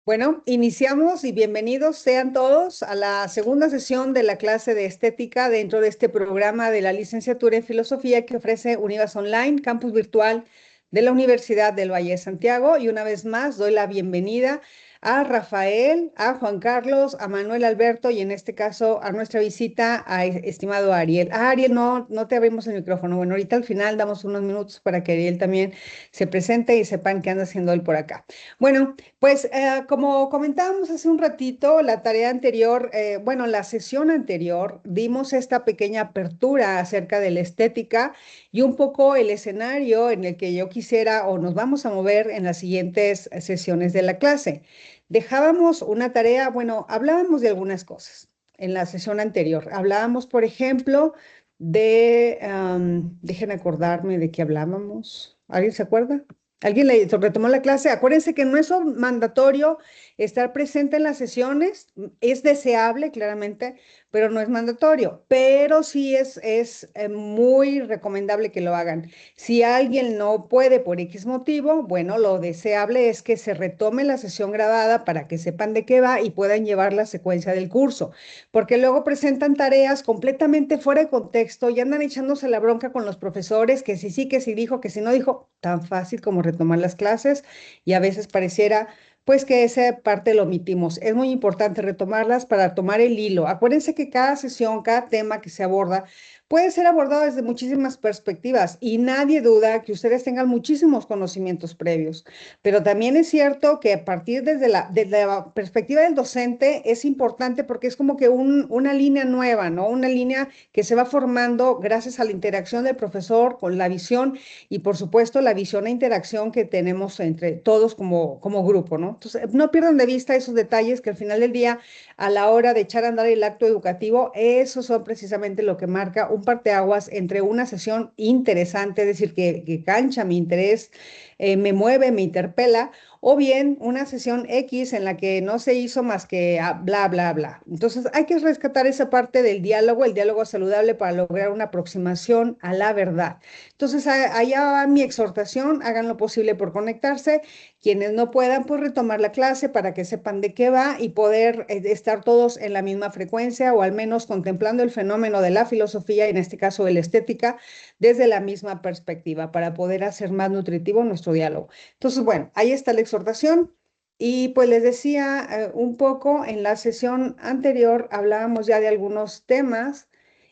Bueno, iniciamos y bienvenidos sean todos a la segunda sesión de la clase de estética dentro de este programa de la licenciatura en filosofía que ofrece Univas Online, campus virtual de la Universidad del Valle de Santiago. Y una vez más doy la bienvenida a Rafael, a Juan Carlos, a Manuel Alberto y en este caso a nuestra visita a estimado Ariel. Ariel, no te abrimos el micrófono. Bueno, ahorita al final damos unos minutos para que Ariel también se presente y sepan qué anda haciendo él por acá. Bueno. Pues como comentábamos hace un ratito, la tarea anterior, bueno, la sesión anterior, dimos esta pequeña apertura acerca de la estética y un poco el escenario en el que yo quisiera o nos vamos a mover en las siguientes sesiones de la clase. Dejábamos una tarea, bueno, hablábamos de algunas cosas en la sesión anterior. Hablábamos, por ejemplo, dejen acordarme de qué hablábamos. ¿Alguien se acuerda? ¿Alguien le retomó la clase? Acuérdense que no es mandatorio estar presente en las sesiones, es deseable, claramente, pero no es mandatorio. Pero sí es muy recomendable que lo hagan. Si alguien no puede por X motivo, bueno, lo deseable es que se retome la sesión grabada para que sepan de qué va y puedan llevar la secuencia del curso, porque luego presentan tareas completamente fuera de contexto y andan echándose la bronca con los profesores, que si sí, que si dijo, que si no dijo, tan fácil como retomar las clases y a veces pareciera pues que esa parte lo omitimos. Es muy importante retomarlas para tomar el hilo. Acuérdense que cada sesión, cada tema que se aborda, puede ser abordado desde muchísimas perspectivas y nadie duda que ustedes tengan muchísimos conocimientos previos. Pero también es cierto que a partir desde la perspectiva del docente es importante porque es como que una línea nueva, ¿no? Una línea que se va formando gracias a la interacción del profesor con la visión y por supuesto la visión e interacción que tenemos entre todos como grupo, ¿no? Entonces, no pierdan de vista esos detalles que al final del día, a la hora de echar a andar el acto educativo, esos son precisamente lo que marca un parteaguas entre una sesión interesante, es decir, que cancha mi interés, me mueve, me interpela, o bien una sesión X en la que no se hizo más que bla, bla, bla. Entonces hay que rescatar esa parte del diálogo, el diálogo saludable para lograr una aproximación a la verdad. Entonces allá va mi exhortación, hagan lo posible por conectarse, quienes no puedan, pues retomar la clase para que sepan de qué va y poder estar todos en la misma frecuencia o al menos contemplando el fenómeno de la filosofía, en este caso de la estética, desde la misma perspectiva para poder hacer más nutritivo nuestro diálogo. Entonces, bueno, ahí está la exhortación. Y pues les decía un poco en la sesión anterior, hablábamos ya de algunos temas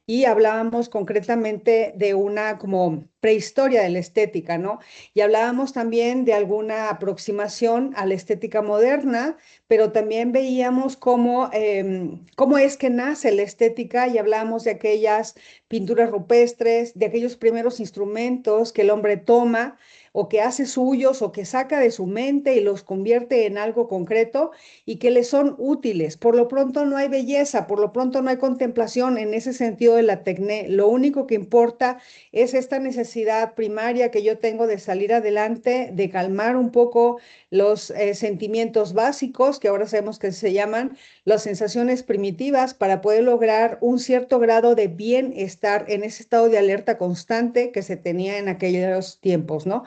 y hablábamos concretamente de una como prehistoria de la estética, ¿no? Y hablábamos también de alguna aproximación a la estética moderna, pero también veíamos cómo es que nace la estética y hablábamos de aquellas pinturas rupestres, de aquellos primeros instrumentos que el hombre toma o que hace suyos o que saca de su mente y los convierte en algo concreto y que le son útiles. Por lo pronto no hay belleza, por lo pronto no hay contemplación en ese sentido de la tecné. Lo único que importa es esta necesidad primaria que yo tengo de salir adelante, de calmar un poco los sentimientos básicos, que ahora sabemos que se llaman las sensaciones primitivas, para poder lograr un cierto grado de bienestar en ese estado de alerta constante que se tenía en aquellos tiempos, ¿no?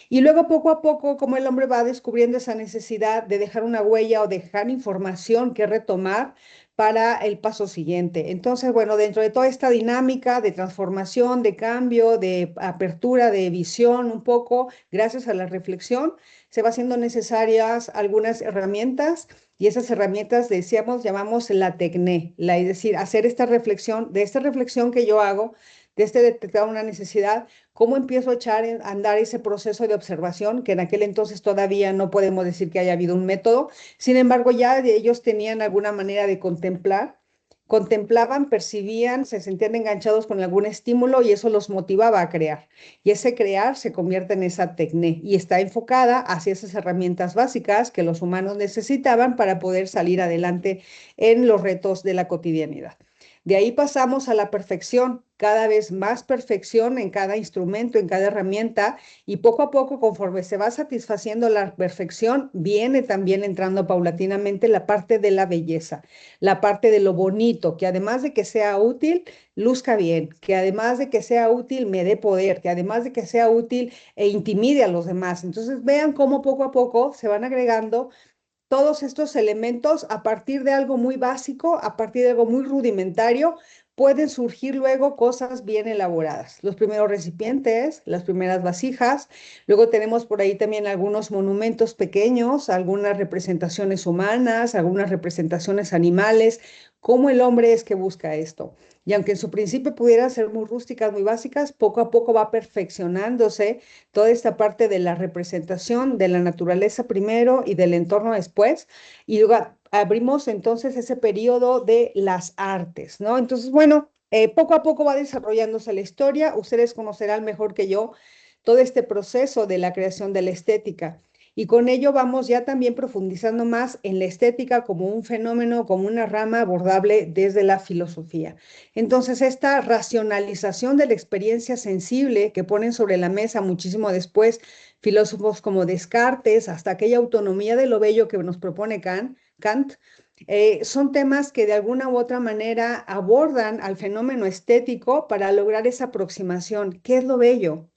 Y luego poco a poco, como el hombre va descubriendo esa necesidad de dejar una huella o dejar información que retomar para el paso siguiente. Entonces, bueno, dentro de toda esta dinámica de transformación, de cambio, de apertura, de visión, un poco, gracias a la reflexión, se va haciendo necesarias algunas herramientas y esas herramientas, decíamos, llamamos la tecné, es decir, hacer esta reflexión, de esta reflexión que yo hago, de este detectar una necesidad, cómo empiezo a echar a andar ese proceso de observación, que en aquel entonces todavía no podemos decir que haya habido un método, sin embargo ya ellos tenían alguna manera de contemplar, contemplaban, percibían, se sentían enganchados con algún estímulo y eso los motivaba a crear. Y ese crear se convierte en esa tecné y está enfocada hacia esas herramientas básicas que los humanos necesitaban para poder salir adelante en los retos de la cotidianidad. De ahí pasamos a la perfección, cada vez más perfección en cada instrumento, en cada herramienta, y poco a poco, conforme se va satisfaciendo la perfección, viene también entrando paulatinamente la parte de la belleza, la parte de lo bonito, que además de que sea útil, luzca bien, que además de que sea útil, me dé poder, que además de que sea útil, intimide a los demás. Entonces vean cómo poco a poco se van agregando todos estos elementos a partir de algo muy básico, a partir de algo muy rudimentario, pueden surgir luego cosas bien elaboradas. Los primeros recipientes, las primeras vasijas, luego tenemos por ahí también algunos monumentos pequeños, algunas representaciones humanas, algunas representaciones animales, cómo el hombre es que busca esto. Y aunque en su principio pudiera ser muy rústicas, muy básicas, poco a poco va perfeccionándose toda esta parte de la representación de la naturaleza primero y del entorno después, y luego abrimos entonces ese periodo de las artes, ¿no? Entonces, bueno, poco a poco va desarrollándose la historia, ustedes conocerán mejor que yo todo este proceso de la creación de la estética. Y con ello vamos ya también profundizando más en la estética como un fenómeno, como una rama abordable desde la filosofía. Entonces, esta racionalización de la experiencia sensible que ponen sobre la mesa muchísimo después filósofos como Descartes, hasta aquella autonomía de lo bello que nos propone Kant, son temas que de alguna u otra manera abordan al fenómeno estético para lograr esa aproximación. ¿Qué es lo bello?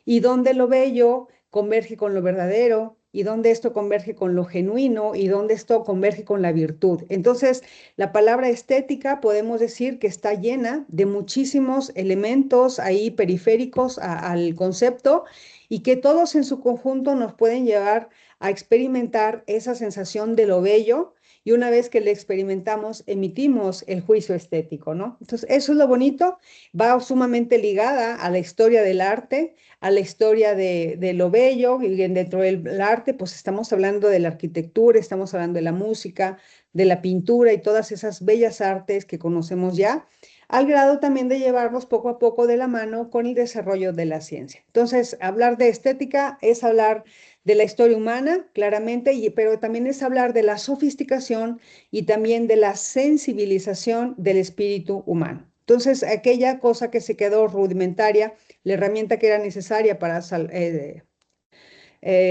Y dónde lo bello converge con lo verdadero, y dónde esto converge con lo genuino, y dónde esto converge con la virtud. Entonces, la palabra estética podemos decir que está llena de muchísimos elementos ahí periféricos al concepto, y que todos en su conjunto nos pueden llevar a experimentar esa sensación de lo bello, y una vez que le experimentamos, emitimos el juicio estético, ¿no? Entonces, eso es lo bonito, va sumamente ligada a la historia del arte, a la historia de lo bello, y dentro del arte, pues estamos hablando de la arquitectura, estamos hablando de la música, de la pintura y todas esas bellas artes que conocemos ya, al grado también de llevarlos poco a poco de la mano con el desarrollo de la ciencia. Entonces, hablar de estética es hablar de la historia humana, claramente, pero también es hablar de la sofisticación y también de la sensibilización del espíritu humano. Entonces, aquella cosa que se quedó rudimentaria, la herramienta que era necesaria para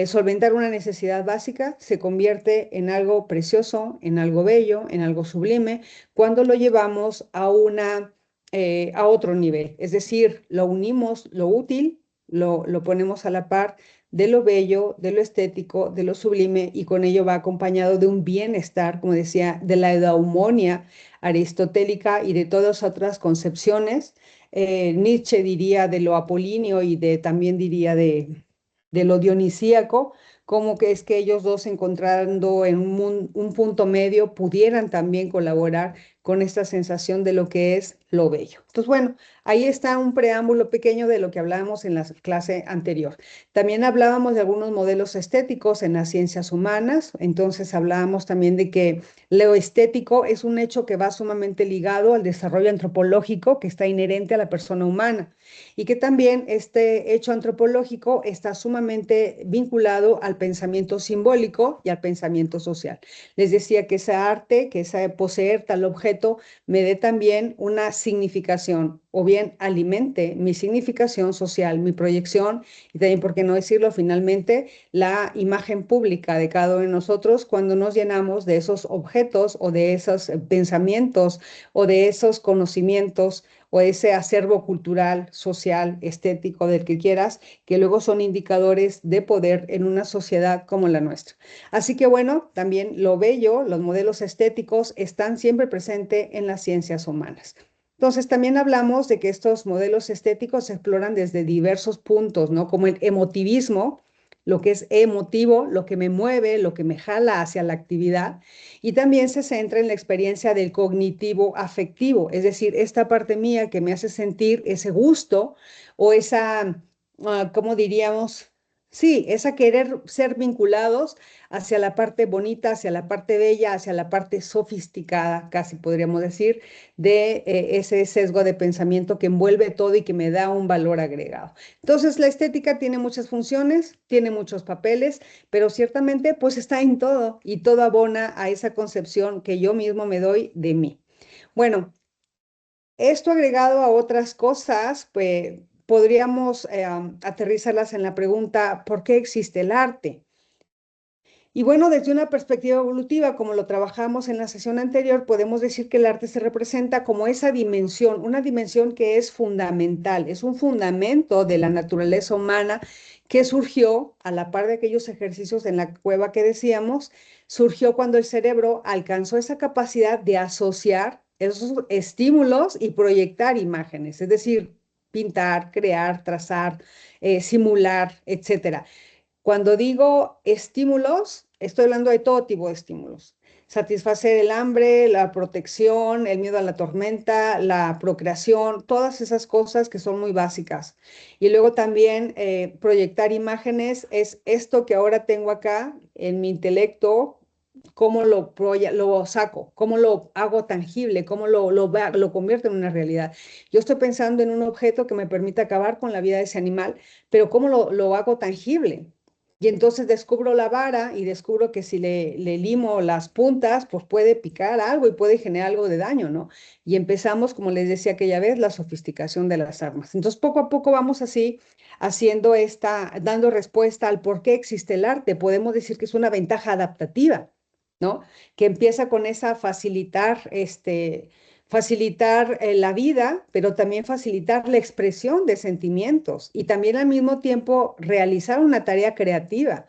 solventar una necesidad básica, se convierte en algo precioso, en algo bello, en algo sublime, cuando lo llevamos a otro nivel. Es decir, lo unimos, lo útil, lo ponemos a la par de lo bello, de lo estético, de lo sublime, y con ello va acompañado de un bienestar, como decía, de la eudaimonia aristotélica y de todas otras concepciones. Nietzsche diría de lo apolíneo, y también diría de lo dionisíaco, como que es que ellos dos encontrando en un punto medio pudieran también colaborar con esta sensación de lo que es lo bello. Entonces, bueno, ahí está un preámbulo pequeño de lo que hablábamos en la clase anterior. También hablábamos de algunos modelos estéticos en las ciencias humanas, entonces hablábamos también de que lo estético es un hecho que va sumamente ligado al desarrollo antropológico que está inherente a la persona humana, y que también este hecho antropológico está sumamente vinculado al pensamiento simbólico y al pensamiento social. Les decía que esa arte, que esa poseer tal objeto, me dé también una significación, o bien alimente mi significación social, mi proyección, y también, por qué no decirlo, finalmente, la imagen pública de cada uno de nosotros cuando nos llenamos de esos objetos o de esos pensamientos o de esos conocimientos o ese acervo cultural, social, estético, del que quieras, que luego son indicadores de poder en una sociedad como la nuestra. Así que bueno, también lo bello, los modelos estéticos están siempre presentes en las ciencias humanas. Entonces, también hablamos de que estos modelos estéticos se exploran desde diversos puntos, ¿no? Como el emotivismo, lo que es emotivo, lo que me mueve, lo que me jala hacia la actividad, y también se centra en la experiencia del cognitivo afectivo, es decir, esta parte mía que me hace sentir ese gusto o esa, ¿cómo diríamos? Sí, esa querer ser vinculados hacia la parte bonita, hacia la parte bella, hacia la parte sofisticada, casi podríamos decir, de ese sesgo de pensamiento que envuelve todo y que me da un valor agregado. Entonces, la estética tiene muchas funciones, tiene muchos papeles, pero ciertamente pues está en todo, y todo abona a esa concepción que yo mismo me doy de mí. Bueno, esto agregado a otras cosas, pues podríamos aterrizarlas en la pregunta, ¿por qué existe el arte? Y bueno, desde una perspectiva evolutiva, como lo trabajamos en la sesión anterior, podemos decir que el arte se representa como esa dimensión, una dimensión que es fundamental, es un fundamento de la naturaleza humana que surgió a la par de aquellos ejercicios en la cueva que decíamos, surgió cuando el cerebro alcanzó esa capacidad de asociar esos estímulos y proyectar imágenes, es decir, pintar, crear, trazar, simular, etcétera. Cuando digo estímulos, estoy hablando de todo tipo de estímulos. Satisfacer el hambre, la protección, el miedo a la tormenta, la procreación, todas esas cosas que son muy básicas. Y luego también proyectar imágenes es esto que ahora tengo acá en mi intelecto, cómo lo saco, cómo lo hago tangible, cómo lo convierto en una realidad. Yo estoy pensando en un objeto que me permita acabar con la vida de ese animal, pero ¿cómo lo hago tangible? Y entonces descubro la vara y descubro que si le limo las puntas, pues puede picar algo y puede generar algo de daño, ¿no? Y empezamos, como les decía aquella vez, la sofisticación de las armas. Entonces, poco a poco vamos así haciendo dando respuesta al por qué existe el arte. Podemos decir que es una ventaja adaptativa, ¿no? Que empieza con esa facilitar la vida, pero también facilitar la expresión de sentimientos y también al mismo tiempo realizar una tarea creativa.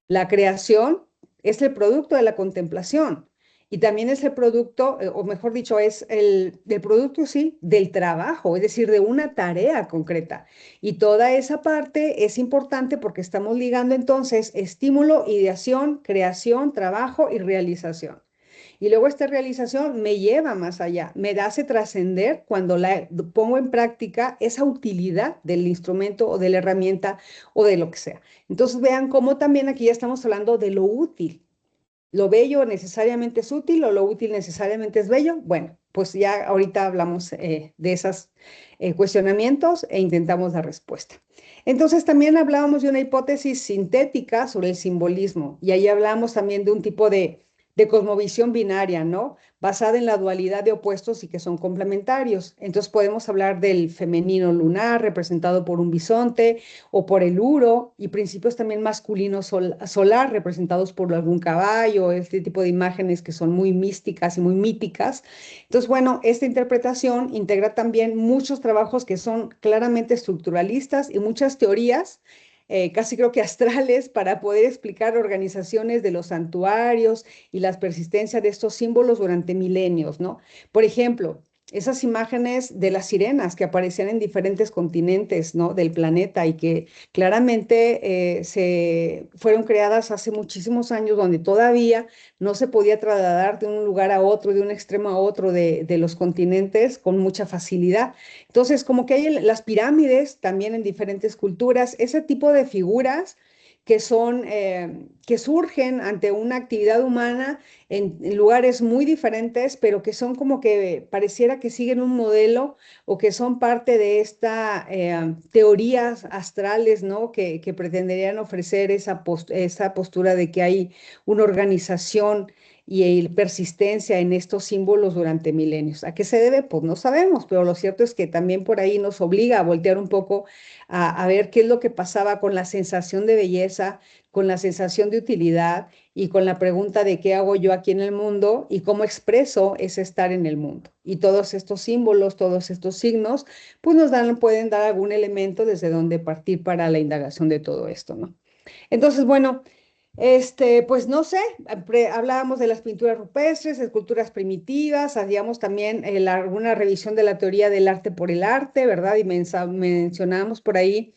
La creación es el producto de la contemplación y también es el producto, o mejor dicho, es el producto, sí, del trabajo, es decir, de una tarea concreta. Y toda esa parte es importante porque estamos ligando entonces estímulo, ideación, creación, trabajo y realización. Y luego esta realización me lleva más allá, me hace trascender cuando la pongo en práctica esa utilidad del instrumento o de la herramienta o de lo que sea. Entonces vean cómo también aquí ya estamos hablando de lo útil. ¿Lo bello necesariamente es útil o lo útil necesariamente es bello? Bueno, pues ya ahorita hablamos de esos cuestionamientos e intentamos dar respuesta. Entonces también hablábamos de una hipótesis sintética sobre el simbolismo y ahí hablamos también de un tipo de cosmovisión binaria, ¿no? Basada en la dualidad de opuestos y que son complementarios. Entonces podemos hablar del femenino lunar representado por un bisonte o por el uro y principios también masculinos solar representados por algún caballo, este tipo de imágenes que son muy místicas y muy míticas. Entonces, bueno, esta interpretación integra también muchos trabajos que son claramente estructuralistas y muchas teorías casi creo que astrales, para poder explicar organizaciones de los santuarios y las persistencias de estos símbolos durante milenios, ¿no? Por ejemplo, esas imágenes de las sirenas que aparecían en diferentes continentes, ¿no? Del planeta y que claramente se fueron creadas hace muchísimos años, donde todavía no se podía trasladar de un lugar a otro, de un extremo a otro de los continentes con mucha facilidad. Entonces, como que hay las pirámides también en diferentes culturas, ese tipo de figuras que surgen ante una actividad humana en lugares muy diferentes, pero que son como que pareciera que siguen un modelo o que son parte de esta teorías astrales, ¿no? Que pretenderían ofrecer esa postura de que hay una organización y persistencia en estos símbolos durante milenios. ¿A qué se debe? Pues no sabemos, pero lo cierto es que también por ahí nos obliga a voltear un poco a ver qué es lo que pasaba con la sensación de belleza, con la sensación de utilidad y con la pregunta de qué hago yo aquí en el mundo y cómo expreso ese estar en el mundo. Y todos estos símbolos, todos estos signos, pues pueden dar algún elemento desde donde partir para la indagación de todo esto, ¿no? Entonces, bueno, pues no sé, hablábamos de las pinturas rupestres, esculturas primitivas, hacíamos también alguna revisión de la teoría del arte por el arte, ¿verdad? Y mencionábamos por ahí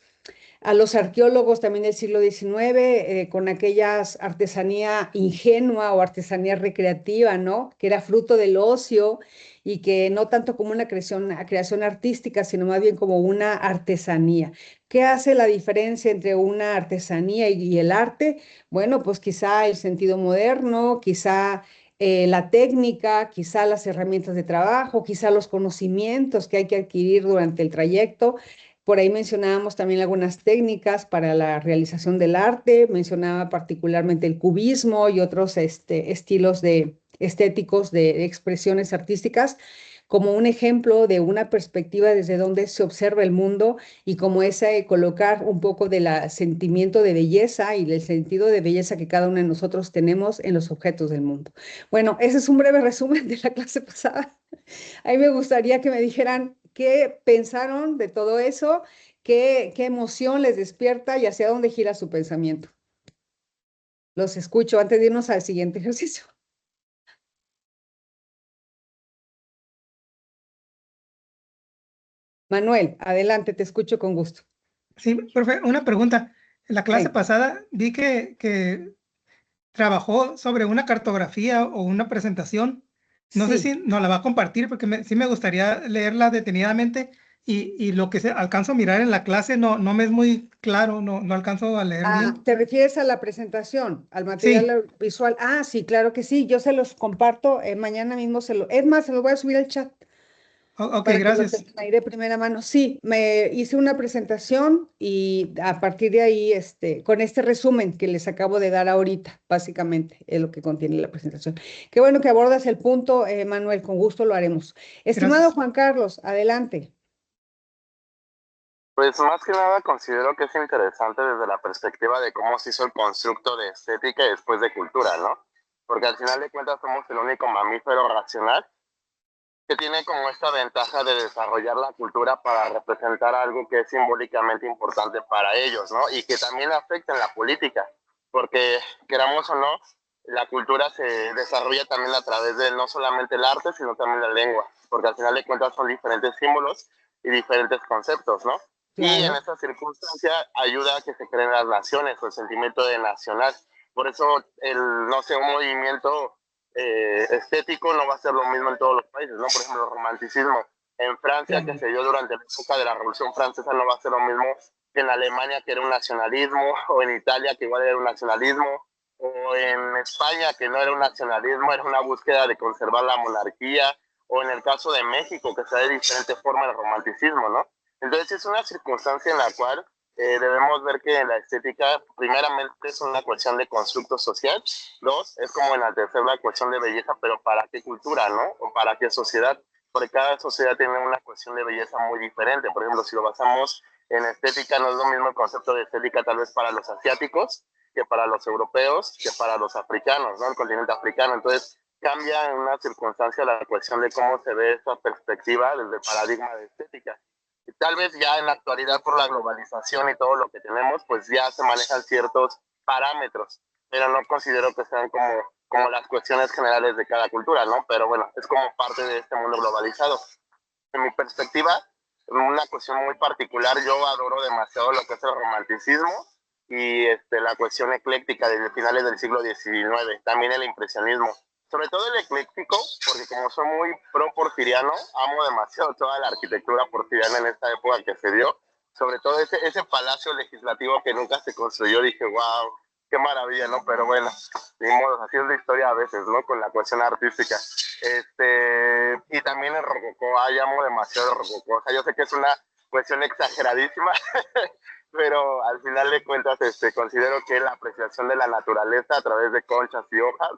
a los arqueólogos también del siglo XIX, con aquellas artesanía ingenua o artesanía recreativa, ¿no? Que era fruto del ocio y que no tanto como una creación artística, sino más bien como una artesanía. ¿Qué hace la diferencia entre una artesanía y el arte? Bueno, pues quizá el sentido moderno, quizá la técnica, quizá las herramientas de trabajo, quizá los conocimientos que hay que adquirir durante el trayecto. Por ahí mencionábamos también algunas técnicas para la realización del arte, mencionaba particularmente el cubismo y otros estilos estéticos de expresiones artísticas como un ejemplo de una perspectiva desde donde se observa el mundo y como ese colocar un poco del sentimiento de belleza y del sentido de belleza que cada uno de nosotros tenemos en los objetos del mundo. Bueno, ese es un breve resumen de la clase pasada. A mí me gustaría que me dijeran qué pensaron de todo eso, qué emoción les despierta y hacia dónde gira su pensamiento. Los escucho antes de irnos al siguiente ejercicio. Manuel, adelante, te escucho con gusto. Sí, profe, una pregunta. En la clase Sí. pasada vi que trabajó sobre una cartografía o una presentación. No sé Sí. si nos la va a compartir porque sí me gustaría leerla detenidamente y lo que alcanzo a mirar en la clase no me es muy claro, no alcanzo a leer bien. ¿Te refieres a la presentación, al Sí, material visual? Ah, sí, claro que sí. Yo se los comparto mañana mismo. Es más, se los voy a subir al chat ok, para que lo gracias. tengan ahí de primera mano. Sí, me hice una presentación y a partir de ahí, con este resumen que les acabo de dar ahorita, básicamente es lo que contiene la presentación. Qué bueno que abordas el punto, Manuel, con gusto lo haremos. Estimado Gracias. Juan Carlos, adelante. Pues más que nada considero que es interesante desde la perspectiva de cómo se hizo el constructo de estética y después de cultura, ¿no? Porque al final de cuentas somos el único mamífero racional que tiene como esta ventaja de desarrollar la cultura para representar algo que es simbólicamente importante para ellos, ¿no? Y que también afecta en la política, porque queramos o no, la cultura se desarrolla también a través de no solamente el arte, sino también la lengua, porque al final de cuentas son diferentes símbolos y diferentes conceptos, ¿no? Y en Claro. esta circunstancia ayuda a que se creen las naciones o el sentimiento de nacional. Por eso, no sé, un movimiento estético no va a ser lo mismo en todos los países, ¿no? Por ejemplo, el romanticismo en Francia, que Claro. se dio durante la época de la Revolución Francesa, no va a ser lo mismo que en Alemania, que era un nacionalismo, o en Italia, que igual era un nacionalismo, o en España, que no era un nacionalismo, era una búsqueda de conservar la monarquía, o en el caso de México, que se da de diferente forma el romanticismo, ¿no? Entonces es una circunstancia en la cual debemos ver que la estética primeramente es una cuestión de constructo social, dos, es como enaltecer la cuestión de belleza, pero ¿para qué cultura, no? O ¿para qué sociedad? Porque cada sociedad tiene una cuestión de belleza muy diferente. Por ejemplo, si lo basamos en estética, no es lo mismo el concepto de estética tal vez para los asiáticos que para los europeos, que para los africanos, ¿no? El continente africano. Entonces, cambia en una circunstancia la cuestión de cómo se ve esa perspectiva desde el paradigma de estética. Y tal vez ya en la actualidad por la globalización y todo lo que tenemos, pues ya se manejan ciertos parámetros, pero no considero que sean como las cuestiones generales de cada cultura, ¿no? Pero bueno, es como parte de este mundo globalizado. En mi perspectiva, una cuestión muy particular, yo adoro demasiado lo que es el romanticismo y la cuestión ecléctica desde finales del siglo XIX, también el impresionismo. Sobre todo el ecléctico, porque como soy muy pro porfiriano, amo demasiado toda la arquitectura porfiriana en esta época que se dio. Sobre todo ese palacio legislativo que nunca se construyó, dije, wow, qué maravilla, ¿no? Pero bueno, ni modo, así es la historia a veces, ¿no? Con la cuestión artística. Y también el rococó, amo demasiado el rococó. O sea, yo sé que es una cuestión exageradísima, pero al final de cuentas considero que la apreciación de la naturaleza a través de conchas y hojas,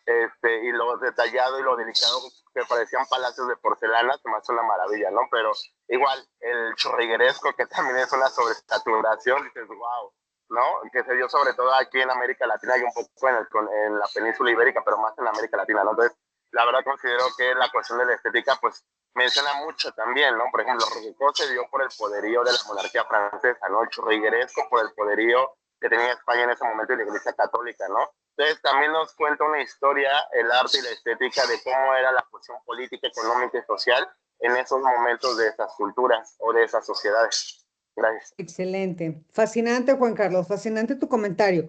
y lo detallado y lo delicado que parecían palacios de porcelana, se me hace una maravilla, ¿no? Pero igual, el churrigueresco, que también es una sobresaturación, dices, wow, ¿no? Que se dio sobre todo aquí en América Latina y un poco en la península ibérica, pero más en América Latina, ¿no? Entonces, la verdad considero que la cuestión de la estética, pues, menciona mucho también, ¿no? Por ejemplo, Rococó se dio por el poderío de la monarquía francesa, ¿no? El churrigueresco por el poderío que tenía España en ese momento y la Iglesia Católica, ¿no? Entonces también nos cuenta una historia, el arte y la estética, de cómo era la cuestión política, económica y social en esos momentos de esas culturas o de esas sociedades. Gracias. Excelente. Fascinante, Juan Carlos, fascinante tu comentario.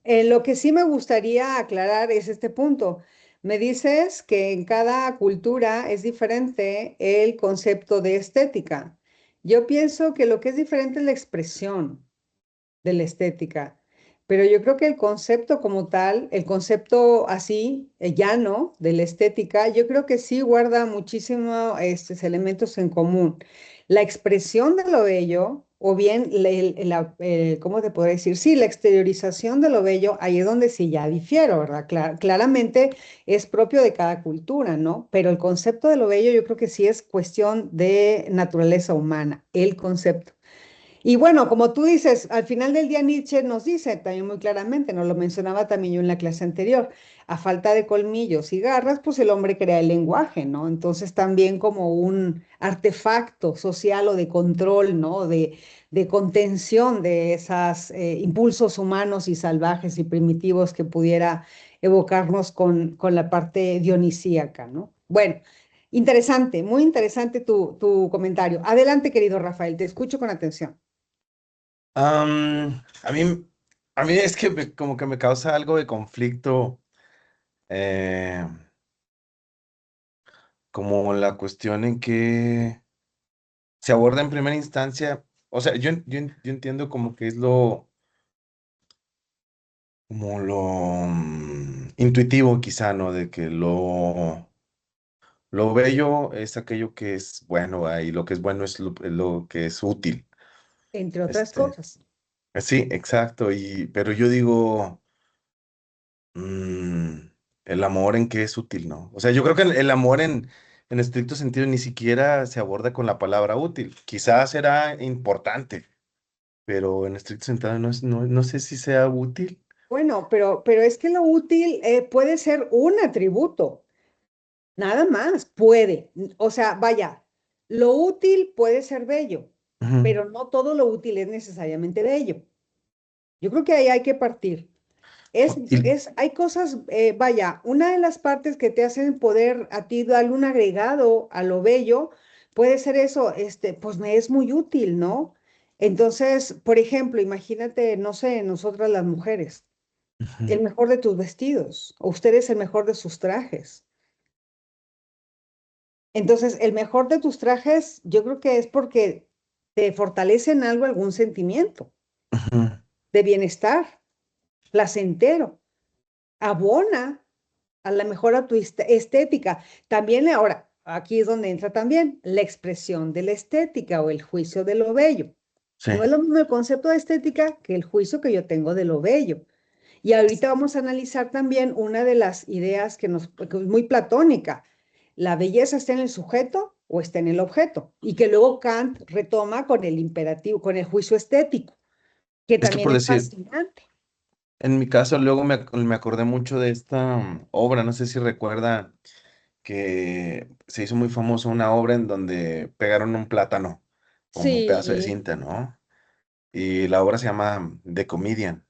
Lo que sí me gustaría aclarar es este punto. Me dices que en cada cultura es diferente el concepto de estética. Yo pienso que lo que es diferente es la expresión de la estética, pero yo creo que el concepto como tal, el concepto así, llano de la estética, yo creo que sí guarda muchísimos estos elementos en común. La expresión de lo bello, o bien, ¿cómo te podría decir? Sí, la exteriorización de lo bello, ahí es donde sí ya difiero, ¿verdad? Claramente es propio de cada cultura, ¿no? Pero el concepto de lo bello yo creo que sí es cuestión de naturaleza humana, el concepto. Y bueno, como tú dices, al final del día Nietzsche nos dice también muy claramente, nos lo mencionaba también yo en la clase anterior, a falta de colmillos y garras, pues el hombre crea el lenguaje, ¿no? Entonces también como un artefacto social o de control, ¿no? De contención de esos impulsos humanos y salvajes y primitivos que pudiera evocarnos con la parte dionisíaca, ¿no? Bueno. Interesante, muy interesante tu comentario. Adelante, querido Rafael, te escucho con atención. A mí es que como que me causa algo de conflicto, eh, como la cuestión en que se aborda en primera instancia, o sea, yo entiendo como que es como lo intuitivo quizá, ¿no? De que lo bello es aquello que es bueno, y lo que es bueno es lo que es útil. Entre otras Este, cosas. sí, exacto, pero yo digo... Mm, el amor en qué es útil, ¿no? O sea, yo creo que el amor en estricto sentido ni siquiera se aborda con la palabra útil. Quizás será importante, pero en estricto sentido no sé si sea útil. Bueno, pero es que lo útil puede ser un atributo, nada más, puede. O sea, vaya, lo útil puede ser bello, Ujú. pero no todo lo útil es necesariamente bello. Yo creo que ahí hay que partir. Y, Hay cosas, vaya, una de las partes que te hacen poder a ti darle un agregado a lo bello, puede ser eso, pues me es muy útil, ¿no? Entonces, por ejemplo, imagínate, no sé, nosotras las mujeres, ujú, el mejor de tus vestidos, o ustedes el mejor de sus trajes. Entonces, el mejor de tus trajes, yo creo que es porque te fortalece en algo algún sentimiento ujú, de bienestar, placentero, abona a la mejor a tu estética. También ahora, aquí es donde entra también la expresión de la estética o el juicio de lo bello. sí, No es lo mismo el concepto de estética que el juicio que yo tengo de lo bello. Y ahorita vamos a analizar también una de las ideas que es muy platónica. ¿La belleza está en el sujeto o está en el objeto? Y que luego Kant retoma con el imperativo, con el juicio estético, que es que también por es decir, fascinante. en mi caso luego me acordé mucho de esta obra, no sé si recuerda que se hizo muy famosa una obra en donde pegaron un plátano como un pedazo de Sí, cinta, ¿no? Y la obra se llama The Comedian.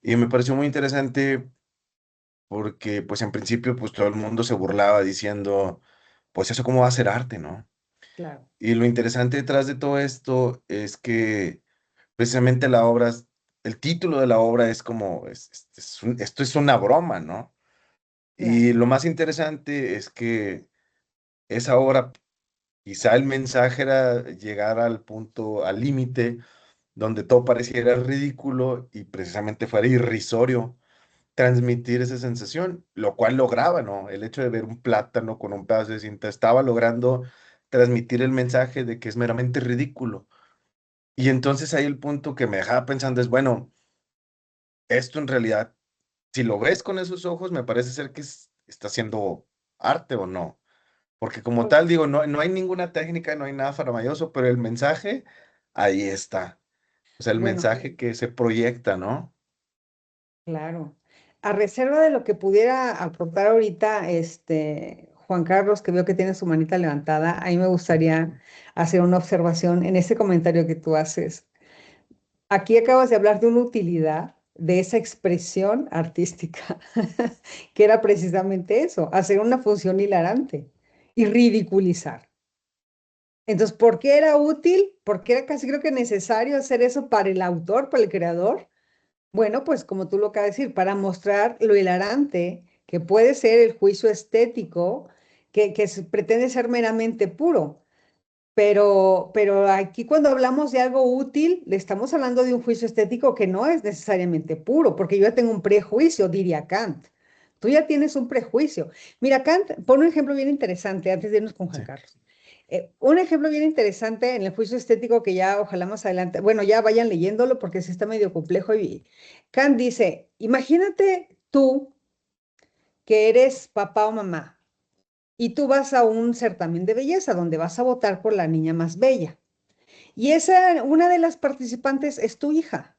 Y me pareció muy interesante porque, pues, en principio, pues, todo el mundo se burlaba diciendo, pues, ¿eso cómo va a ser arte, no? claro, Y lo interesante detrás de todo esto es que precisamente la obra, el título de la obra es como, esto es una broma, ¿no? claro. Y lo más interesante es que esa obra, quizá el mensaje era llegar al punto, al límite, donde todo pareciera ridículo y precisamente fuera irrisorio transmitir esa sensación, lo cual lograba, ¿no? El hecho de ver un plátano con un pedazo de cinta estaba logrando transmitir el mensaje de que es meramente ridículo. Y entonces ahí el punto que me dejaba pensando es, bueno, esto en realidad, si lo ves con esos ojos, me parece ser que está haciendo arte o no. Porque como Pues, tal, digo, no hay ninguna técnica, no hay nada maravilloso, pero el mensaje ahí está. O sea, el bueno, mensaje que se proyecta, ¿no? claro. A reserva de lo que pudiera aportar ahorita, Juan Carlos, que veo que tiene su manita levantada, a mí me gustaría hacer una observación en ese comentario que tú haces. Aquí acabas de hablar de una utilidad de esa expresión artística, que era precisamente eso, hacer una función hilarante y ridiculizar. Entonces, ¿por qué era útil? Porque era casi creo que necesario hacer eso para el autor, para el creador. Bueno, pues como tú lo acabas de decir, para mostrar lo hilarante que puede ser el juicio estético, que pretende ser meramente puro. Pero aquí cuando hablamos de algo útil, le estamos hablando de un juicio estético que no es necesariamente puro, porque yo ya tengo un prejuicio, diría Kant. Tú ya tienes un prejuicio. Mira, Kant pone un ejemplo bien interesante antes de irnos con Juan Sí. Carlos. Un ejemplo bien interesante en el juicio estético que ya ojalá más adelante, bueno, ya vayan leyéndolo porque sí está medio complejo. Y Kant dice, imagínate tú que eres papá o mamá y tú vas a un certamen de belleza donde vas a votar por la niña más bella. Y una de las participantes es tu hija.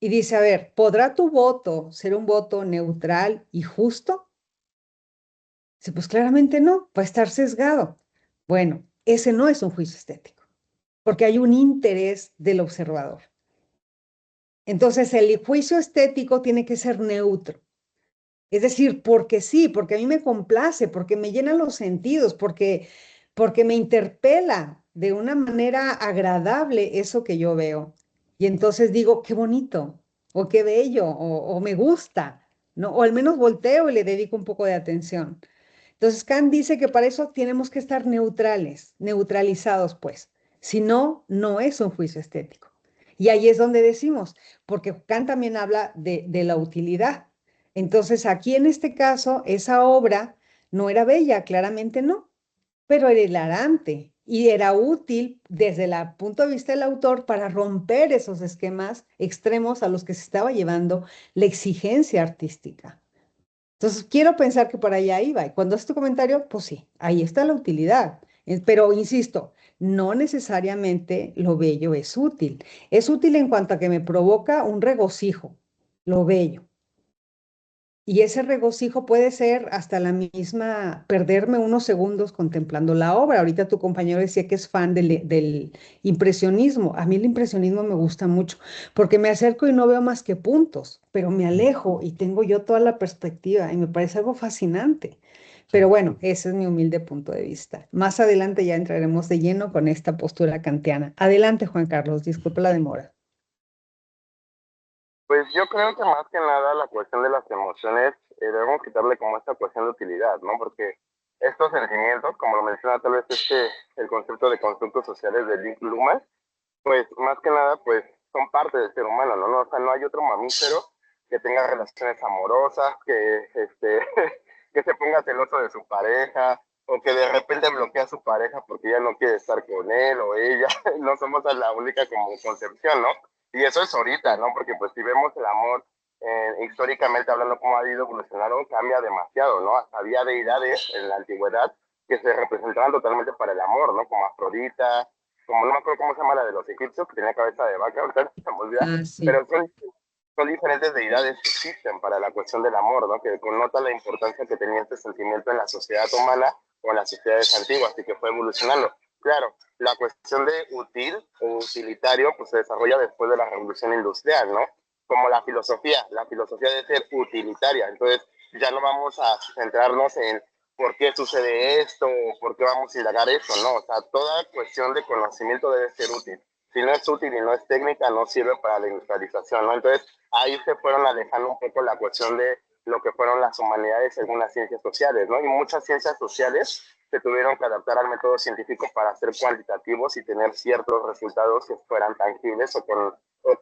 Y dice, a ver, ¿podrá tu voto ser un voto neutral y justo? Dice, pues claramente no, va a estar sesgado. Bueno, ese no es un juicio estético, porque hay un interés del observador. Entonces, el juicio estético tiene que ser neutro. Es decir, porque sí, porque a mí me complace, porque me llena los sentidos, porque me interpela de una manera agradable eso que yo veo. Y entonces digo, qué bonito, o qué bello, o me gusta, ¿no? O al menos volteo y le dedico un poco de atención. Entonces, Kant dice que para eso tenemos que estar neutrales, neutralizados, pues. Si no, no es un juicio estético. Y ahí es donde decimos, porque Kant también habla de la utilidad. Entonces, aquí en este caso, esa obra no era bella, claramente no, pero era hilarante y era útil desde el punto de vista del autor para romper esos esquemas extremos a los que se estaba llevando la exigencia artística. Entonces, quiero pensar que por allá iba. Y cuando haces tu comentario, pues sí, ahí está la utilidad. Pero insisto, no necesariamente lo bello es útil. Es útil en cuanto a que me provoca un regocijo, lo bello. Y ese regocijo puede ser hasta la misma, perderme unos segundos contemplando la obra. Ahorita tu compañero decía que es fan del impresionismo. A mí el impresionismo me gusta mucho porque me acerco y no veo más que puntos, pero me alejo y tengo yo toda la perspectiva y me parece algo fascinante. Pero bueno, ese es mi humilde punto de vista. Más adelante ya entraremos de lleno con esta postura kantiana. Adelante, Juan Carlos, disculpa la demora. Pues yo creo que más que nada la cuestión de las emociones debemos quitarle como esta cuestión de utilidad, ¿no? Porque estos sentimientos, como lo menciona tal vez el concepto de constructos sociales de Nick Luhmann, pues más que nada pues son parte del ser humano, ¿no? O sea, no hay otro mamífero que tenga relaciones amorosas, que se ponga celoso de su pareja o que de repente bloquea a su pareja porque ya no quiere estar con él o ella. No somos la única como concepción, ¿no? Y eso es ahorita, ¿no? Porque pues si vemos el amor históricamente hablando cómo ha ido evolucionando, cambia demasiado, ¿no? Hasta había deidades en la antigüedad que se representaban totalmente para el amor, ¿no? Como Afrodita, como no me acuerdo cómo se llama la de los egipcios, que tenía cabeza de vaca, ahorita se me olvida, Sí. pero son diferentes deidades que existen para la cuestión del amor, ¿no? Que connota la importancia que tenía este sentimiento en la sociedad humana o en las sociedades antiguas y que fue evolucionando. Claro, la cuestión de útil o utilitario pues se desarrolla después de la revolución industrial, ¿no? Como la filosofía debe ser utilitaria, entonces ya no vamos a centrarnos en por qué sucede esto, por qué vamos a indagar eso, ¿no? O sea, toda cuestión de conocimiento debe ser útil. Si no es útil y no es técnica, no sirve para la industrialización, ¿no? Entonces, ahí se fueron alejando un poco la cuestión de lo que fueron las humanidades según las ciencias sociales, ¿no? Y muchas ciencias sociales se tuvieron que adaptar al método científico para ser cuantitativos y tener ciertos resultados que fueran tangibles o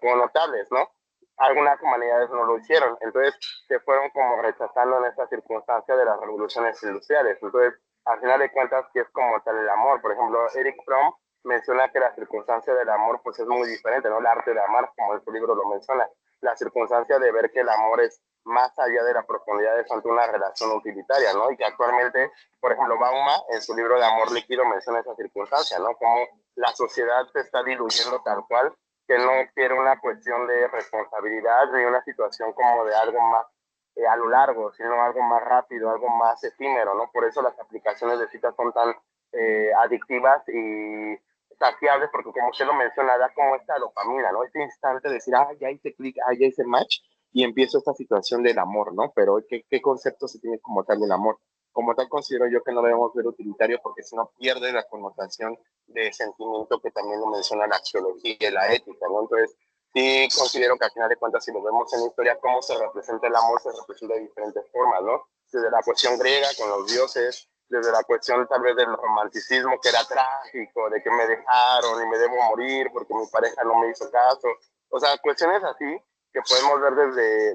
connotables, ¿no? Algunas humanidades no lo hicieron, entonces se fueron como rechazando en esta circunstancia de las revoluciones industriales. Entonces, al final de cuentas, ¿qué es como tal el amor? Por ejemplo, Eric Fromm menciona que la circunstancia del amor pues es muy diferente, ¿no? El arte de amar, como el libro lo menciona, la circunstancia de ver que el amor es más allá de la profundidad de ante una relación utilitaria, ¿no? Y que actualmente, por ejemplo, Bauma, en su libro de Amor Líquido, menciona esa circunstancia, ¿no? Como la sociedad se está diluyendo tal cual, que no quiere una cuestión de responsabilidad ni una situación como de algo más a lo largo, sino algo más rápido, algo más efímero, ¿no? Por eso las aplicaciones de citas son tan adictivas y saciables, porque como usted lo menciona, da como esta dopamina, ¿no? Este instante de decir, ya hice clic, ya hice match, y empiezo esta situación del amor, ¿no? Pero ¿qué concepto se tiene como tal del amor? Como tal considero yo que no debemos ver utilitario porque si no pierde la connotación de sentimiento que también lo menciona la axiología y la ética, ¿no? Entonces, sí considero que al final de cuentas, si lo vemos en la historia, cómo se representa el amor, se representa de diferentes formas, ¿no? Desde la cuestión griega con los dioses, desde la cuestión tal vez del romanticismo, que era trágico, de que me dejaron y me debo morir porque mi pareja no me hizo caso. O sea, cuestiones así que podemos ver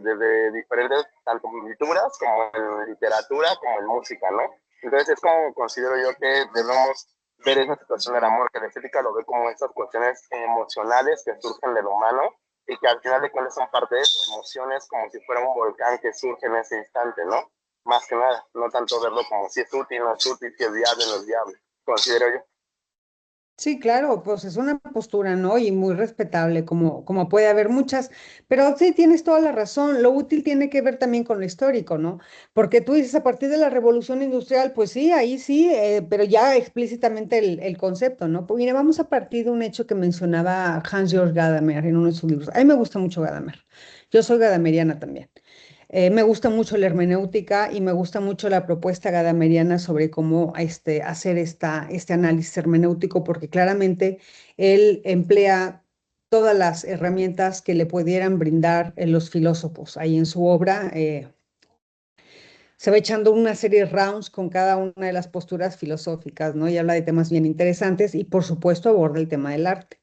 desde diferentes, tanto en pinturas como en literatura, como en música, ¿no? Entonces es como considero yo que debemos ver esa situación del amor, que la estética lo ve como estas cuestiones emocionales que surgen del humano y que al final de cuentas son parte de eso, emociones como si fuera un volcán que surge en ese instante, ¿no? Más que nada, no tanto verlo como si es útil, no es útil, si es viable, no es viable, considero yo. Sí, claro, pues es una postura, ¿no? Y muy respetable, como puede haber muchas, pero sí tienes toda la razón, lo útil tiene que ver también con lo histórico, ¿no? Porque tú dices a partir de la Revolución Industrial, pues sí, ahí sí, pero ya explícitamente el concepto, ¿no? Pues mire, vamos a partir de un hecho que mencionaba Hans-Georg Gadamer en uno de sus libros. A mí me gusta mucho Gadamer, yo soy gadameriana también. Me gusta mucho la hermenéutica y me gusta mucho la propuesta gadameriana sobre cómo hacer este análisis hermenéutico, porque claramente él emplea todas las herramientas que le pudieran brindar los filósofos. Ahí en su obra se va echando una serie de rounds con cada una de las posturas filosóficas, ¿no? Y habla de temas bien interesantes y por supuesto aborda el tema del arte.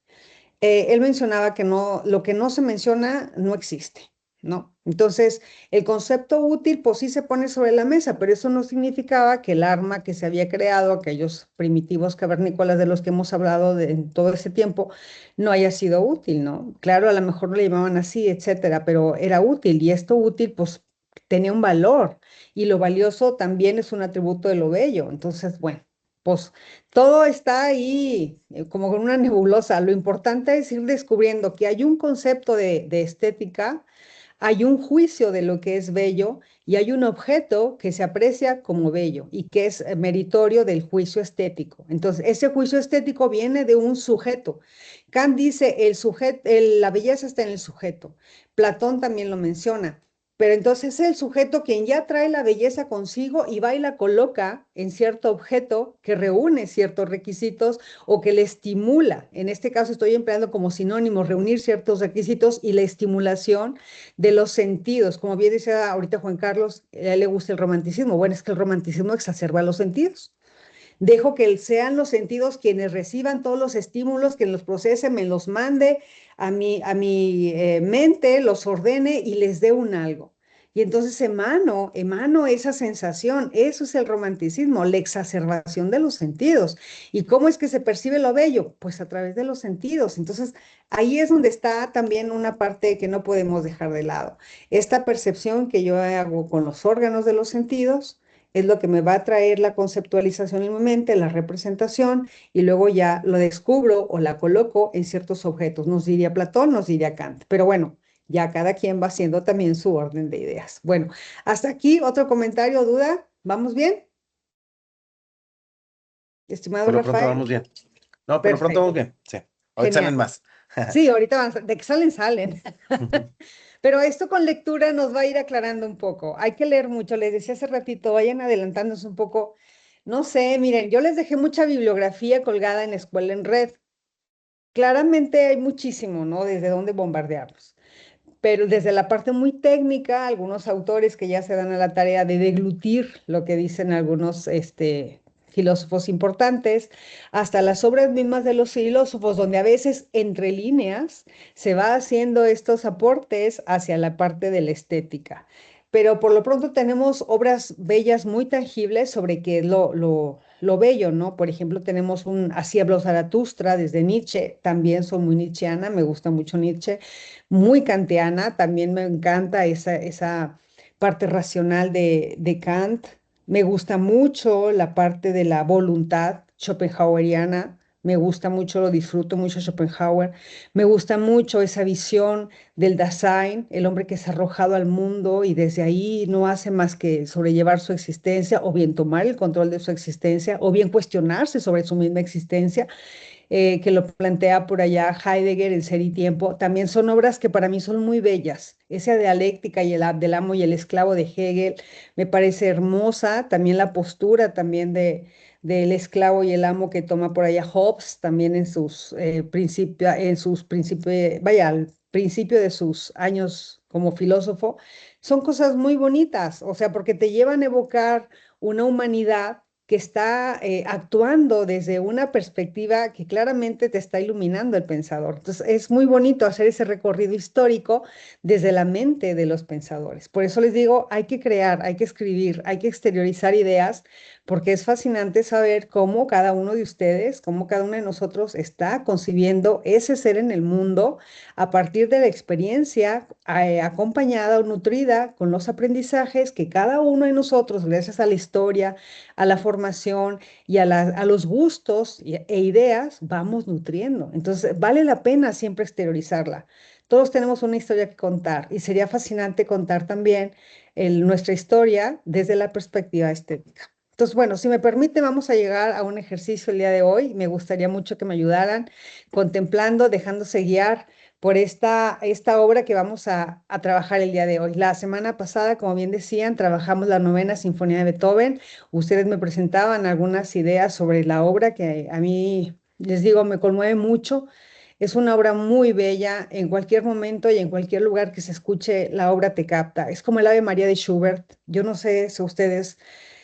Él mencionaba que no, lo que no se menciona no existe, ¿no? Entonces, el concepto útil, pues sí se pone sobre la mesa, pero eso no significaba que el arma que se había creado, aquellos primitivos cavernícolas de los que hemos hablado en todo ese tiempo, no haya sido útil, ¿no? Claro, a lo mejor no le llamaban así, etcétera, pero era útil y esto útil, pues tenía un valor y lo valioso también es un atributo de lo bello. Entonces, bueno, pues todo está ahí como con una nebulosa. Lo importante es ir descubriendo que hay un concepto de estética, hay un juicio de lo que es bello y hay un objeto que se aprecia como bello y que es meritorio del juicio estético. Entonces, ese juicio estético viene de un sujeto. Kant dice, la belleza está en el sujeto. Platón también lo menciona. Pero entonces es el sujeto quien ya trae la belleza consigo y va y la coloca en cierto objeto que reúne ciertos requisitos o que le estimula. En este caso estoy empleando como sinónimo reunir ciertos requisitos y la estimulación de los sentidos. Como bien decía ahorita Juan Carlos, a él le gusta el romanticismo. Bueno, es que el romanticismo exacerba los sentidos. Dejo que sean los sentidos quienes reciban todos los estímulos, quien los procese, me los mande a mi mente, los ordene y les dé un algo. Y entonces emano esa sensación. Eso es el romanticismo, la exacerbación de los sentidos. ¿Y cómo es que se percibe lo bello? Pues a través de los sentidos. Entonces, ahí es donde está también una parte que no podemos dejar de lado. Esta percepción que yo hago con los órganos de los sentidos es lo que me va a traer la conceptualización en mi mente, la representación, y luego ya lo descubro o la coloco en ciertos objetos. Nos diría Platón, nos diría Kant. Pero bueno, ya cada quien va haciendo también su orden de ideas. Bueno, hasta aquí otro comentario, duda. ¿Vamos bien? Estimado Por lo pronto Rafael. vamos bien. No, por lo pronto vamos Perfecto. bien. Sí. Ahorita Genial. salen más. Sí, ahorita van, de que salen, salen. Pero esto con lectura nos va a ir aclarando un poco. Hay que leer mucho. Les decía hace ratito, vayan adelantándose un poco. No sé, miren, yo les dejé mucha bibliografía colgada en la escuela en red. Claramente hay muchísimo, ¿no? Desde dónde bombardearlos. Pero desde la parte muy técnica, algunos autores que ya se dan a la tarea de deglutir lo que dicen algunos filósofos importantes, hasta las obras mismas de los filósofos, donde a veces entre líneas se va haciendo estos aportes hacia la parte de la estética. Pero por lo pronto tenemos obras bellas muy tangibles sobre qué es lo bello, ¿no? Por ejemplo, tenemos Así habló Zaratustra desde Nietzsche, también soy muy nietzscheana, me gusta mucho Nietzsche, muy kantiana, también me encanta esa parte racional de Kant. Me gusta mucho la parte de la voluntad schopenhaueriana, me gusta mucho, lo disfruto mucho Schopenhauer. Me gusta mucho esa visión del Dasein, el hombre que se ha arrojado al mundo y desde ahí no hace más que sobrellevar su existencia o bien tomar el control de su existencia o bien cuestionarse sobre su misma existencia, que lo plantea por allá Heidegger en Ser y Tiempo. También son obras que para mí son muy bellas. Esa dialéctica y del amo y el esclavo de Hegel me parece hermosa. También la postura también del esclavo y el amo que toma por allá Hobbes, también en sus principios, vaya, al principio de sus años como filósofo, son cosas muy bonitas, o sea, porque te llevan a evocar una humanidad que está actuando desde una perspectiva que claramente te está iluminando el pensador. Entonces, es muy bonito hacer ese recorrido histórico desde la mente de los pensadores. Por eso les digo, hay que crear, hay que escribir, hay que exteriorizar ideas, porque es fascinante saber cómo cada uno de ustedes, cómo cada uno de nosotros está concibiendo ese ser en el mundo a partir de la experiencia acompañada o nutrida con los aprendizajes que cada uno de nosotros, gracias a la historia, a la formación, información y a los gustos e ideas vamos nutriendo. Entonces, vale la pena siempre exteriorizarla. Todos tenemos una historia que contar y sería fascinante contar también nuestra historia desde la perspectiva estética. Entonces, bueno, si me permite, vamos a llegar a un ejercicio el día de hoy. Me gustaría mucho que me ayudaran contemplando, dejándose guiar por esta obra que vamos a trabajar el día de hoy. La semana pasada, como bien decían, trabajamos la novena Sinfonía de Beethoven. Ustedes me presentaban algunas ideas sobre la obra que a mí, les digo, me conmueve mucho. Es una obra muy bella. En cualquier momento y en cualquier lugar que se escuche, la obra te capta. Es como el Ave María de Schubert. Yo no sé si ustedes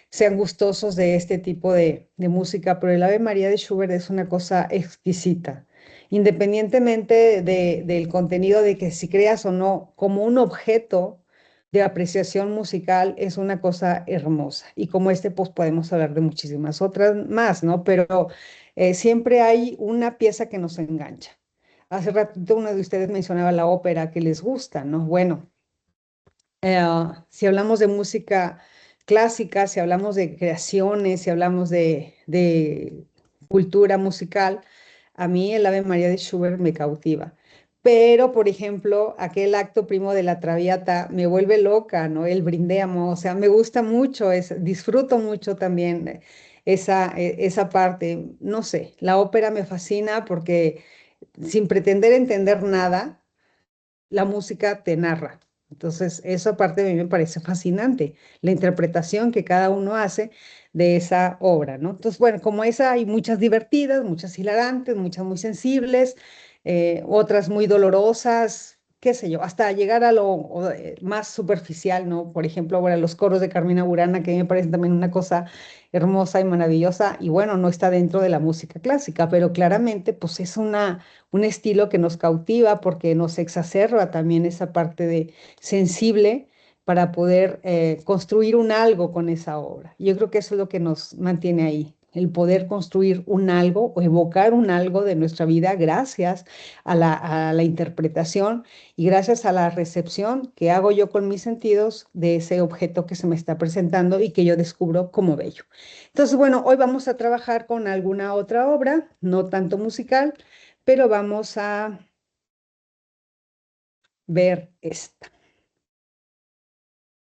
sean gustosos de este tipo de música, pero el Ave María de Schubert es una cosa exquisita, independientemente del contenido, de que si creas o no, como un objeto de apreciación musical es una cosa hermosa. Y como este, pues podemos hablar de muchísimas otras más, ¿no? Pero siempre hay una pieza que nos engancha. Hace ratito uno de ustedes mencionaba la ópera que les gusta, ¿no? Bueno, si hablamos de música clásica, si hablamos de creaciones, si hablamos de cultura musical, a mí el Ave María de Schubert me cautiva. Pero, por ejemplo, aquel acto primo de la Traviata me vuelve loca, ¿no? El Brindemo, o sea, me gusta mucho, disfruto mucho también esa parte. No sé, la ópera me fascina porque sin pretender entender nada, la música te narra. Entonces, esa parte a mí me parece fascinante, la interpretación que cada uno hace de esa obra, ¿no? Entonces, bueno, como esa hay muchas divertidas, muchas hilarantes, muchas muy sensibles, otras muy dolorosas, qué sé yo, hasta llegar a lo más superficial, ¿no? Por ejemplo, ahora los coros de Carmina Burana, que a mí me parecen también una cosa hermosa y maravillosa, y bueno, no está dentro de la música clásica, pero claramente, pues es un estilo que nos cautiva porque nos exacerba también esa parte de sensible para poder construir un algo con esa obra. Yo creo que eso es lo que nos mantiene ahí, el poder construir un algo o evocar un algo de nuestra vida gracias a la interpretación y gracias a la recepción que hago yo con mis sentidos de ese objeto que se me está presentando y que yo descubro como bello. Entonces, bueno, hoy vamos a trabajar con alguna otra obra, no tanto musical, pero vamos a ver esta.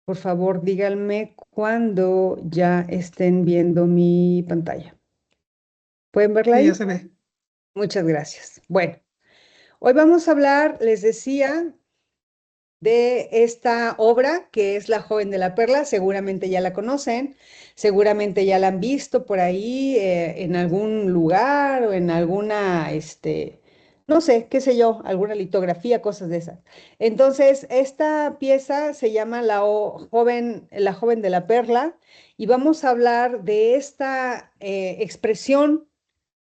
Por favor, díganme cuando ya estén viendo mi pantalla. ¿Pueden verla Sí, ahí? ya se ve. Muchas gracias. Bueno, hoy vamos a hablar, les decía, de esta obra que es La joven de la perla. Seguramente ya la conocen, seguramente ya la han visto por ahí en algún lugar o en alguna, no sé, qué sé yo, alguna litografía, cosas de esas. Entonces, esta pieza se llama La joven de la perla y vamos a hablar de esta expresión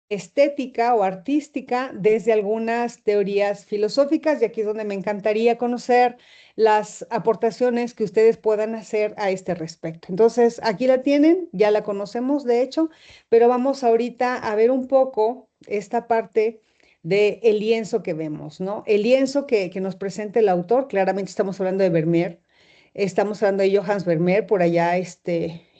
estética o artística desde algunas teorías filosóficas, y aquí es donde me encantaría conocer las aportaciones que ustedes puedan hacer a este respecto. Entonces, aquí la tienen, ya la conocemos de hecho, pero vamos ahorita a ver un poco esta parte del lienzo que vemos, ¿no? El lienzo que nos presenta el autor, claramente estamos hablando de Vermeer, estamos hablando de Johannes Vermeer, por allá,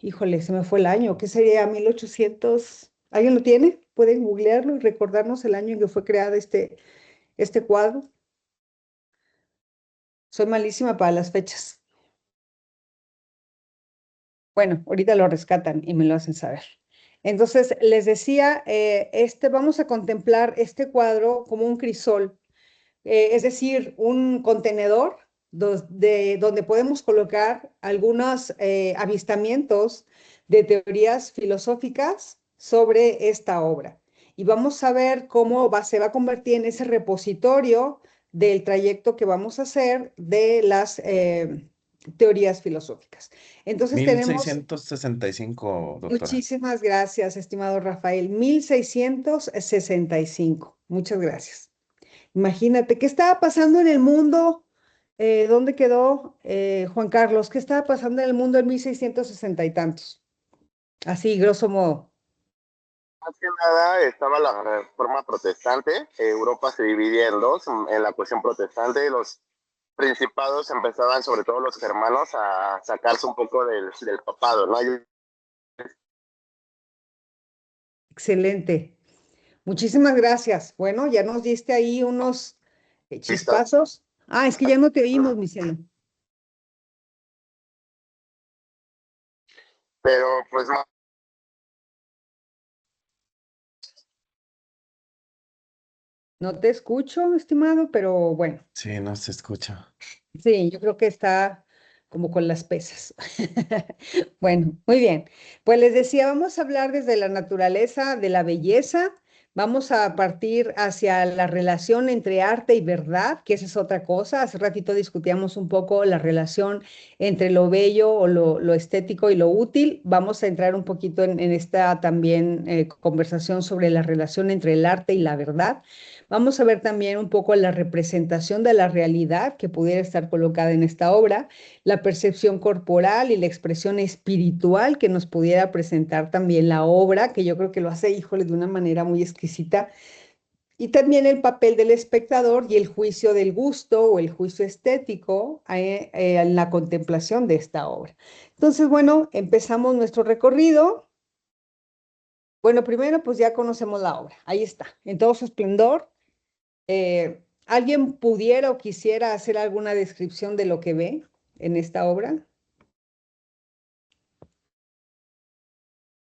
híjole, se me fue el año, ¿qué sería? 1800, ¿alguien lo tiene? ¿Pueden googlearlo y recordarnos el año en que fue creado este cuadro? Soy malísima para las fechas. Bueno, ahorita lo rescatan y me lo hacen saber. Entonces, les decía, vamos a contemplar este cuadro como un crisol, es decir, un contenedor donde podemos colocar algunos avistamientos de teorías filosóficas sobre esta obra. Y vamos a ver cómo se va a convertir en ese repositorio del trayecto que vamos a hacer de las teorías filosóficas. Entonces tenemos, 1665, doctora. muchísimas gracias, estimado Rafael, 1665. Muchas gracias. Imagínate, ¿qué estaba pasando en el mundo? ¿Dónde quedó Juan Carlos? ¿Qué estaba pasando en el mundo en 1660 y tantos? Así, grosso modo. Más que nada estaba la reforma protestante. Europa se dividía en dos, en la cuestión protestante. Los principados empezaban, sobre todo los germanos, a sacarse un poco del papado, ¿no? Excelente. Muchísimas gracias. Bueno, ya nos diste ahí unos chispazos. Ah, es que ya no te oímos, mi cielo. Pero pues no. No te escucho, estimado, pero bueno. Sí, no se escucha. Sí, yo creo que está como con las pesas. Bueno, muy bien. Pues les decía, vamos a hablar desde la naturaleza de la belleza. Vamos a partir hacia la relación entre arte y verdad, que esa es otra cosa. Hace ratito discutíamos un poco la relación entre lo bello o lo estético y lo útil. Vamos a entrar un poquito en esta también conversación sobre la relación entre el arte y la verdad. Vamos a ver también un poco la representación de la realidad que pudiera estar colocada en esta obra, la percepción corporal y la expresión espiritual que nos pudiera presentar también la obra, que yo creo que lo hace, híjole, de una manera muy exquisita, y también el papel del espectador y el juicio del gusto o el juicio estético en la contemplación de esta obra. Entonces, bueno, empezamos nuestro recorrido. Bueno, primero pues ya conocemos la obra, ahí está, en todo su esplendor. ¿Alguien pudiera o quisiera hacer alguna descripción de lo que ve en esta obra?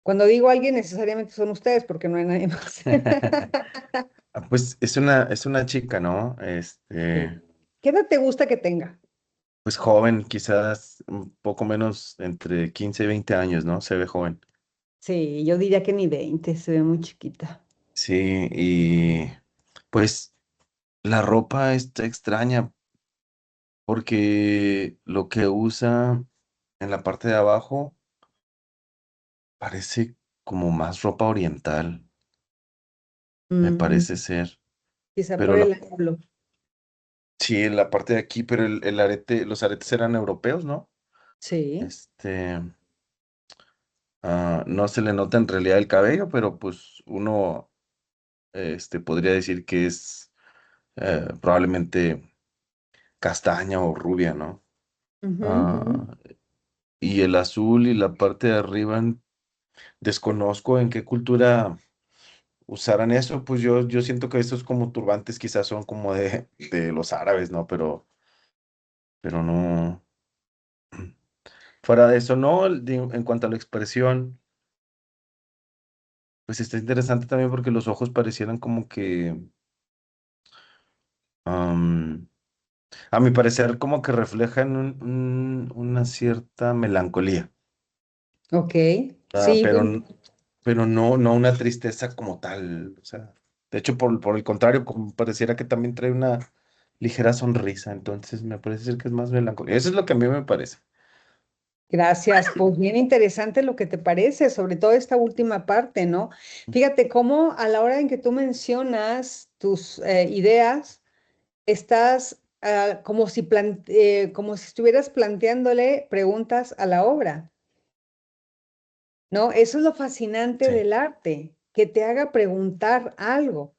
Cuando digo alguien, necesariamente son ustedes, porque no hay nadie más. Pues es una chica, ¿no? Sí. ¿Qué edad te gusta que tenga? Pues joven, quizás un poco menos entre 15 y 20 años, ¿no? Se ve joven. Sí, yo diría que ni 20, se ve muy chiquita. Sí, y pues la ropa está extraña porque lo que usa en la parte de abajo parece como más ropa oriental, me Mm, parece ser. quizá por Pero el ángulo. sí, en la parte de aquí, pero el arete, los aretes eran europeos, ¿no? Sí. Este, no se le nota en realidad el cabello, pero pues uno, podría decir que es probablemente castaña o rubia, ¿no? Ujú, ujú. Ah, y el azul y la parte de arriba, desconozco en qué cultura usaran eso, pues yo siento que estos como turbantes quizás son como de los árabes, ¿no? Pero no. Fuera de eso, no, en cuanto a la expresión, pues está interesante también porque los ojos parecieran como que, am, a mi parecer, como que reflejan una cierta melancolía, Ok. ah, Sí, pero, bueno. pero no una tristeza como tal. O sea, de hecho, por el contrario, como pareciera que también trae una ligera sonrisa, entonces me parece ser que es más melancolía. Eso es lo que a mí me parece. Gracias, pues bien interesante lo que te parece, sobre todo esta última parte, ¿no? Fíjate cómo a la hora en que tú mencionas tus ideas, estás como si estuvieras planteándole preguntas a la obra, ¿no? Eso es lo fascinante Sí, del arte, que te haga preguntar algo.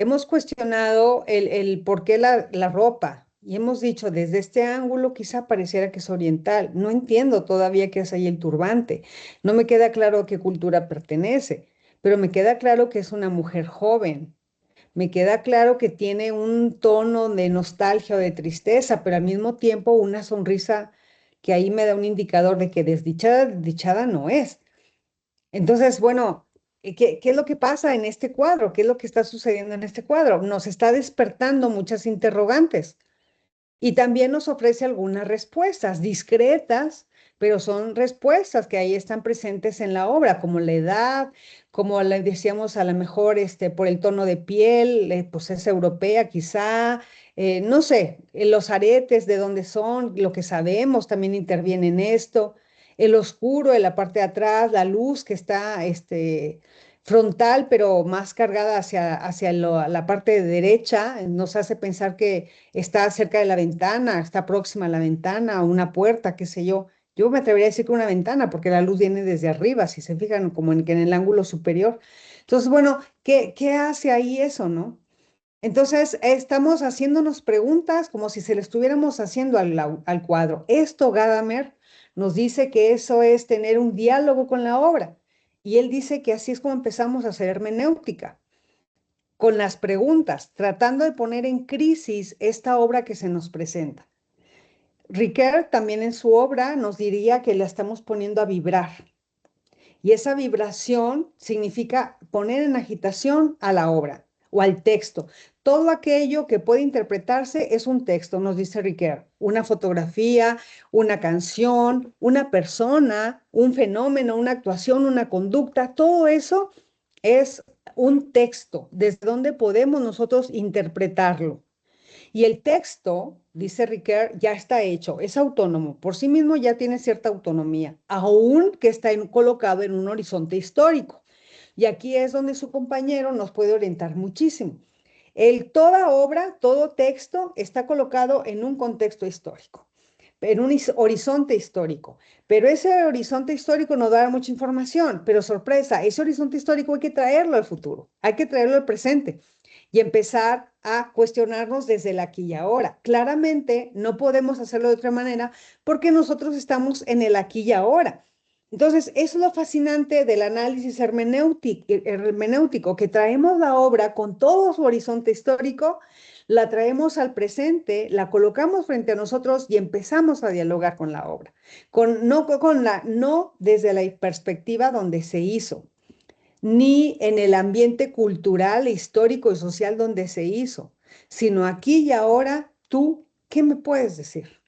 Hemos cuestionado el por qué la ropa y hemos dicho desde este ángulo quizá pareciera que es oriental. No entiendo todavía qué es ahí el turbante. No me queda claro a qué cultura pertenece, pero me queda claro que es una mujer joven. Me queda claro que tiene un tono de nostalgia o de tristeza, pero al mismo tiempo una sonrisa que ahí me da un indicador de que desdichada, desdichada no es. Entonces, bueno, ¿qué es lo que pasa en este cuadro? ¿Qué es lo que está sucediendo en este cuadro? Nos está despertando muchas interrogantes y también nos ofrece algunas respuestas discretas, pero son respuestas que ahí están presentes en la obra, como la edad, como le decíamos a lo mejor por el tono de piel, pues es europea quizá, no sé, los aretes de dónde son, lo que sabemos también interviene en esto, el oscuro en la parte de atrás, la luz que está frontal, pero más cargada hacia la parte derecha, nos hace pensar que está cerca de la ventana, está próxima a la ventana, a una puerta, qué sé yo. Yo me atrevería a decir que una ventana, porque la luz viene desde arriba, si se fijan, como que en el ángulo superior. Entonces, bueno, ¿qué hace ahí eso, no? Entonces, estamos haciéndonos preguntas como si se le estuviéramos haciendo al cuadro. Esto, Gadamer nos dice que eso es tener un diálogo con la obra. Y él dice que así es como empezamos a hacer hermenéutica, con las preguntas, tratando de poner en crisis esta obra que se nos presenta. Ricoeur también en su obra nos diría que la estamos poniendo a vibrar. Y esa vibración significa poner en agitación a la obra o al texto. Todo aquello que puede interpretarse es un texto, nos dice Ricoeur. Una fotografía, una canción, una persona, un fenómeno, una actuación, una conducta, todo eso es un texto, desde donde podemos nosotros interpretarlo. Y el texto, dice Ricoeur, ya está hecho, es autónomo, por sí mismo ya tiene cierta autonomía, aun que está colocado en un horizonte histórico. Y aquí es donde su compañero nos puede orientar muchísimo. Toda obra, todo texto está colocado en un contexto histórico, en un horizonte histórico. Pero ese horizonte histórico nos da mucha información, pero sorpresa, ese horizonte histórico hay que traerlo al futuro, hay que traerlo al presente y empezar a cuestionarnos desde el aquí y ahora. Claramente no podemos hacerlo de otra manera porque nosotros estamos en el aquí y ahora. Entonces, eso es lo fascinante del análisis hermenéutico, que traemos la obra con todo su horizonte histórico, la traemos al presente, la colocamos frente a nosotros y empezamos a dialogar con la obra, no desde la perspectiva donde se hizo, ni en el ambiente cultural, histórico y social donde se hizo, sino aquí y ahora, tú, ¿qué me puedes decir?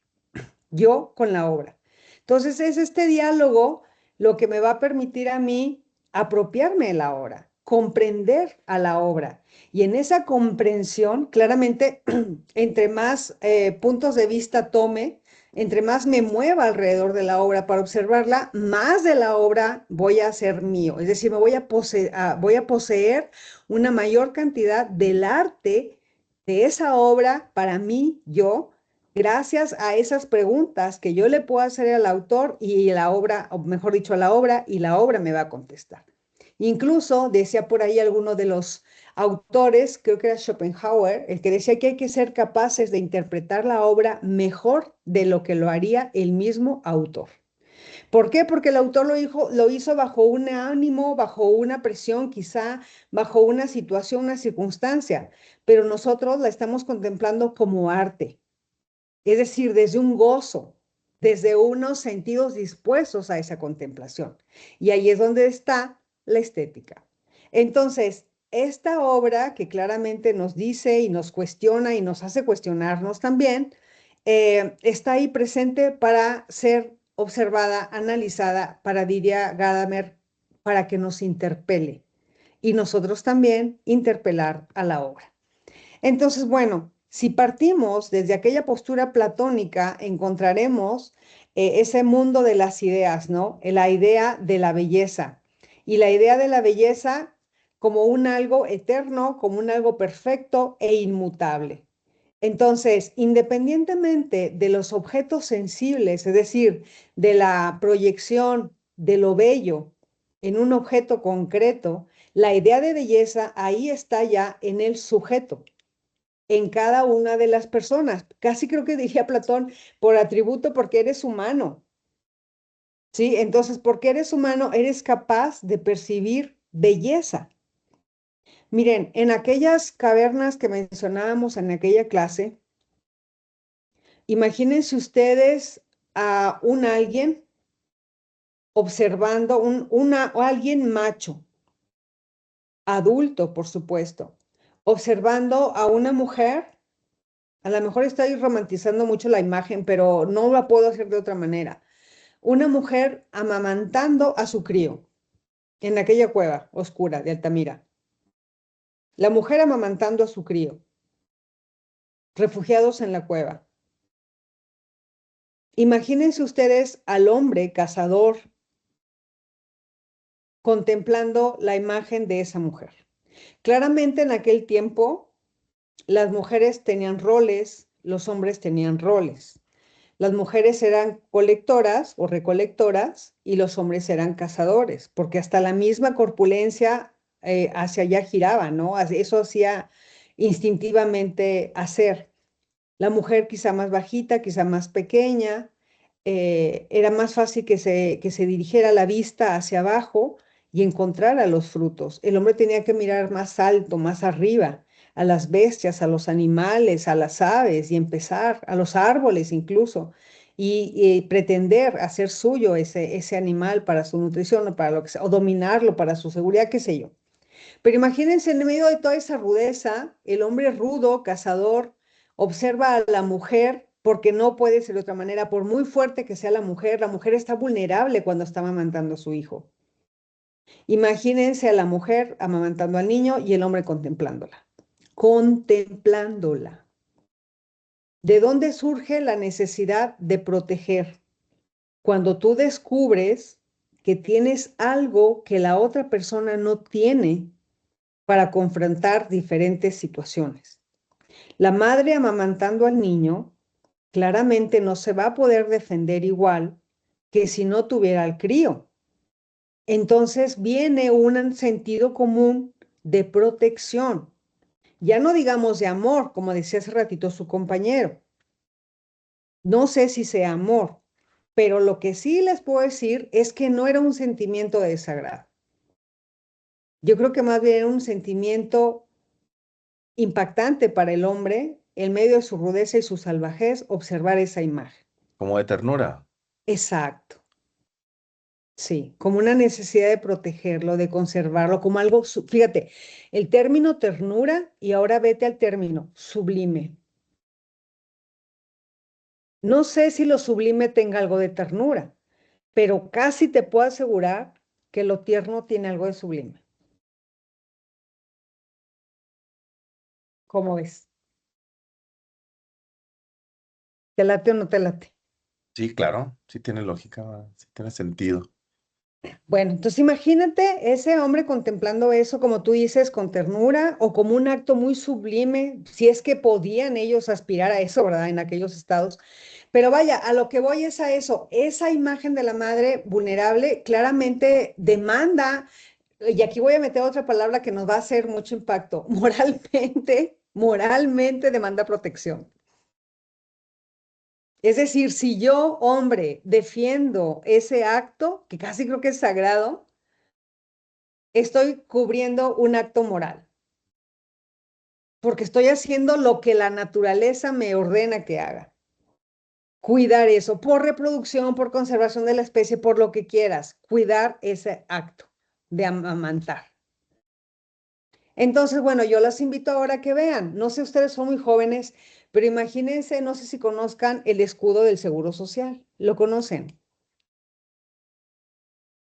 Yo con la obra. Entonces es este diálogo lo que me va a permitir a mí apropiarme de la obra, comprender a la obra. Y en esa comprensión, claramente, entre más puntos de vista tome, entre más me mueva alrededor de la obra para observarla, más de la obra voy a hacer mío. Es decir, me voy a poseer una mayor cantidad del arte de esa obra para mí, yo, gracias a esas preguntas que yo le puedo hacer al autor y la obra, o mejor dicho, a la obra, y la obra me va a contestar. Incluso decía por ahí alguno de los autores, creo que era Schopenhauer, el que decía que hay que ser capaces de interpretar la obra mejor de lo que lo haría el mismo autor. ¿Por qué? Porque el autor lo hizo bajo un ánimo, bajo una presión, quizá bajo una situación, una circunstancia, pero nosotros la estamos contemplando como arte. Es decir, desde un gozo, desde unos sentidos dispuestos a esa contemplación. Y ahí es donde está la estética. Entonces, esta obra que claramente nos dice y nos cuestiona y nos hace cuestionarnos también, está ahí presente para ser observada, analizada, para, diría Gadamer, para que nos interpele y nosotros también interpelar a la obra. Entonces, bueno, si partimos desde aquella postura platónica, encontraremos ese mundo de las ideas, ¿no? La idea de la belleza. Y la idea de la belleza como un algo eterno, como un algo perfecto e inmutable. Entonces, independientemente de los objetos sensibles, es decir, de la proyección de lo bello en un objeto concreto, la idea de belleza ahí está ya en el sujeto, en cada una de las personas. Casi creo que diría Platón, por atributo, porque eres humano. ¿Sí? Entonces, porque eres humano, eres capaz de percibir belleza. Miren, en aquellas cavernas que mencionábamos en aquella clase, imagínense ustedes a un alguien observando, alguien macho, adulto, por supuesto, observando a una mujer. A lo mejor estoy romantizando mucho la imagen, pero no la puedo hacer de otra manera. Una mujer amamantando a su crío en aquella cueva oscura de Altamira. La mujer amamantando a su crío, refugiados en la cueva. Imagínense ustedes al hombre cazador contemplando la imagen de esa mujer. Claramente en aquel tiempo las mujeres tenían roles, los hombres tenían roles. Las mujeres eran colectoras o recolectoras y los hombres eran cazadores, porque hasta la misma corpulencia hacia allá giraba, ¿no? Eso hacía instintivamente hacer. La mujer quizá más bajita, quizá más pequeña, era más fácil que se dirigiera la vista hacia abajo y encontrar a los frutos. El hombre tenía que mirar más alto, más arriba, a las bestias, a los animales, a las aves y empezar, a los árboles incluso, y pretender hacer suyo ese animal para su nutrición o para lo que sea, o dominarlo para su seguridad, qué sé yo. Pero imagínense, en medio de toda esa rudeza, el hombre rudo, cazador, observa a la mujer porque no puede ser de otra manera, por muy fuerte que sea la mujer está vulnerable cuando está amamantando a su hijo. Imagínense a la mujer amamantando al niño y el hombre contemplándola. Contemplándola. ¿De dónde surge la necesidad de proteger? Cuando tú descubres que tienes algo que la otra persona no tiene para confrontar diferentes situaciones. La madre amamantando al niño claramente no se va a poder defender igual que si no tuviera al crío. Entonces viene un sentido común de protección. Ya no digamos de amor, como decía hace ratito su compañero. No sé si sea amor, pero lo que sí les puedo decir es que no era un sentimiento de desagrado. Yo creo que más bien era un sentimiento impactante para el hombre, en medio de su rudeza y su salvajez, observar esa imagen. Como de ternura. Exacto. Sí, como una necesidad de protegerlo, de conservarlo, como algo, fíjate, el término ternura y ahora vete al término sublime. No sé si lo sublime tenga algo de ternura, pero casi te puedo asegurar que lo tierno tiene algo de sublime. ¿Cómo ves? ¿Te late o no te late? Sí, claro, sí tiene lógica, sí tiene sentido. Bueno, entonces imagínate ese hombre contemplando eso, como tú dices, con ternura o como un acto muy sublime, si es que podían ellos aspirar a eso, ¿verdad? En aquellos estados. Pero vaya, a lo que voy es a eso, esa imagen de la madre vulnerable claramente demanda, y aquí voy a meter otra palabra que nos va a hacer mucho impacto, moralmente demanda protección. Es decir, si yo, hombre, defiendo ese acto, que casi creo que es sagrado, estoy cubriendo un acto moral, porque estoy haciendo lo que la naturaleza me ordena que haga. Cuidar eso, por reproducción, por conservación de la especie, por lo que quieras, cuidar ese acto de amamantar. Entonces, bueno, yo los invito ahora a que vean, no sé, ustedes son muy jóvenes, pero imagínense, no sé si conozcan el escudo del Seguro Social. ¿Lo conocen?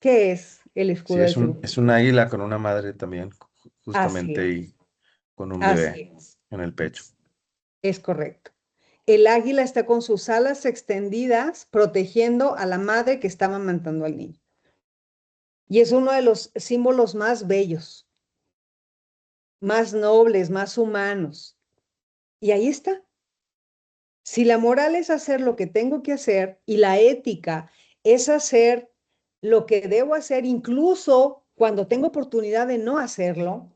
¿Qué es el Sí, escudo del Seguro es Social? un águila con una madre también, Así justamente, es, y con un así bebé es, en el pecho. es correcto. El águila está con sus alas extendidas, protegiendo a la madre que está amamantando al niño. Y es uno de los símbolos más bellos, más nobles, más humanos. Y ahí está. Si la moral es hacer lo que tengo que hacer y la ética es hacer lo que debo hacer, incluso cuando tengo oportunidad de no hacerlo,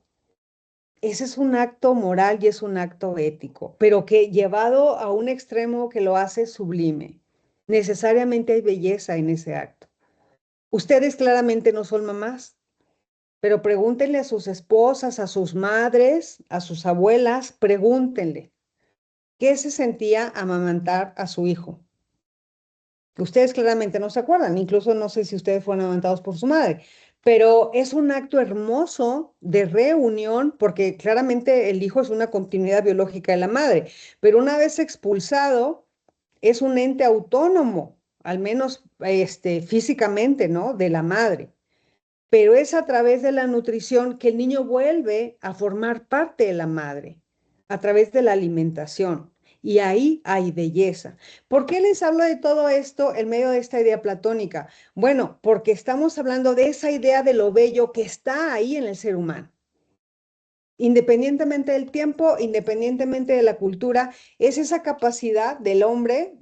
ese es un acto moral y es un acto ético, pero que llevado a un extremo que lo hace sublime. Necesariamente hay belleza en ese acto. Ustedes claramente no son mamás, pero pregúntenle a sus esposas, a sus madres, a sus abuelas, pregúntenle, ¿qué se sentía amamantar a su hijo? Ustedes claramente no se acuerdan, incluso no sé si ustedes fueron amamantados por su madre, pero es un acto hermoso de reunión porque claramente el hijo es una continuidad biológica de la madre, pero una vez expulsado es un ente autónomo, al menos físicamente, ¿no? De la madre. Pero es a través de la nutrición que el niño vuelve a formar parte de la madre, a través de la alimentación. Y ahí hay belleza. ¿Por qué les hablo de todo esto en medio de esta idea platónica? Bueno, porque estamos hablando de esa idea de lo bello que está ahí en el ser humano. Independientemente del tiempo, independientemente de la cultura, es esa capacidad del hombre,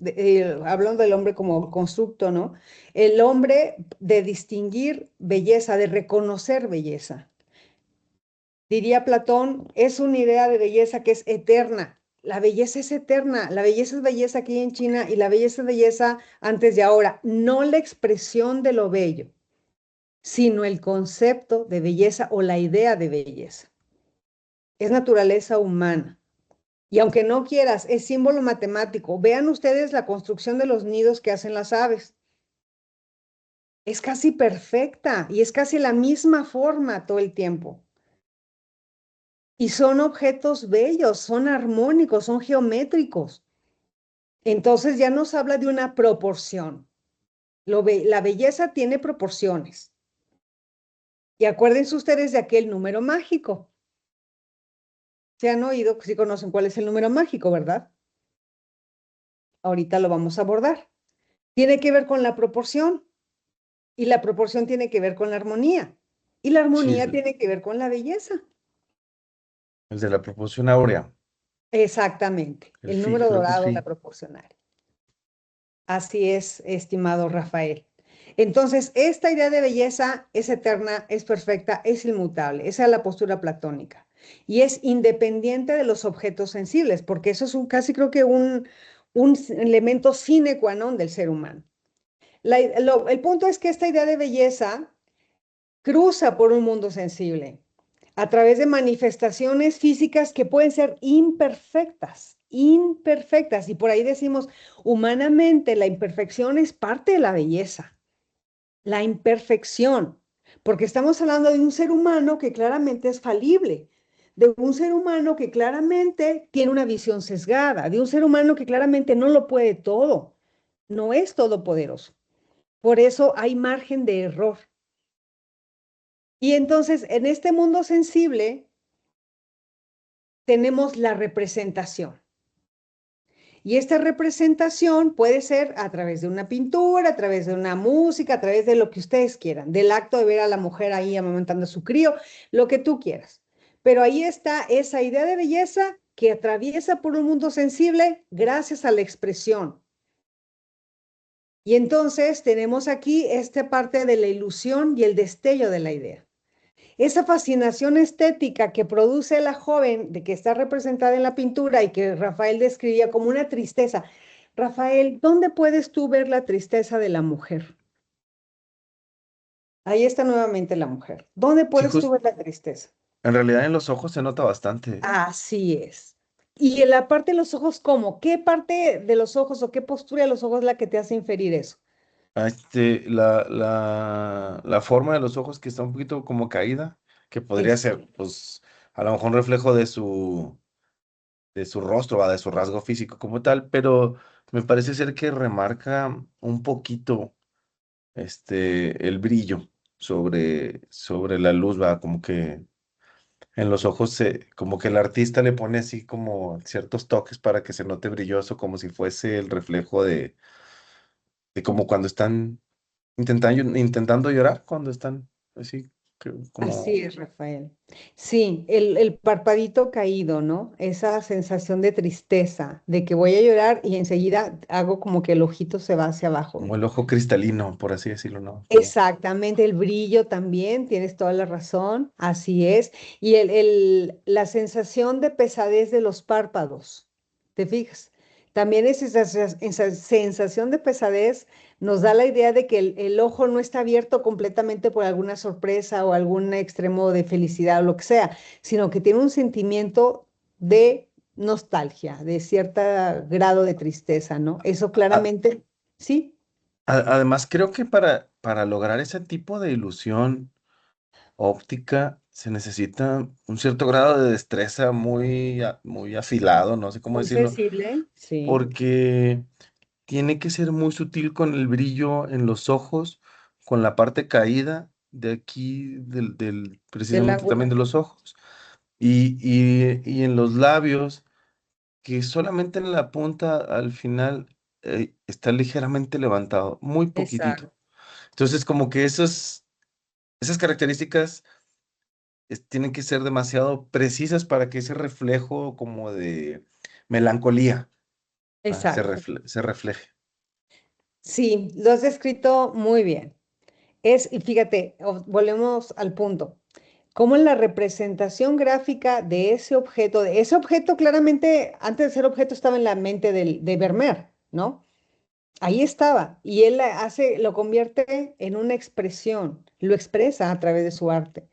hablando del hombre como constructo, ¿no? El hombre de distinguir belleza, de reconocer belleza. Diría Platón, es una idea de belleza que es eterna. La belleza es eterna, la belleza es belleza aquí en China y la belleza es belleza antes de ahora, no la expresión de lo bello, sino el concepto de belleza o la idea de belleza. Es naturaleza humana. Y aunque no quieras, es símbolo matemático. Vean ustedes la construcción de los nidos que hacen las aves. Es casi perfecta y es casi la misma forma todo el tiempo. Y son objetos bellos, son armónicos, son geométricos. Entonces ya nos habla de una proporción. La belleza tiene proporciones. Y acuérdense ustedes de aquel número mágico. Se han oído, sí conocen cuál es el número mágico, ¿verdad? Ahorita lo vamos a abordar. Tiene que ver con la proporción. Y la proporción tiene que ver con la armonía. Y la Sí, armonía tiene que ver con la belleza. el de la proporción áurea. Exactamente. El El phi, número creo que es dorado, la phi. proporcional. Así es, estimado Rafael. Entonces, esta idea de belleza es eterna, es perfecta, es inmutable. Esa es la postura platónica. Y es independiente de los objetos sensibles, porque eso es casi creo que un elemento sine qua non del ser humano. El punto es que esta idea de belleza cruza por un mundo sensible a través de manifestaciones físicas que pueden ser imperfectas, imperfectas. Y por ahí decimos, humanamente la imperfección es parte de la belleza, la imperfección, porque estamos hablando de un ser humano que claramente es falible, de un ser humano que claramente tiene una visión sesgada, de un ser humano que claramente no lo puede todo, no es todopoderoso. Por eso hay margen de error. Y entonces, en este mundo sensible, tenemos la representación. Y esta representación puede ser a través de una pintura, a través de una música, a través de lo que ustedes quieran, del acto de ver a la mujer ahí amamantando a su crío, lo que tú quieras. Pero ahí está esa idea de belleza que atraviesa por un mundo sensible gracias a la expresión. Y entonces tenemos aquí esta parte de la ilusión y el destello de la idea. Esa fascinación estética que produce la joven, de que está representada en la pintura y que Rafael describía como una tristeza. Rafael, ¿dónde puedes tú ver la tristeza de la mujer? Ahí está nuevamente la mujer. ¿Dónde Sí, puedes tú ver la tristeza? en realidad en los ojos se nota bastante. Así es. Y en la parte de los ojos, ¿cómo? ¿Qué parte de los ojos o qué postura de los ojos es la que te hace inferir eso? La forma de los ojos que está un poquito como caída, que podría Es, ser, pues, a lo mejor un reflejo de su rostro, de su rasgo físico como tal, pero me parece ser que remarca un poquito, el brillo sobre la luz, va, como que en los ojos, como que el artista le pone así como ciertos toques para que se note brilloso, como si fuese el reflejo de como cuando están intentando llorar, cuando están así, Así como, es, Rafael. Sí, el parpadito caído, ¿no? Esa sensación de tristeza, de que voy a llorar y enseguida hago como que el ojito se va hacia abajo. como el ojo cristalino, por así decirlo, ¿no? Exactamente, el brillo también, tienes toda la razón, así es. Y la sensación de pesadez de los párpados, ¿te fijas? También esa sensación de pesadez nos da la idea de que el ojo no está abierto completamente por alguna sorpresa o algún extremo de felicidad o lo que sea, sino que tiene un sentimiento de nostalgia, de cierto grado de tristeza, ¿no? Eso A- claramente, sí, Además, creo que para lograr ese tipo de ilusión óptica se necesita un cierto grado de destreza muy afilado, no sé cómo muy decirlo, sensible, sí. porque tiene que ser muy sutil con el brillo en los ojos, con la parte caída de aquí, Del precisamente también ángulo. de los ojos, y en los labios, que solamente en la punta al final está ligeramente levantado, muy poquitito. Exacto. Entonces, como que esas características tienen que ser demasiado precisas para que ese reflejo como de melancolía Exacto. se refleje. Sí, lo has descrito muy bien. Y fíjate, volvemos al punto. Cómo en la representación gráfica de ese objeto claramente, antes de ser objeto, estaba en la mente de Vermeer, ¿no? Ahí estaba. Y él lo convierte en una expresión, lo expresa a través de su arte.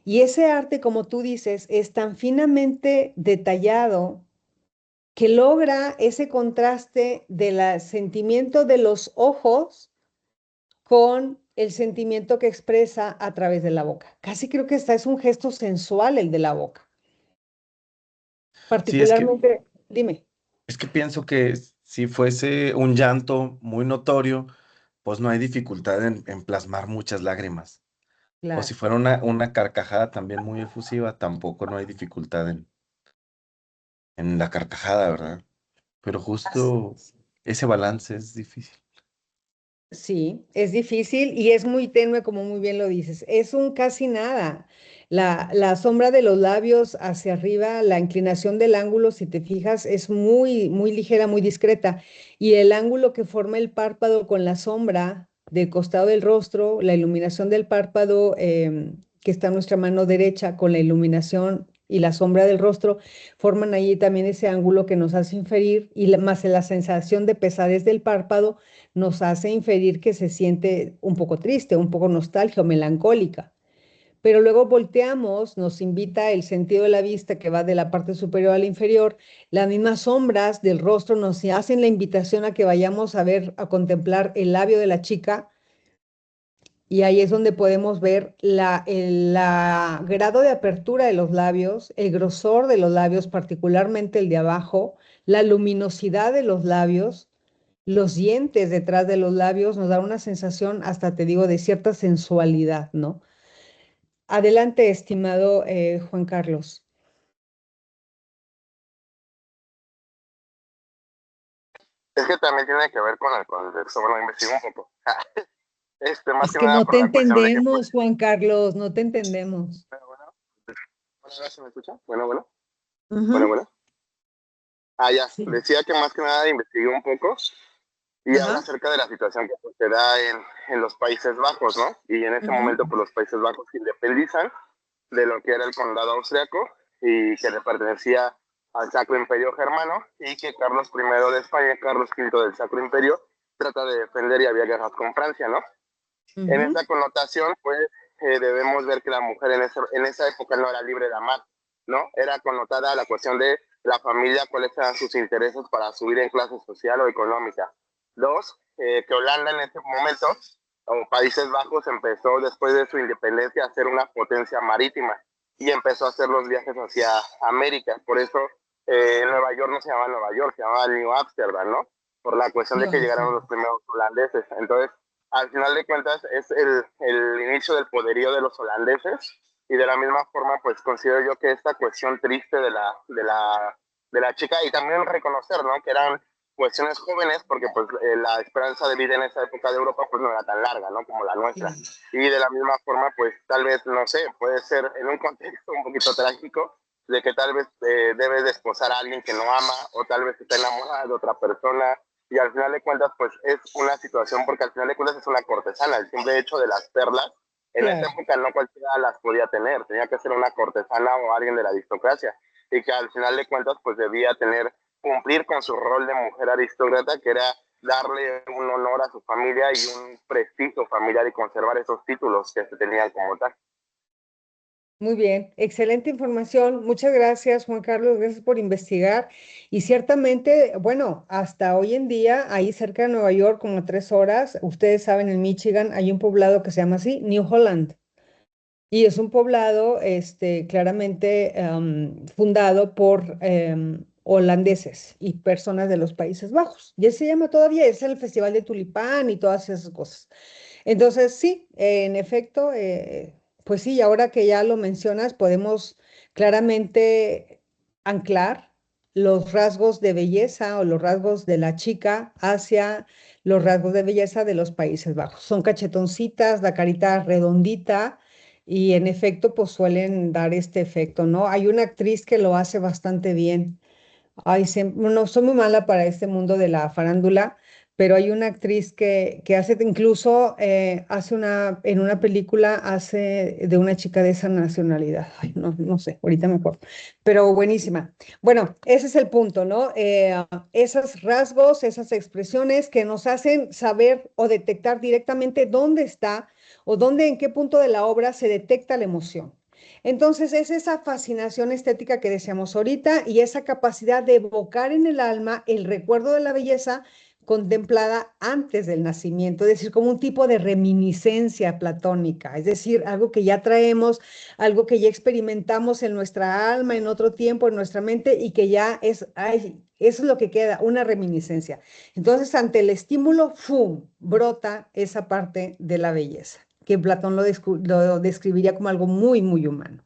Y ese arte, como tú dices, es tan finamente detallado que logra ese contraste del sentimiento de los ojos con el sentimiento que expresa a través de la boca. Casi creo que esta es un gesto sensual el de la boca. Sí, Particularmente, dime. es que pienso que si fuese un llanto muy notorio, pues no hay dificultad en plasmar muchas lágrimas. O si Claro. fuera una carcajada también muy efusiva, tampoco no hay dificultad en la carcajada, ¿verdad? Pero justo ese balance es difícil. Sí, es difícil y es muy tenue, como muy bien lo dices. Es un casi nada. La sombra de los labios hacia arriba, la inclinación del ángulo, si te fijas, es muy, muy ligera, muy discreta. Y el ángulo que forma el párpado con la sombra del costado del rostro, la iluminación del párpado que está en nuestra mano derecha con la iluminación y la sombra del rostro, forman ahí también ese ángulo que nos hace inferir y más la sensación de pesadez del párpado nos hace inferir que se siente un poco triste, un poco nostálgica o melancólica. Pero luego volteamos, nos invita el sentido de la vista que va de la parte superior a la inferior, las mismas sombras del rostro nos hacen la invitación a que vayamos a ver, a contemplar el labio de la chica y ahí es donde podemos ver el grado de apertura de los labios, el grosor de los labios, particularmente el de abajo, la luminosidad de los labios, los dientes detrás de los labios nos dan una sensación, hasta te digo, de cierta sensualidad, ¿no? Adelante, estimado Juan Carlos. Es que también tiene que ver con el contexto. Bueno, investigué un poco. Más Es que que nada no por te la cuestión de que, pues, entendemos, Juan Carlos, no te entendemos. bueno, ¿ahora se me escucha? Bueno, bueno, bueno, Ujú. bueno. Ah, ya, Sí. decía que más que nada investigué un poco y habla Ajá. acerca de la situación que pues, se da en los Países Bajos, ¿no? Y en ese Ujú. momento, pues los Países Bajos se independizan de lo que era el condado austriaco y que le pertenecía al Sacro Imperio Germano y que Carlos I de España, Carlos V del Sacro Imperio, trata de defender y había guerras con Francia, ¿no? En Ujú. esa connotación, pues debemos ver que la mujer en esa época no era libre de amar, ¿no? Era connotada la cuestión de la familia, cuáles eran sus intereses para subir en clase social o económica. Dos, que Holanda en ese momento, o Países Bajos, empezó después de su independencia a ser una potencia marítima y empezó a hacer los viajes hacia América. Por eso Nueva York no se llamaba Nueva York, se llamaba New Amsterdam, ¿no? Por la cuestión de No, que llegaron sí. los primeros holandeses. Entonces, al final de cuentas es el inicio del poderío de los holandeses y de la misma forma pues considero yo que esta cuestión triste de la chica y también reconocer, ¿no? Que eran cuestiones jóvenes porque pues la esperanza de vida en esa época de Europa pues no era tan larga, ¿no? Como la nuestra. Sí. Y de la misma forma pues tal vez, no sé, puede ser en un contexto un poquito trágico de que tal vez debe desposar a alguien que no ama o tal vez está enamorada de otra persona y al final de cuentas pues es una situación porque al final de cuentas es una cortesana, el simple hecho de las perlas en esa Claro. época no cualquiera las podía tener, tenía que ser una cortesana o alguien de la aristocracia y que al final de cuentas pues debía tener, cumplir con su rol de mujer aristócrata que era darle un honor a su familia y un prestigio familiar y conservar esos títulos que se tenían como tal. Muy bien, excelente información. Muchas gracias, Juan Carlos. Gracias por investigar. Y ciertamente, bueno, hasta hoy en día, ahí cerca de Nueva York, como a 3 horas, ustedes saben, en Michigan hay un poblado que se llama así, New Holland. Y es un poblado, claramente fundado por holandeses y personas de los Países Bajos. Y ese se llama todavía, es el Festival de Tulipán y todas esas cosas. Entonces, sí, en efecto, pues sí, ahora que ya lo mencionas, podemos claramente anclar los rasgos de belleza o los rasgos de la chica hacia los rasgos de belleza de los Países Bajos. Son cachetoncitas, la carita redondita y en efecto, pues suelen dar este efecto, ¿no? Hay una actriz que lo hace bastante bien. Ay, no, soy muy mala para este mundo de la farándula, pero hay una actriz que hace, incluso en una película hace de una chica de esa nacionalidad. Ay, no, no sé, ahorita me acuerdo, pero buenísima. Bueno, ese es el punto, ¿no? Esos rasgos, esas expresiones que nos hacen saber o detectar directamente dónde está o dónde, en qué punto de la obra se detecta la emoción. Entonces, es esa fascinación estética que decíamos ahorita y esa capacidad de evocar en el alma el recuerdo de la belleza contemplada antes del nacimiento, es decir, como un tipo de reminiscencia platónica, es decir, algo que ya traemos, algo que ya experimentamos en nuestra alma, en otro tiempo, en nuestra mente y que ya es, ay, eso es lo que queda, una reminiscencia. Entonces, ante el estímulo, ¡fum!, brota esa parte de la belleza, que Platón lo describiría como algo muy, muy humano.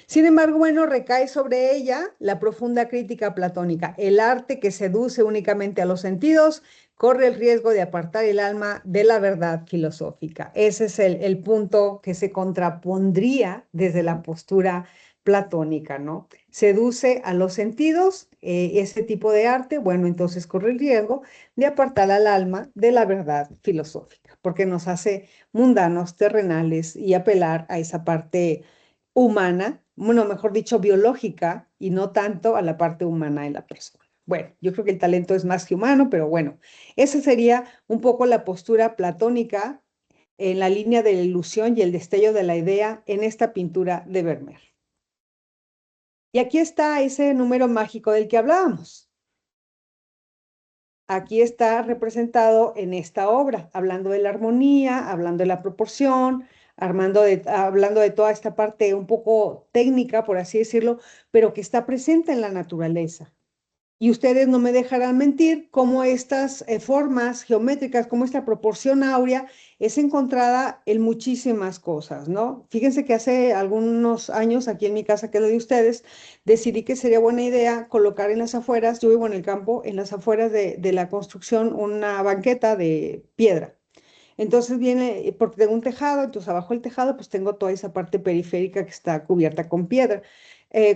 Sin embargo, bueno, recae sobre ella la profunda crítica platónica. El arte que seduce únicamente a los sentidos corre el riesgo de apartar el alma de la verdad filosófica. Ese es el punto que se contrapondría desde la postura platónica, ¿no? Seduce a los sentidos, ese tipo de arte, bueno, entonces corre el riesgo de apartar al alma de la verdad filosófica, porque nos hace mundanos, terrenales y apelar a esa parte humana, bueno, mejor dicho, biológica, y no tanto a la parte humana de la persona. Bueno, yo creo que el talento es más que humano, pero bueno, esa sería un poco la postura platónica en la línea de la ilusión y el destello de la idea en esta pintura de Vermeer. Y aquí está ese número mágico del que hablábamos. Aquí está representado en esta obra, hablando de la armonía, hablando de la proporción, hablando de toda esta parte un poco técnica, por así decirlo, pero que está presente en la naturaleza. Y ustedes no me dejarán mentir cómo estas formas geométricas, cómo esta proporción áurea es encontrada en muchísimas cosas, ¿no? Fíjense que hace algunos años aquí en mi casa, que es la de ustedes, decidí que sería buena idea colocar en las afueras, yo vivo en el campo, en las afueras de la construcción una banqueta de piedra. Entonces viene, porque tengo un tejado, entonces abajo del tejado pues tengo toda esa parte periférica que está cubierta con piedra.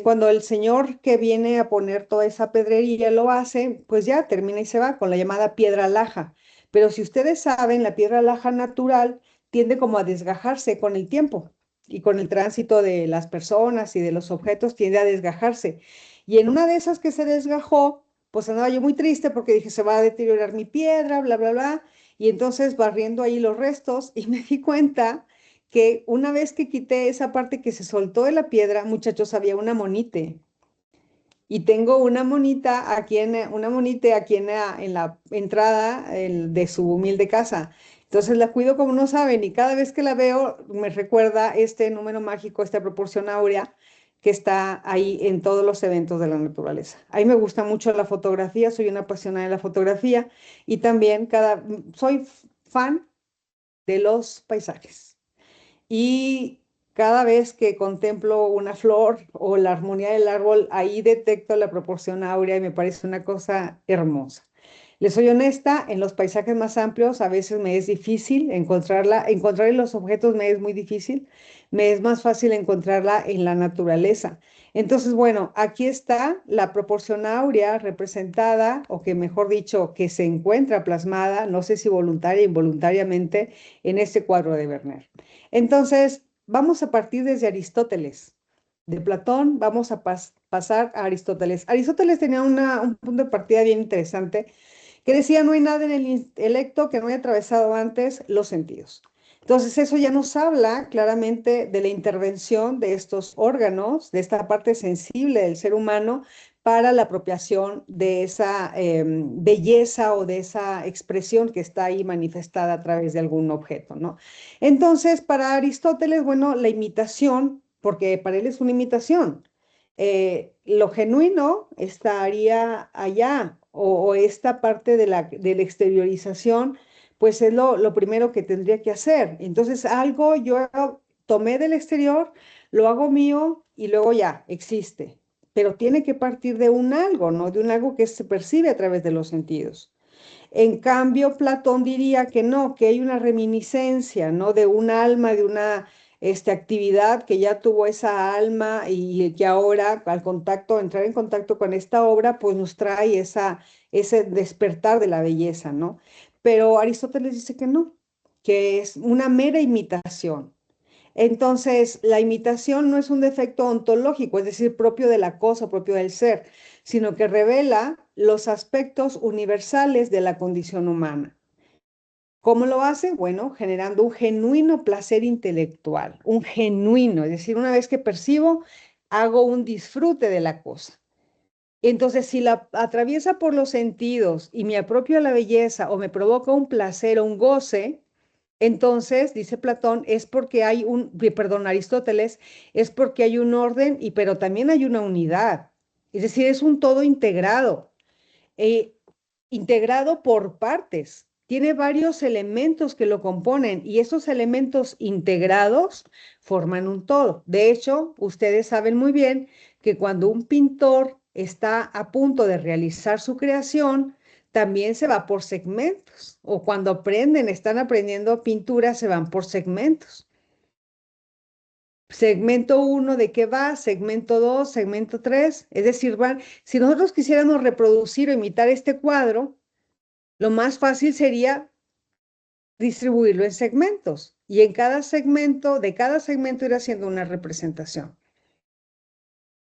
Cuando el señor que viene a poner toda esa pedrería lo hace, pues ya termina y se va con la llamada piedra laja. Pero si ustedes saben, la piedra laja natural tiende como a desgajarse con el tiempo y con el tránsito de las personas y de los objetos tiende a desgajarse. Y en una de esas que se desgajó, pues andaba yo muy triste porque dije, se va a deteriorar mi piedra, bla, bla, bla. Y entonces barriendo ahí los restos y me di cuenta que una vez que quité esa parte que se soltó de la piedra, muchachos, había una monite. Y tengo una monita aquí una monite aquí en la entrada de su humilde casa. Entonces la cuido como no saben y cada vez que la veo me recuerda este número mágico, esta proporción áurea que está ahí en todos los eventos de la naturaleza. A mí me gusta mucho la fotografía, soy una apasionada de la fotografía y también soy fan de los paisajes. Y cada vez que contemplo una flor o la armonía del árbol, ahí detecto la proporción áurea y me parece una cosa hermosa. Les soy honesta, en los paisajes más amplios a veces me es difícil encontrarla, encontrar en los objetos me es muy difícil, me es más fácil encontrarla en la naturaleza. Entonces, bueno, aquí está la proporción áurea representada, o que mejor dicho, que se encuentra plasmada, no sé si voluntaria o involuntariamente, en este cuadro de Vermeer. Entonces, vamos a partir desde Aristóteles. De Platón vamos a pasar a Aristóteles. Aristóteles tenía un punto de partida bien interesante que decía no hay nada en el intelecto que no haya atravesado antes los sentidos. Entonces eso ya nos habla claramente de la intervención de estos órganos, de esta parte sensible del ser humano para la apropiación de esa belleza o de esa expresión que está ahí manifestada a través de algún objeto, ¿no? Entonces, para Aristóteles, bueno, la imitación, porque para él es una imitación, lo genuino estaría allá, o esta parte de la exteriorización, pues es lo primero que tendría que hacer. Entonces, algo yo tomé del exterior, lo hago mío y luego ya existe. Pero tiene que partir de un algo, ¿no? De un algo que se percibe a través de los sentidos. En cambio, Platón diría que no, que hay una reminiscencia, ¿no? De un alma, de una actividad que ya tuvo esa alma y que ahora entrar en contacto con esta obra, pues nos trae ese despertar de la belleza, ¿no? pero Aristóteles dice que no, que es una mera imitación. Entonces, la imitación no es un defecto ontológico, es decir, propio de la cosa, propio del ser, sino que revela los aspectos universales de la condición humana. ¿Cómo lo hace? Bueno, generando un genuino placer intelectual, un genuino, es decir, una vez que percibo, hago un disfrute de la cosa. Entonces, si la atraviesa por los sentidos y me apropio a la belleza o me provoca un placer o un goce, entonces, dice Platón, es porque hay perdón, Aristóteles, es porque hay un orden, pero también hay una unidad. Es decir, es un todo integrado, eh, integrado por partes. Tiene varios elementos que lo componen y esos elementos integrados forman un todo. De hecho, ustedes saben muy bien que cuando un pintor está a punto de realizar su creación, también se va por segmentos. O cuando están aprendiendo pintura, se van por segmentos. Segmento 1, ¿de qué va? Segmento 2, segmento 3. Es decir, si nosotros quisiéramos reproducir o imitar este cuadro, lo más fácil sería distribuirlo en segmentos y en cada segmento, de cada segmento ir haciendo una representación.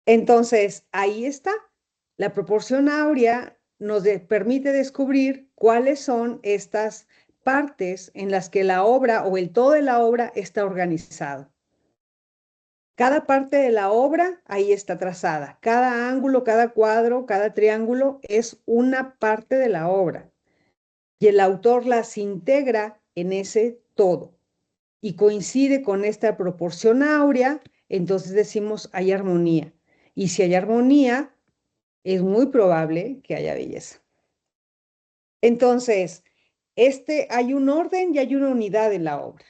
Entonces, ahí está. La proporción áurea nos permite descubrir cuáles son estas partes en las que la obra o el todo de la obra está organizado. Cada parte de la obra ahí está trazada. Cada ángulo, cada cuadro, cada triángulo es una parte de la obra. Y el autor las integra en ese todo. Y coincide con esta proporción áurea, entonces decimos hay armonía. Y si hay armonía, es muy probable que haya belleza. Entonces, hay un orden y hay una unidad en la obra.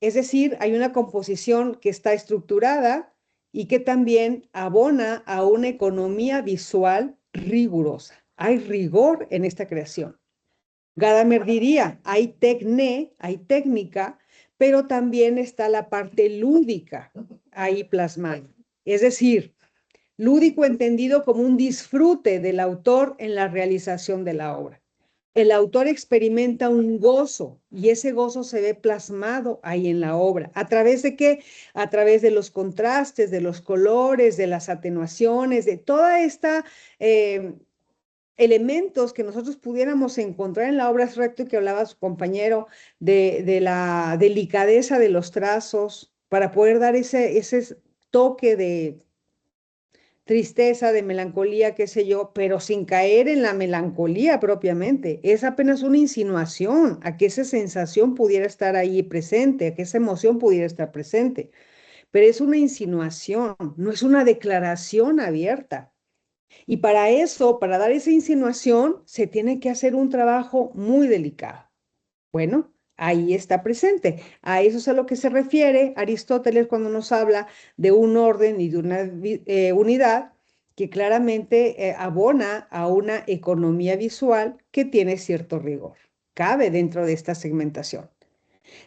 Es decir, hay una composición que está estructurada y que también abona a una economía visual rigurosa. Hay rigor en esta creación. Gadamer diría, hay técnica, pero también está la parte lúdica ahí plasmada. Es decir, lúdico entendido como un disfrute del autor en la realización de la obra. El autor experimenta un gozo y ese gozo se ve plasmado ahí en la obra. ¿A través de qué? A través de los contrastes, de los colores, de las atenuaciones, de toda esta elementos que nosotros pudiéramos encontrar en la obra. Hace rato que hablaba su compañero de la delicadeza de los trazos para poder dar ese toque de tristeza, de melancolía, qué sé yo, pero sin caer en la melancolía propiamente. Es apenas una insinuación a que esa sensación pudiera estar ahí presente, a que esa emoción pudiera estar presente. Pero es una insinuación, no es una declaración abierta. Y para eso, para dar esa insinuación, se tiene que hacer un trabajo muy delicado. Bueno, ahí está presente. A eso es a lo que se refiere Aristóteles cuando nos habla de un orden y de una unidad que claramente abona a una economía visual que tiene cierto rigor. Cabe dentro de esta segmentación.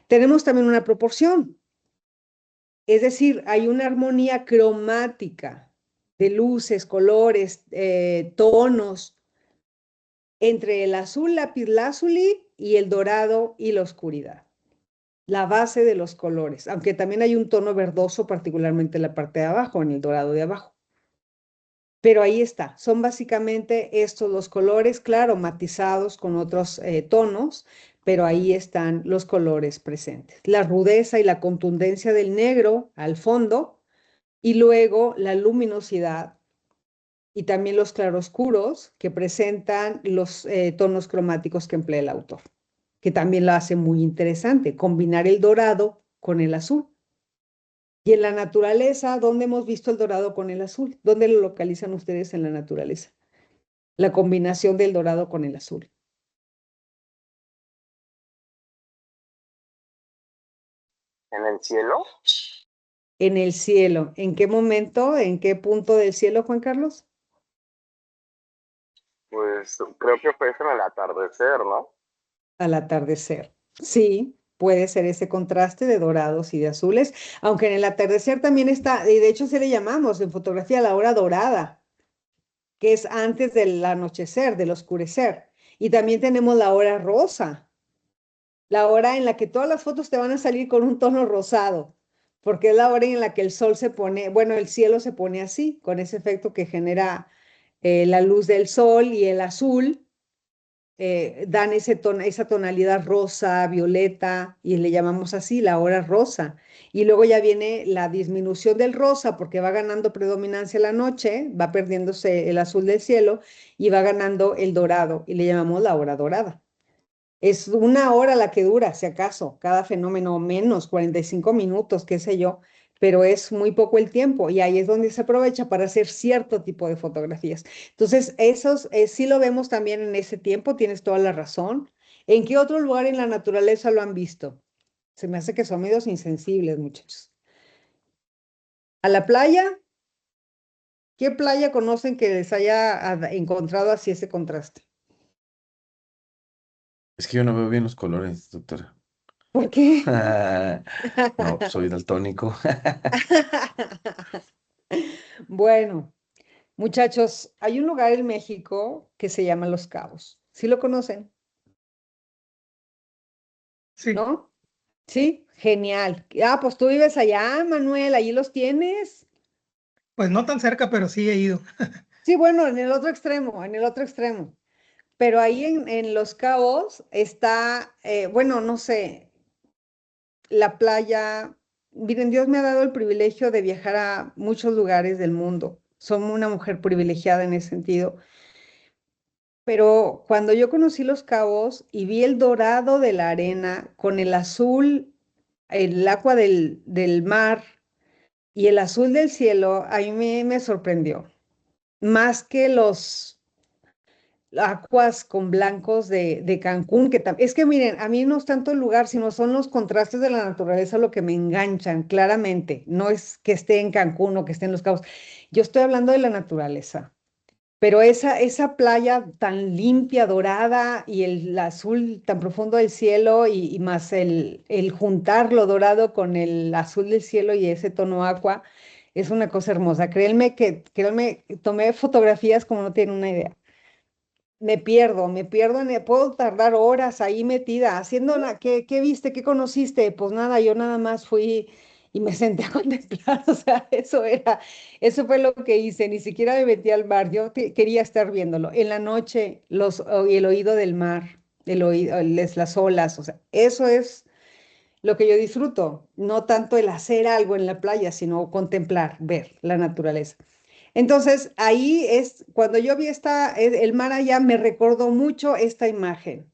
Tenemos también una proporción. Es decir, hay una armonía cromática de luces, colores, tonos, entre el azul lapislázuli y el dorado y la oscuridad. La base de los colores, aunque también hay un tono verdoso, particularmente en la parte de abajo, en el dorado de abajo. Pero ahí está, son básicamente estos los colores, claro, matizados con otros tonos, pero ahí están los colores presentes. La rudeza y la contundencia del negro al fondo, y luego la luminosidad y también los claroscuros que presentan los tonos cromáticos que emplea el autor, que también lo hace muy interesante, combinar el dorado con el azul. Y en la naturaleza, ¿dónde hemos visto el dorado con el azul? ¿Dónde lo localizan ustedes en la naturaleza? La combinación del dorado con el azul. ¿En el cielo? En el cielo. ¿En qué momento? ¿En qué punto del cielo, Juan Carlos? Pues creo que fue eso en el atardecer, ¿no? Al atardecer. Sí, puede ser ese contraste de dorados y de azules, aunque en el atardecer también está, y de hecho se le llamamos en fotografía la hora dorada, que es antes del anochecer, del oscurecer. Y también tenemos la hora rosa, la hora en la que todas las fotos te van a salir con un tono rosado, porque es la hora en la que el sol se pone, bueno, el cielo se pone así, con ese efecto que genera la luz del sol y el azul dan esa tonalidad rosa, violeta, y le llamamos así la hora rosa. Y luego ya viene la disminución del rosa porque va ganando predominancia la noche, va perdiéndose el azul del cielo y va ganando el dorado y le llamamos la hora dorada. Es una hora la que dura, si acaso, cada fenómeno menos, 45 minutos, qué sé yo, pero es muy poco el tiempo y ahí es donde se aprovecha para hacer cierto tipo de fotografías. Entonces, esos sí lo vemos también en ese tiempo, tienes toda la razón. ¿En qué otro lugar en la naturaleza lo han visto? Se me hace que son medios insensibles, muchachos. ¿A la playa? ¿Qué playa conocen que les haya encontrado así ese contraste? Es que yo no veo bien los colores, doctora. ¿Por qué? No, soy daltónico. Bueno, muchachos, hay un lugar en México que se llama Los Cabos. ¿Sí lo conocen? Sí, ¿No? Sí, genial. Ah, pues tú vives allá, Manuel, allí los tienes. pues no tan cerca, pero sí he ido. Sí, bueno, en el otro extremo, en el otro extremo. Pero ahí en Los Cabos está, bueno, no sé, la playa. Miren, Dios me ha dado el privilegio de viajar a muchos lugares del mundo. Soy una mujer privilegiada en ese sentido. Pero cuando yo conocí Los Cabos y vi el dorado de la arena con el azul, el agua del mar y el azul del cielo, a mí me sorprendió. Más que los aguas con blancos de Cancún, es que miren, a mí no es tanto el lugar, sino son los contrastes de la naturaleza lo que me enganchan, claramente. No es que esté en Cancún o que esté en Los Cabos. Yo estoy hablando de la naturaleza. Pero esa playa tan limpia, dorada y el azul tan profundo del cielo y más el juntar lo dorado con el azul del cielo y ese tono aqua es una cosa hermosa. Créanme, tomé fotografías como no tienen una idea. Me pierdo, puedo tardar horas ahí metida haciendo nada. ¿Qué viste? ¿Qué conociste? Pues nada, yo nada más fui y me senté a contemplar, o sea, eso fue lo que hice, ni siquiera me metí al mar, yo quería estar viéndolo. En la noche, y el oído del mar, las olas, o sea, eso es lo que yo disfruto, no tanto el hacer algo en la playa, sino contemplar, ver la naturaleza. Entonces, ahí es, cuando yo vi el mar allá, me recordó mucho esta imagen.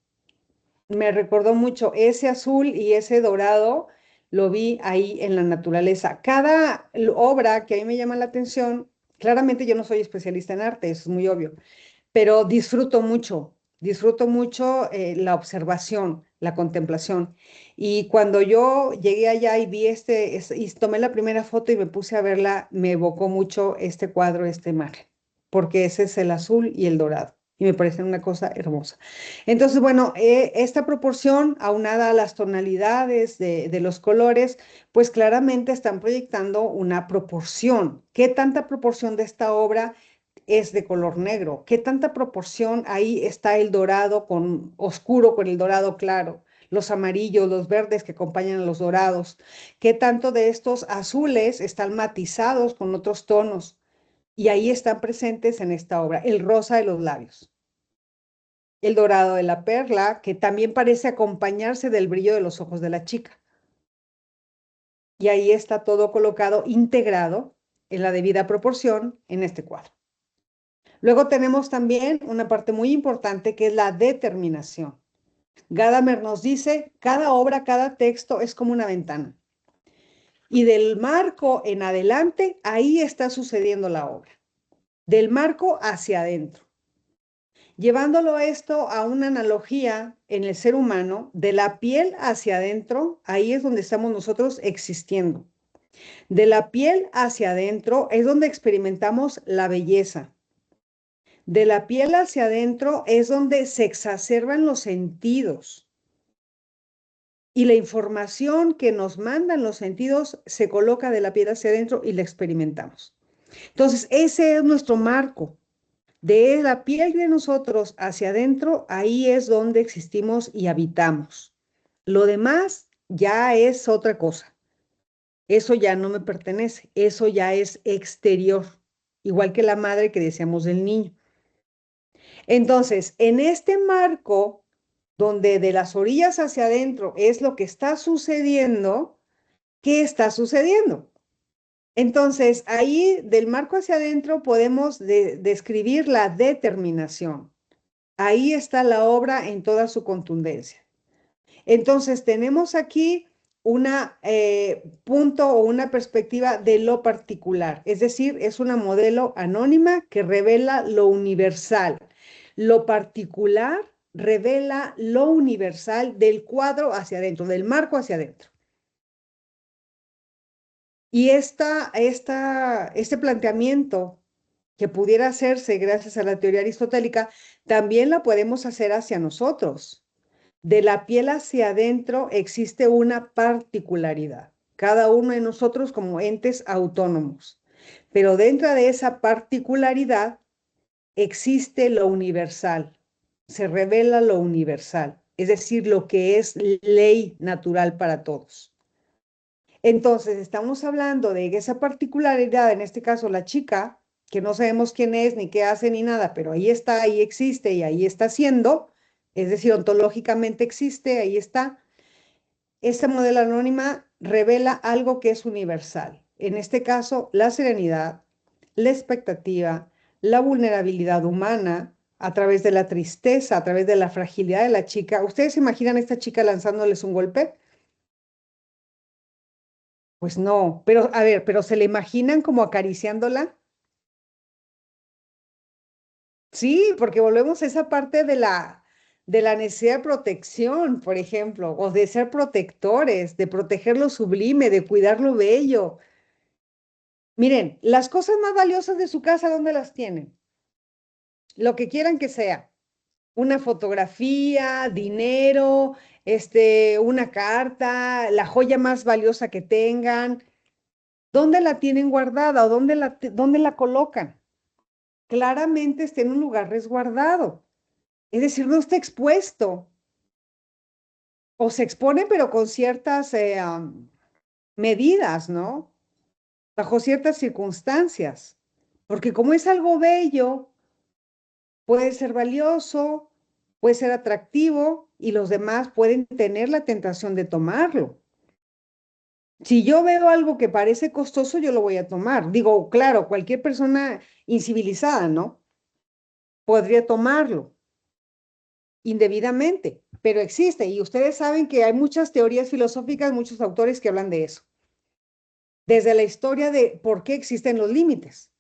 Me recordó mucho ese azul y ese dorado, lo vi ahí en la naturaleza. Cada obra que a mí me llama la atención, claramente yo no soy especialista en arte, eso es muy obvio, pero disfruto mucho la observación, la contemplación. Y cuando yo llegué allá y vi y tomé la primera foto y me puse a verla, me evocó mucho este cuadro, esta imagen, porque ese es el azul y el dorado. Y me parece una cosa hermosa. Entonces, bueno, esta proporción, aunada a las tonalidades de los colores, pues claramente están proyectando una proporción. ¿Qué tanta proporción de esta obra es de color negro? ¿Qué tanta proporción ahí está el dorado con oscuro con el dorado claro? Los amarillos, los verdes que acompañan a los dorados. ¿Qué tanto de estos azules están matizados con otros tonos? Y ahí están presentes en esta obra. El rosa de los labios, el dorado de la perla, que también parece acompañarse del brillo de los ojos de la chica. Y ahí está todo colocado, integrado en la debida proporción en este cuadro. Luego tenemos también una parte muy importante que es la determinación. Gadamer nos dice, cada obra, cada texto es como una ventana. Y del marco en adelante, ahí está sucediendo la obra. Del marco hacia adentro. Llevándolo esto a una analogía en el ser humano, de la piel hacia adentro, ahí es donde estamos nosotros existiendo. De la piel hacia adentro es donde experimentamos la belleza. De la piel hacia adentro es donde se exacerban los sentidos. Y la información que nos mandan los sentidos se coloca de la piel hacia adentro y la experimentamos. Entonces, ese es nuestro marco. De la piel de nosotros hacia adentro, ahí es donde existimos y habitamos. Lo demás ya es otra cosa. Eso ya no me pertenece, eso ya es exterior, igual que la madre que decíamos del niño. Entonces, en este marco, donde de las orillas hacia adentro es lo que está sucediendo, ¿qué está sucediendo? Entonces, ahí del marco hacia adentro podemos describir la determinación. Ahí está la obra en toda su contundencia. Entonces, tenemos aquí una punto o una perspectiva de lo particular, es decir, es una modelo anónima que revela lo universal. Lo particular revela lo universal del cuadro hacia adentro, del marco hacia adentro. Y este planteamiento que pudiera hacerse gracias a la teoría aristotélica, también la podemos hacer hacia nosotros. De la piel hacia adentro existe una particularidad, cada uno de nosotros como entes autónomos. Pero dentro de esa particularidad existe lo universal, se revela lo universal, es decir, lo que es ley natural para todos. Entonces, estamos hablando de esa particularidad, en este caso la chica, que no sabemos quién es, ni qué hace, ni nada, pero ahí está, ahí existe y ahí está siendo, es decir, ontológicamente existe, ahí está. Esta modelo anónima revela algo que es universal. En este caso, la serenidad, la expectativa, la vulnerabilidad humana, a través de la tristeza, a través de la fragilidad de la chica. ¿Ustedes se imaginan a esta chica lanzándoles un golpe? Pues no, pero a ver, pero ¿se le imaginan como acariciándola? Sí, porque volvemos a esa parte de la necesidad de protección, por ejemplo, o de ser protectores, de proteger lo sublime, de cuidar lo bello. Miren, las cosas más valiosas de su casa, ¿dónde las tienen? Lo que quieran que sea. Una fotografía, dinero, una carta, la joya más valiosa que tengan. ¿Dónde la tienen guardada o dónde la colocan? Claramente está en un lugar resguardado. Es decir, no está expuesto. O se expone, pero con ciertas medidas, ¿no? Bajo ciertas circunstancias. Porque como es algo bello, puede ser valioso, puede ser atractivo y los demás pueden tener la tentación de tomarlo. Si yo veo algo que parece costoso, yo lo voy a tomar. Digo, claro, cualquier persona incivilizada, ¿no? Podría tomarlo indebidamente, pero existe. Y ustedes saben que hay muchas teorías filosóficas, muchos autores que hablan de eso. Desde la historia de por qué existen los límites.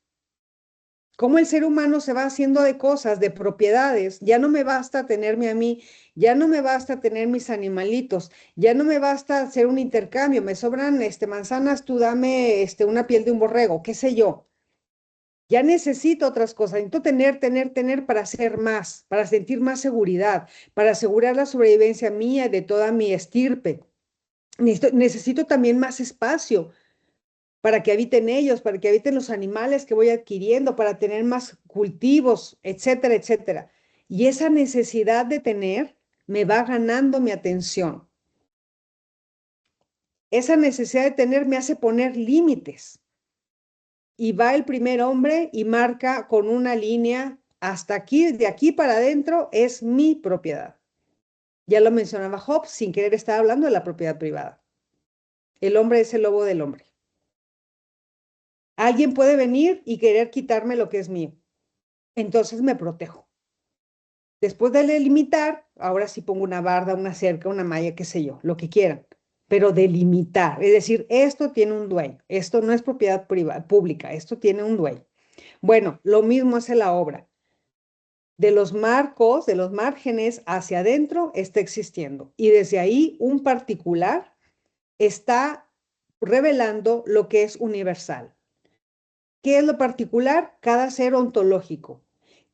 Cómo el ser humano se va haciendo de cosas, de propiedades. Ya no me basta tenerme a mí, ya no me basta tener mis animalitos, ya no me basta hacer un intercambio. Me sobran manzanas, tú dame una piel de un borrego, qué sé yo. Ya necesito otras cosas, necesito tener para hacer más, para sentir más seguridad, para asegurar la sobrevivencia mía y de toda mi estirpe. Necesito también más espacio para que habiten ellos, para que habiten los animales que voy adquiriendo, para tener más cultivos, etcétera, etcétera. Y esa necesidad de tener me va ganando mi atención. Esa necesidad de tener me hace poner límites. Y va el primer hombre y marca con una línea hasta aquí, de aquí para adentro es mi propiedad. Ya lo mencionaba Hobbes, sin querer estaba hablando de la propiedad privada. El hombre es el lobo del hombre. Alguien puede venir y querer quitarme lo que es mío. Entonces me protejo. Después de delimitar, ahora sí pongo una barda, una cerca, una malla, qué sé yo, lo que quieran. Pero delimitar, es decir, esto tiene un dueño, esto no es propiedad privada, pública, esto tiene un dueño. Bueno, lo mismo hace la obra. De los marcos, de los márgenes hacia adentro está existiendo. Y desde ahí un particular está revelando lo que es universal. ¿Qué es lo particular? Cada ser ontológico.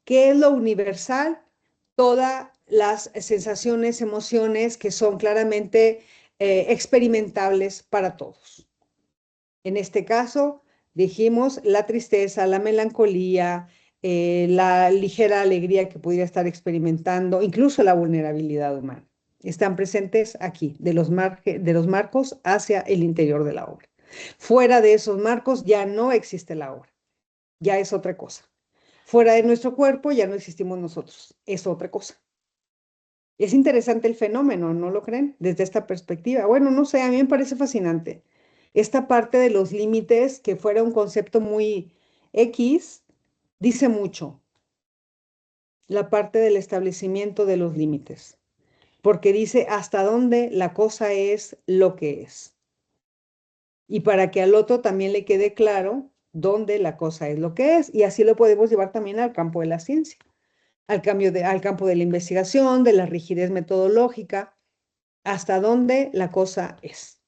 ¿Qué es lo universal? Todas las sensaciones, emociones que son claramente experimentables para todos. En este caso, dijimos la tristeza, la melancolía, la ligera alegría que pudiera estar experimentando, incluso la vulnerabilidad humana. Están presentes aquí, de los marcos hacia el interior de la obra. Fuera de esos marcos ya no existe la obra, ya es otra cosa. Fuera de nuestro cuerpo ya no existimos nosotros, es otra cosa. Es interesante el fenómeno, ¿no lo creen? Desde esta perspectiva. Bueno, no sé, a mí me parece fascinante. Esta parte de los límites, que fuera un concepto muy X, dice mucho. La parte del establecimiento de los límites, porque dice hasta dónde la cosa es lo que es. Y para que al otro también le quede claro dónde la cosa es lo que es. Y así lo podemos llevar también al campo de la ciencia, al campo de la investigación, de la rigidez metodológica, hasta dónde la cosa es.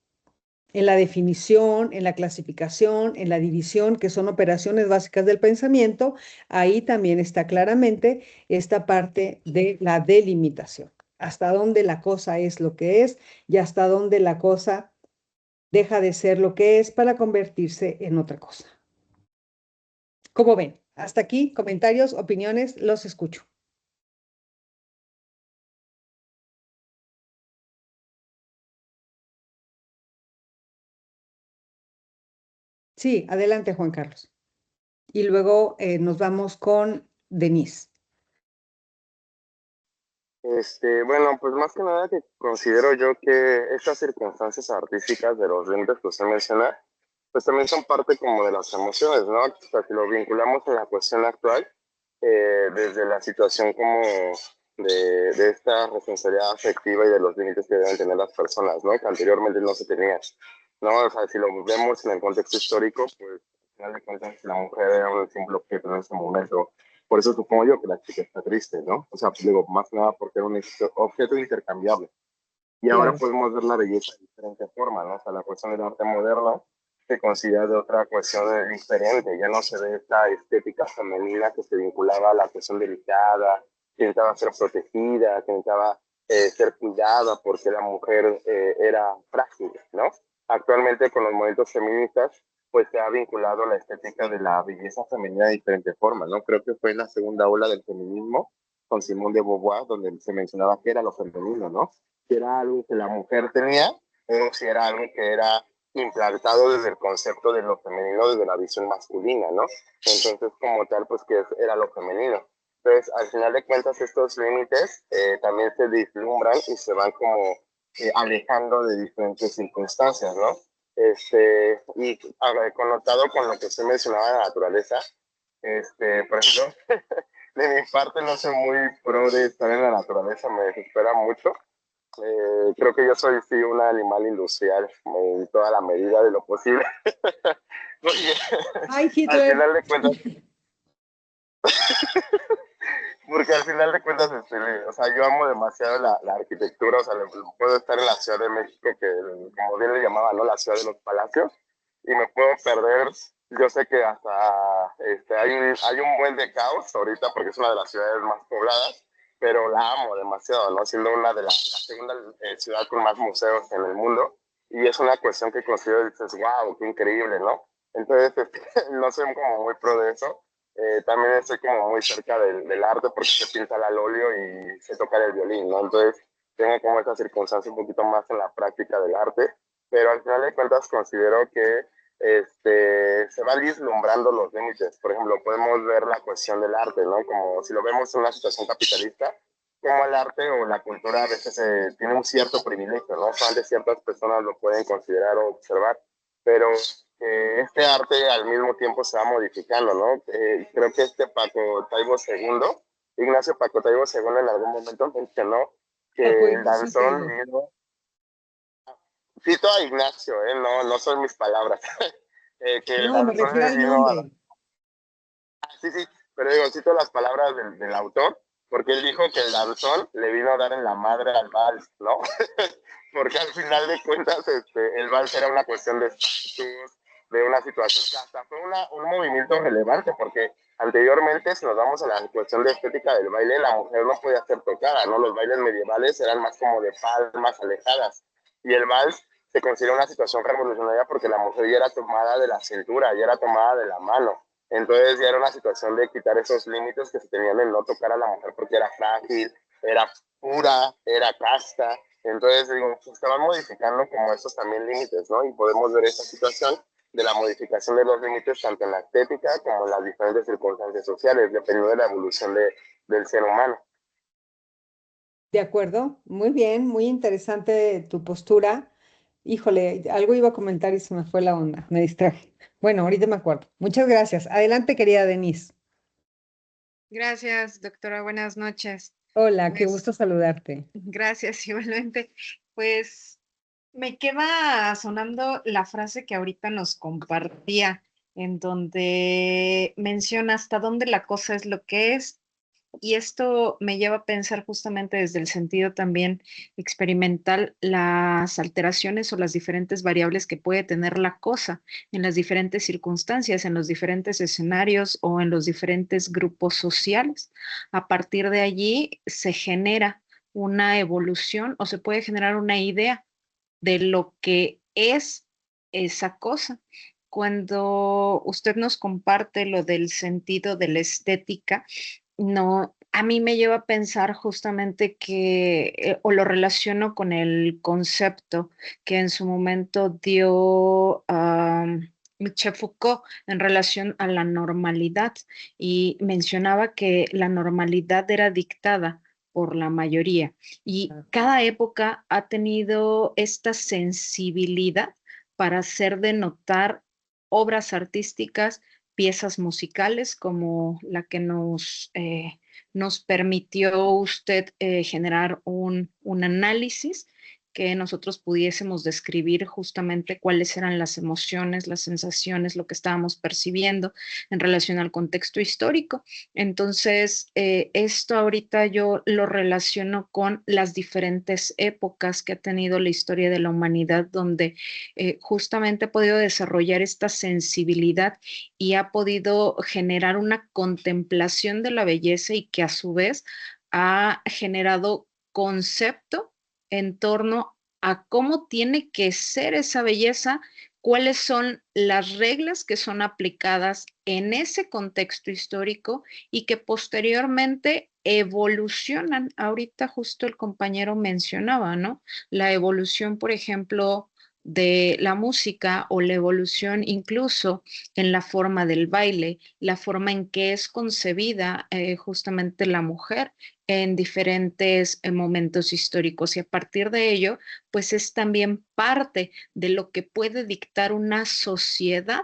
En la definición, en la clasificación, en la división, que son operaciones básicas del pensamiento, ahí también está claramente esta parte de la delimitación. Hasta dónde la cosa es lo que es y hasta dónde la cosa deja de ser lo que es para convertirse en otra cosa. ¿Cómo ven? Hasta aquí, comentarios, opiniones, los escucho. Sí, adelante, Juan Carlos. Y luego nos vamos con Denise. Bueno, pues más que nada que considero yo que estas circunstancias artísticas de los lentes que usted menciona, pues también son parte como de las emociones, ¿no? O sea, si lo vinculamos en la cuestión actual, desde la situación como de esta responsabilidad afectiva y de los límites que deben tener las personas, ¿no? Que anteriormente no se tenían, ¿no? O sea, si lo vemos en el contexto histórico, pues al final de cuentas la mujer era un simple objeto en ese momento. Por eso supongo yo que la chica está triste, ¿no? O sea, pues digo, más que nada porque era un objeto intercambiable. Y ahora Claro. podemos ver la belleza de diferentes formas, ¿no? O sea, la cuestión del arte moderno se considera de otra cuestión diferente. Ya no se ve esta estética femenina que se vinculaba a la cuestión delicada, que necesitaba ser protegida, que necesitaba ser cuidada porque la mujer era frágil, ¿no? Actualmente con los movimientos feministas, pues se ha vinculado la estética de la belleza femenina de diferentes formas, ¿no? Creo que fue en la segunda ola del feminismo con Simone de Beauvoir, donde se mencionaba que era lo femenino, ¿no? Si era algo que la mujer tenía o si era algo que era implantado desde el concepto de lo femenino, desde la visión masculina, ¿no? Entonces, como tal, pues que era lo femenino. Entonces, al final de cuentas, estos límites también se vislumbran y se van como alejando de diferentes circunstancias, ¿no? Y connotado con lo que usted mencionaba de la naturaleza, por ejemplo, de mi parte no soy muy pro de estar en la naturaleza, me desespera mucho. Creo que yo soy sí un animal industrial en toda la medida de lo posible. Porque Ay, al Hitler. final de cuentas, porque al final de cuentas, o sea, yo amo demasiado la arquitectura, o sea, puedo estar en la Ciudad de México, que como bien le llamaban, ¿no? La ciudad de los palacios, y me puedo perder. Yo sé que hasta hay un buen de caos ahorita, porque es una de las ciudades más pobladas, pero la amo demasiado, ¿no? Siendo una de la segunda ciudad con más museos en el mundo, y es una cuestión que considero, dices, wow, qué increíble, ¿no? Entonces, no soy como muy pro de eso. También estoy como muy cerca del arte porque se pinta al óleo y sé tocar el violín, ¿no? Entonces tengo como esta circunstancia un poquito más en la práctica del arte, pero al final de cuentas considero que se van vislumbrando los límites. Por ejemplo, podemos ver la cuestión del arte, ¿no? Como si lo vemos en una situación capitalista, como el arte o la cultura a veces tiene un cierto privilegio, ¿no? Solamente ciertas personas lo pueden considerar o observar, pero este arte al mismo tiempo se va modificando, ¿no? Creo que Paco Taibo II, Ignacio Paco Taibo II en algún momento mencionó que el Paco, sí te danzón digo. vino, cito a Ignacio, no son mis palabras, que el No, me danzón refiero le al vino a... nombre. Sí, sí, pero digo, cito las palabras del autor, porque él dijo que el danzón le vino a dar en la madre al vals, ¿no? Porque al final de cuentas el vals era una cuestión de estatus, de una situación que hasta fue un movimiento relevante, porque anteriormente, si nos vamos a la cuestión de estética del baile, la mujer no podía ser tocada, ¿no? Los bailes medievales eran más como de palmas alejadas, y el vals se considera una situación revolucionaria porque la mujer ya era tomada de la cintura, ya era tomada de la mano. Entonces ya era una situación de quitar esos límites que se tenían en no tocar a la mujer porque era frágil, era pura, era casta. Entonces, digo, se estaban modificando como esos también límites, ¿no? Y podemos ver esta situación de la modificación de los límites tanto en la estética como en las diferentes circunstancias sociales, dependiendo de la evolución del ser humano. De acuerdo, muy bien, muy interesante tu postura. Híjole, algo iba a comentar y se me fue la onda, me distraje. Bueno, ahorita me acuerdo. Muchas gracias. Adelante, querida Denise. Gracias, doctora. Buenas noches. Hola, qué Pues, gusto saludarte. gracias, igualmente. Pues me queda sonando la frase que ahorita nos compartía, en donde menciona hasta dónde la cosa es lo que es. Y esto me lleva a pensar justamente desde el sentido también experimental las alteraciones o las diferentes variables que puede tener la cosa en las diferentes circunstancias, en los diferentes escenarios o en los diferentes grupos sociales. A partir de allí se genera una evolución o se puede generar una idea de lo que es esa cosa. Cuando usted nos comparte lo del sentido de la estética, no, a mí me lleva a pensar justamente que, o lo relaciono con el concepto que en su momento dio Michel Foucault en relación a la normalidad y mencionaba que la normalidad era dictada por la mayoría y cada época ha tenido esta sensibilidad para hacer de notar obras artísticas, piezas musicales como la que nos permitió usted generar un análisis que nosotros pudiésemos describir justamente cuáles eran las emociones, las sensaciones, lo que estábamos percibiendo en relación al contexto histórico. Entonces, esto ahorita yo lo relaciono con las diferentes épocas que ha tenido la historia de la humanidad, donde justamente ha podido desarrollar esta sensibilidad y ha podido generar una contemplación de la belleza y que a su vez ha generado concepto en torno a cómo tiene que ser esa belleza, cuáles son las reglas que son aplicadas en ese contexto histórico y que posteriormente evolucionan. Ahorita justo el compañero mencionaba, ¿no? La evolución, por ejemplo, de la música o la evolución incluso en la forma del baile, la forma en que es concebida justamente la mujer en diferentes momentos históricos y a partir de ello, pues es también parte de lo que puede dictar una sociedad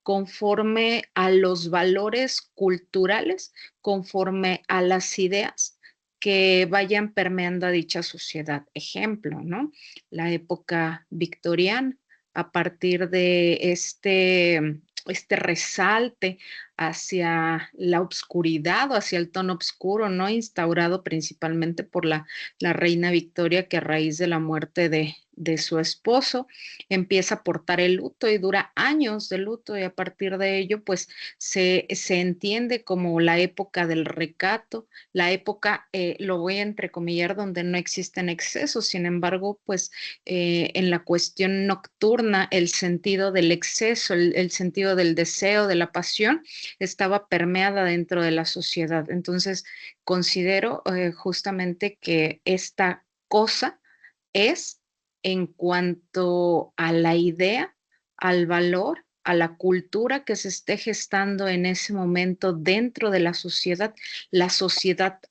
conforme a los valores culturales, conforme a las ideas que vayan permeando a dicha sociedad. Ejemplo, ¿no? La época victoriana, a partir de este resalte hacia la obscuridad o hacia el tono oscuro, ¿no? Instaurado principalmente por la reina Victoria, que a raíz de la muerte de su esposo empieza a portar el luto y dura años de luto y a partir de ello pues se entiende como la época del recato, la época, lo voy a entrecomillar, donde no existen excesos, sin embargo pues en la cuestión nocturna el sentido del exceso, el sentido del deseo, de la pasión, estaba permeada dentro de la sociedad. Entonces, considero justamente que esta cosa es en cuanto a la idea, al valor, a la cultura que se esté gestando en ese momento dentro de la sociedad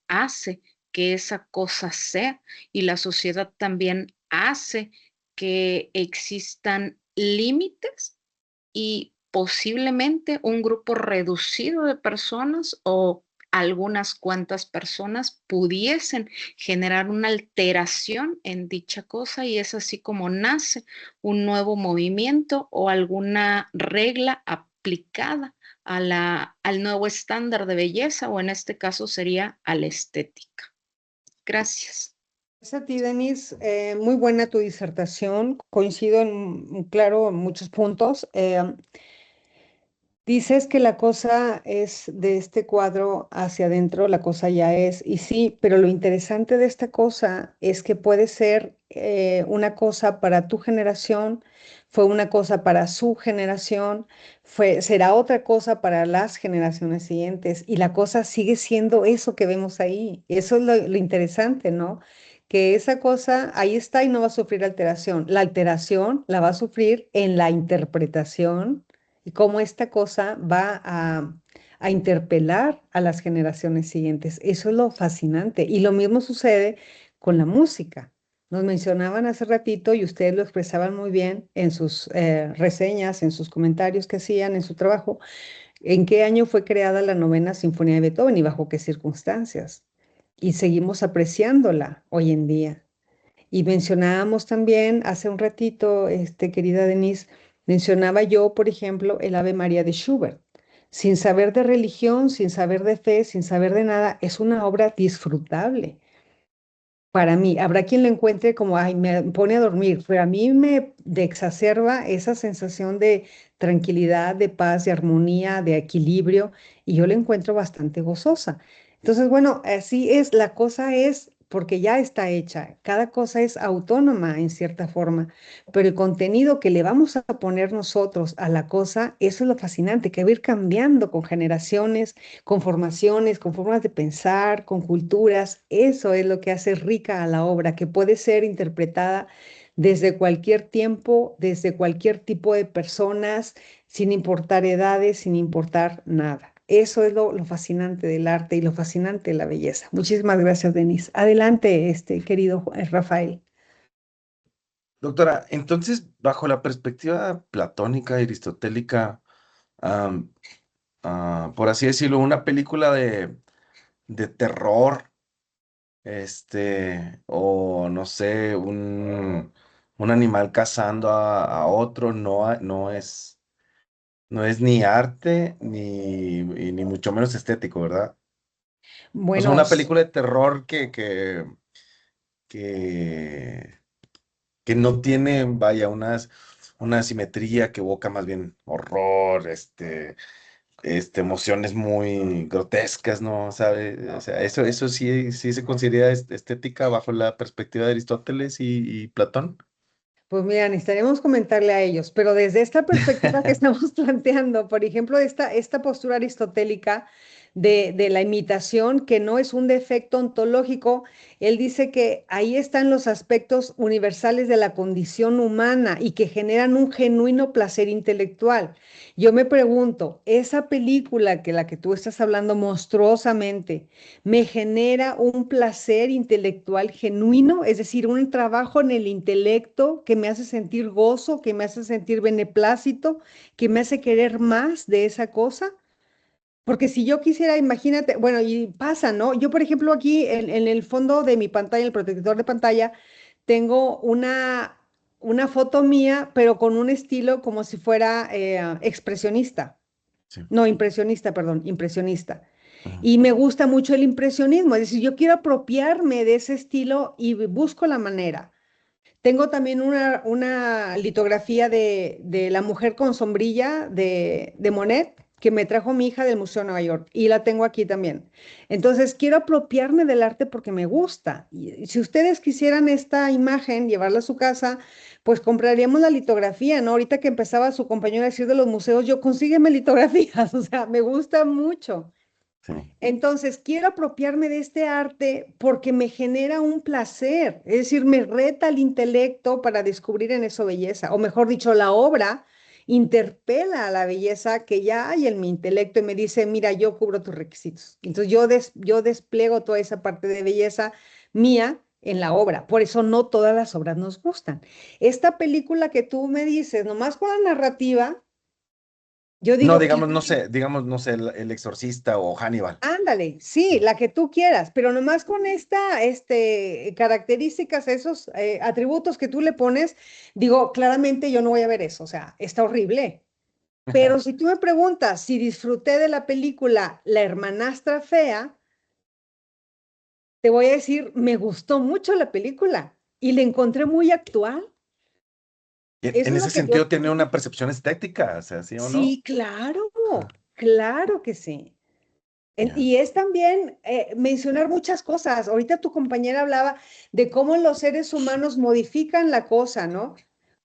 hace que esa cosa sea y la sociedad también hace que existan límites y posiblemente un grupo reducido de personas o algunas cuantas personas pudiesen generar una alteración en dicha cosa y es así como nace un nuevo movimiento o alguna regla aplicada al nuevo estándar de belleza o en este caso sería a la estética. Gracias. Gracias a ti, Denise. Muy buena tu disertación. Coincido claro, en muchos puntos. Dices que la cosa es de este cuadro hacia adentro, la cosa ya es, y sí, pero lo interesante de esta cosa es que puede ser una cosa para tu generación, fue una cosa para su generación, será otra cosa para las generaciones siguientes, y la cosa sigue siendo eso que vemos ahí. Eso es lo interesante, ¿no? Que esa cosa ahí está y no va a sufrir alteración. La alteración la va a sufrir en la interpretación y cómo esta cosa va a interpelar a las generaciones siguientes. Eso es lo fascinante. Y lo mismo sucede con la música. Nos mencionaban hace ratito y ustedes lo expresaban muy bien en sus reseñas, en sus comentarios que hacían, en su trabajo, en qué año fue creada la novena Sinfonía de Beethoven y bajo qué circunstancias. Y seguimos apreciándola hoy en día. Y mencionábamos también hace un ratito, querida Denise, mencionaba yo, por ejemplo, el Ave María de Schubert. Sin saber de religión, sin saber de fe, sin saber de nada, es una obra disfrutable. Para mí, habrá quien lo encuentre como, ay, me pone a dormir, pero a mí me exacerba esa sensación de tranquilidad, de paz, de armonía, de equilibrio, y yo la encuentro bastante gozosa. Entonces, bueno, así es, la cosa es, porque ya está hecha, cada cosa es autónoma en cierta forma, pero el contenido que le vamos a poner nosotros a la cosa, eso es lo fascinante, que va a ir cambiando con generaciones, con formaciones, con formas de pensar, con culturas. Eso es lo que hace rica a la obra, que puede ser interpretada desde cualquier tiempo, desde cualquier tipo de personas, sin importar edades, sin importar nada. Eso es lo fascinante del arte y lo fascinante de la belleza. Muchísimas gracias, Denise. Adelante, querido Rafael. Doctora, entonces, bajo la perspectiva platónica, aristotélica, am, por así decirlo, una película de terror, o no sé, un animal cazando a otro, no es ni arte ni mucho menos estético, ¿verdad? O sea, Bueno, una película de terror que, que no tiene, vaya, una simetría que evoca más bien horror, emociones muy grotescas, ¿no? ¿Sabe? O sea, eso sí se considera estética bajo la perspectiva de Aristóteles y Platón. pues mira, necesitaremos comentarle a ellos, pero desde esta perspectiva que estamos planteando, por ejemplo, esta postura aristotélica de la imitación, que no es un defecto ontológico, él dice que ahí están los aspectos universales de la condición humana y que generan un genuino placer intelectual. Yo me pregunto, esa película que la que tú estás hablando monstruosamente, me genera un placer intelectual genuino, es decir, un trabajo en el intelecto que me hace sentir gozo, que me hace sentir beneplácito, que me hace querer más de esa cosa. Porque si yo quisiera, imagínate, bueno, y pasa, ¿no? Yo, por ejemplo, aquí en el fondo de mi pantalla, el protector de pantalla, tengo una foto mía, pero con un estilo como si fuera expresionista. Sí. No, impresionista, perdón, impresionista. Ujú. Y me gusta mucho el impresionismo, es decir, yo quiero apropiarme de ese estilo y busco la manera. Tengo también una litografía de La mujer con sombrilla de Monet que me trajo mi hija del Museo de Nueva York y la tengo aquí también. Entonces, quiero apropiarme del arte porque me gusta. Y si ustedes quisieran esta imagen, llevarla a su casa, pues compraríamos la litografía, ¿no? Ahorita que empezaba su compañero a decir de los museos, yo consígueme litografías, o sea, me gusta mucho. Sí. Entonces, quiero apropiarme de este arte porque me genera un placer, es decir, me reta el intelecto para descubrir en eso belleza, o mejor dicho, la obra interpela a la belleza que ya hay en mi intelecto y me dice, mira, yo cubro tus requisitos. Entonces, yo despliego toda esa parte de belleza mía en la obra. Por eso no todas las obras nos gustan. Esta película que tú me dices, nomás con la narrativa, yo No, digo, digamos, no sé, el Exorcista o Hannibal. ándale, sí, la que tú quieras, pero nomás con características, esos atributos que tú le pones, digo, claramente yo no voy a ver eso, o sea, está horrible. Pero si tú me preguntas si disfruté de la película La hermanastra fea, te voy a decir, me gustó mucho la película y la encontré muy actual. Y Eso en es ese lo que yo... sentido tiene una percepción estética, o sea, ¿sí o no? Sí, claro, Ah. claro que sí. Ya. Y es también mencionar muchas cosas. Ahorita tu compañera hablaba de cómo los seres humanos modifican la cosa, ¿no?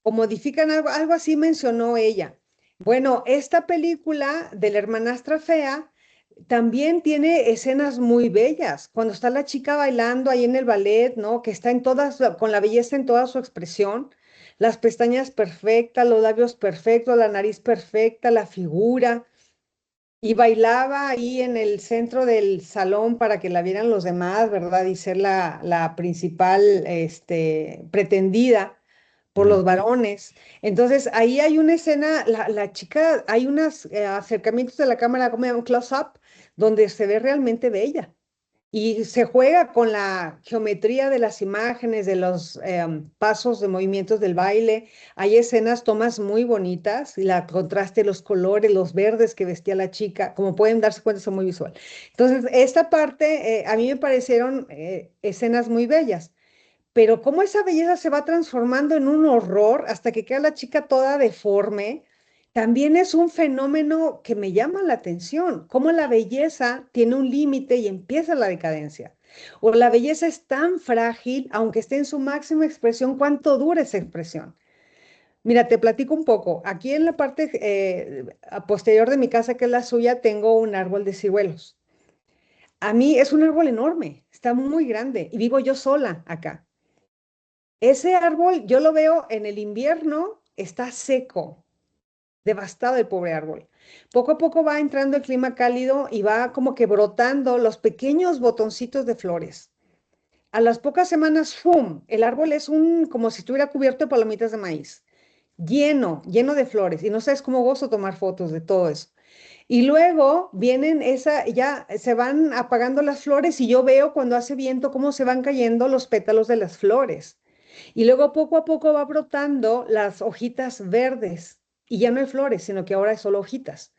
O modifican algo, algo así mencionó ella. Bueno, esta película de la hermanastra fea también tiene escenas muy bellas. Cuando está la chica bailando ahí en el ballet, ¿no? Que está en todas, con la belleza en toda su expresión, las pestañas perfectas, los labios perfectos, la nariz perfecta, la figura. Y bailaba ahí en el centro del salón para que la vieran los demás, ¿verdad? Y ser la principal, pretendida por Ujú. los varones. Entonces, ahí hay una escena, la chica, hay unos acercamientos de la cámara, como un close-up, donde se ve realmente bella. Y se juega con la geometría de las imágenes, de los pasos de movimientos del baile. Hay escenas, tomas muy bonitas, y la contraste, los colores, los verdes que vestía la chica, como pueden darse cuenta, son muy visual. Entonces, esta parte a mí me parecieron escenas muy bellas, pero cómo esa belleza se va transformando en un horror hasta que queda la chica toda deforme, también es un fenómeno que me llama la atención, cómo la belleza tiene un límite y empieza la decadencia. O la belleza es tan frágil, aunque esté en su máxima expresión, ¿cuánto dura esa expresión? Mira, te platico un poco. Aquí en la parte posterior de mi casa, que es la suya, tengo un árbol de ciruelos. A mí es un árbol enorme, está muy grande y vivo yo sola acá. Ese árbol, yo lo veo en el invierno, está seco, devastado el pobre árbol. Poco a poco va entrando el clima cálido y va como que brotando los pequeños botoncitos de flores. A las pocas semanas, ¡fum! El árbol es como si estuviera cubierto de palomitas de maíz, lleno, lleno de flores. Y no sabes cómo gozo tomar fotos de todo eso. Y luego vienen ya se van apagando las flores y yo veo cuando hace viento cómo se van cayendo los pétalos de las flores. Y luego poco a poco va brotando las hojitas verdes y ya no hay flores, sino que ahora es solo hojitas.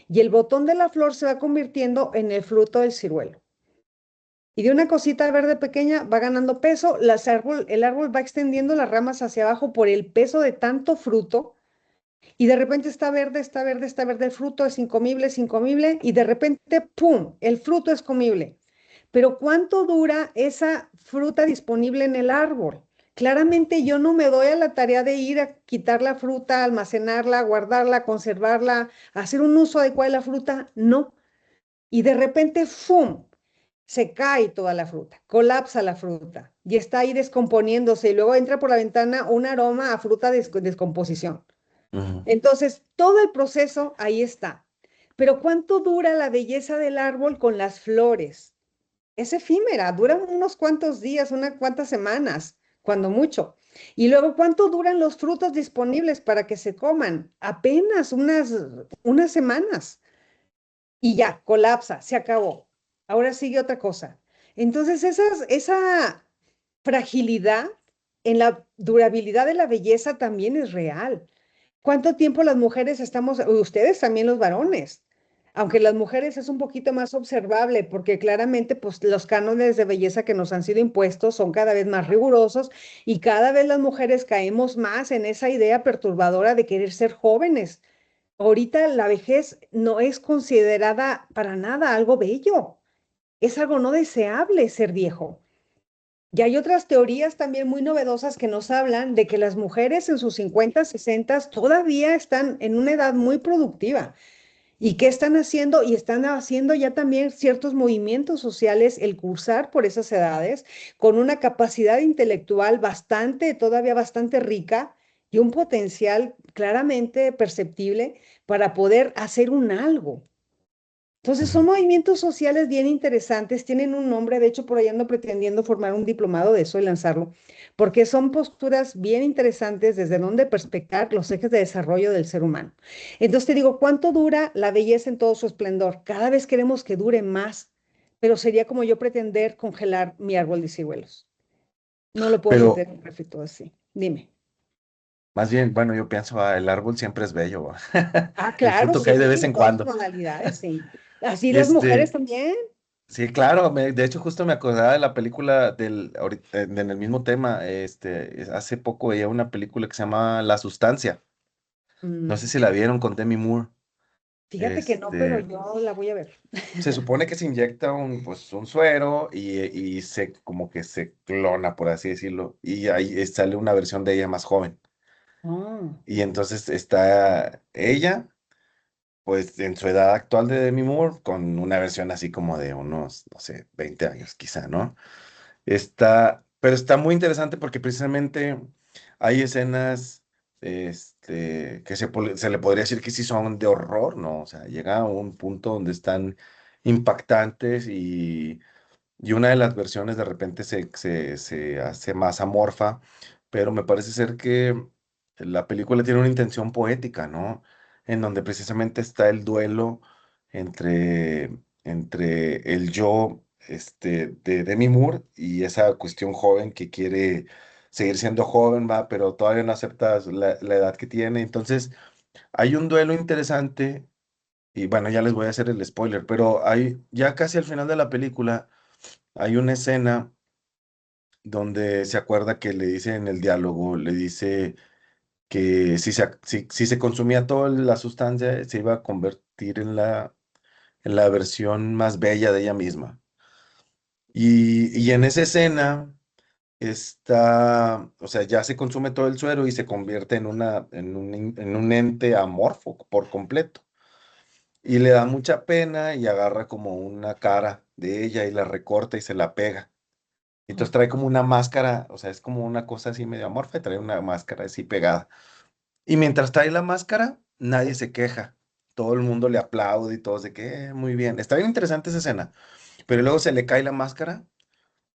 Y el botón de la flor se va convirtiendo en el fruto del ciruelo. Y de una cosita verde pequeña va ganando peso, el árbol va extendiendo las ramas hacia abajo por el peso de tanto fruto y de repente está verde, está verde, está verde, el fruto es incomible y de repente, ¡pum!, el fruto es comible. Pero ¿cuánto dura esa fruta disponible en el árbol? Claramente yo no me doy a la tarea de ir a quitar la fruta, almacenarla, guardarla, conservarla, hacer un uso adecuado de la fruta, no. Y de repente, ¡fum!, se cae toda la fruta, colapsa la fruta y está ahí descomponiéndose y luego entra por la ventana un aroma a fruta de descomposición. Ujú. Entonces, todo el proceso ahí está. Pero ¿cuánto dura la belleza del árbol con las flores? Es efímera, dura unos cuantos días, unas cuantas semanas, cuando mucho. Y luego, ¿cuánto duran los frutos disponibles para que se coman? Apenas unas semanas. Y ya, colapsa, se acabó. Ahora sigue otra cosa. Entonces, esa fragilidad en la durabilidad de la belleza también es real. ¿Cuánto tiempo las mujeres estamos, ustedes también los varones? Aunque las mujeres es un poquito más observable, porque claramente pues los cánones de belleza que nos han sido impuestos son cada vez más rigurosos y cada vez las mujeres caemos más en esa idea perturbadora de querer ser jóvenes. Ahorita la vejez no es considerada para nada algo bello, es algo no deseable ser viejo. Y hay otras teorías también muy novedosas que nos hablan de que las mujeres en sus 50, 60 todavía están en una edad muy productiva. ¿Y qué están haciendo? Y están haciendo ya también ciertos movimientos sociales, el cursar por esas edades, con una capacidad intelectual bastante, todavía bastante rica y un potencial claramente perceptible para poder hacer un algo. Entonces son Ujú. movimientos sociales bien interesantes, tienen un nombre, de hecho por ahí ando pretendiendo formar un diplomado de eso y lanzarlo, porque son posturas bien interesantes desde donde perspectar los ejes de desarrollo del ser humano. Entonces te digo, ¿cuánto dura la belleza en todo su esplendor? Cada vez queremos que dure más, pero sería como yo pretender congelar mi árbol de ciruelos. No lo puedo Pero meter en un refrito así. Dime. más bien, bueno, yo pienso, el árbol siempre es bello, ¿va? Ah, El claro, fruto cae de vez sí, en todas sus cuando. modalidades, sí. Así Y las mujeres también. sí, claro, de hecho justo me acordaba de la película en el mismo tema, hace poco veía una película que se llama La Sustancia, no sé Mm. si la vieron con Demi Moore. Fíjate que no, pero yo la voy a ver. Se supone que se inyecta pues, un suero y como que se clona, por así decirlo, y ahí sale una versión de ella más joven. Ah, Y entonces está ella, pues en su edad actual de Demi Moore, con una versión así como de unos, no sé, 20 años quizá, ¿no? Pero está muy interesante porque precisamente hay escenas que se le podría decir que sí son de horror, ¿no? O sea, llega a un punto donde están impactantes y una de las versiones de repente se hace más amorfa, pero me parece ser que la película tiene una intención poética, ¿no? En donde precisamente está el duelo entre, entre el yo de Demi Moore y esa cuestión joven que quiere seguir siendo joven, va, pero todavía no acepta la edad que tiene. Entonces, hay un duelo interesante y bueno, ya les voy a hacer el spoiler, pero hay ya casi al final de la película hay una escena donde se acuerda que le dice en el diálogo, le dice que si se consumía toda la sustancia, se iba a convertir en la versión más bella de ella misma. Y en esa escena está, o sea, ya se consume todo el suero y se convierte en un ente amorfo por completo. Y le da mucha pena y agarra como una cara de ella y la recorta y se la pega. Entonces trae como una máscara, o sea, es como una cosa así medio amorfa y trae una máscara así pegada. Y mientras trae la máscara, nadie se queja. Todo el mundo le aplaude y todos de que muy bien. Está bien interesante esa escena. Pero luego se le cae la máscara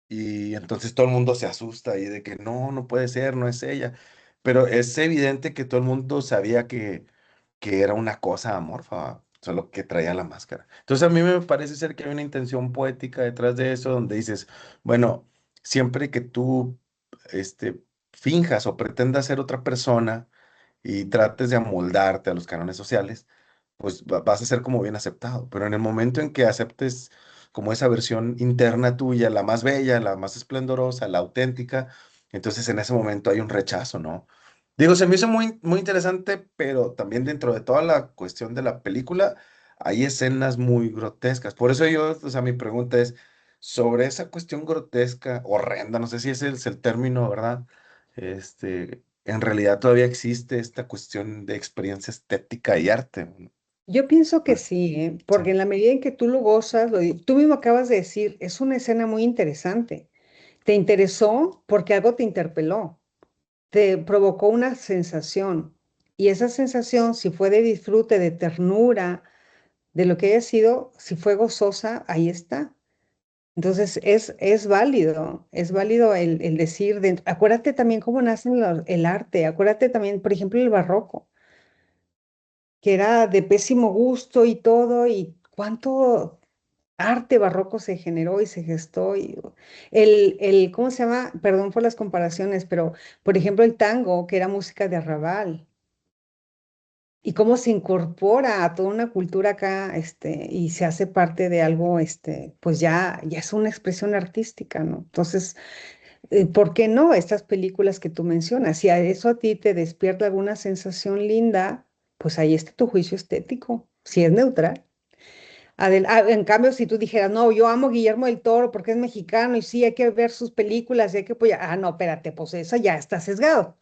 y entonces todo el mundo se asusta y de que no, no puede ser, no es ella. Pero es evidente que todo el mundo sabía que era una cosa amorfa, solo que traía la máscara. Entonces a mí me parece ser que hay una intención poética detrás de eso, donde dices, bueno, siempre que tú finjas o pretendas ser otra persona y trates de amoldarte a los cánones sociales, pues vas a ser como bien aceptado. Pero en el momento en que aceptes como esa versión interna tuya, la más bella, la más esplendorosa, la auténtica, entonces en ese momento hay un rechazo, ¿no? Digo, se me hizo muy, muy interesante, pero también dentro de toda la cuestión de la película hay escenas muy grotescas. Por eso yo, o sea, mi pregunta es sobre esa cuestión grotesca, horrenda, no sé si ese es el término, ¿verdad? En realidad todavía existe esta cuestión de experiencia estética y arte. yo pienso que Pues, sí, sí. porque en la medida en que tú lo gozas, tú mismo acabas de decir, es una escena muy interesante. Te interesó porque algo te interpeló, te provocó una sensación. Y esa sensación, si fue de disfrute, de ternura, de lo que haya sido, si fue gozosa, ahí está. Entonces es válido el decir, acuérdate también cómo nace el arte, acuérdate también, por ejemplo, el barroco, que era de pésimo gusto y todo, y cuánto arte barroco se generó y se gestó. Y ¿cómo se llama? Perdón por las comparaciones, pero por ejemplo el tango, que era música de arrabal, y cómo se incorpora a toda una cultura acá, y se hace parte de algo, pues ya es una expresión artística, ¿no? Entonces, ¿por qué no estas películas que tú mencionas? Si a eso a ti te despierta alguna sensación linda, pues ahí está tu juicio estético, si es neutral. En cambio, si tú dijeras, no, yo amo a Guillermo del Toro porque es mexicano y sí, hay que ver sus películas y hay que apoyar. Ah, no, espérate, pues esa ya está sesgado.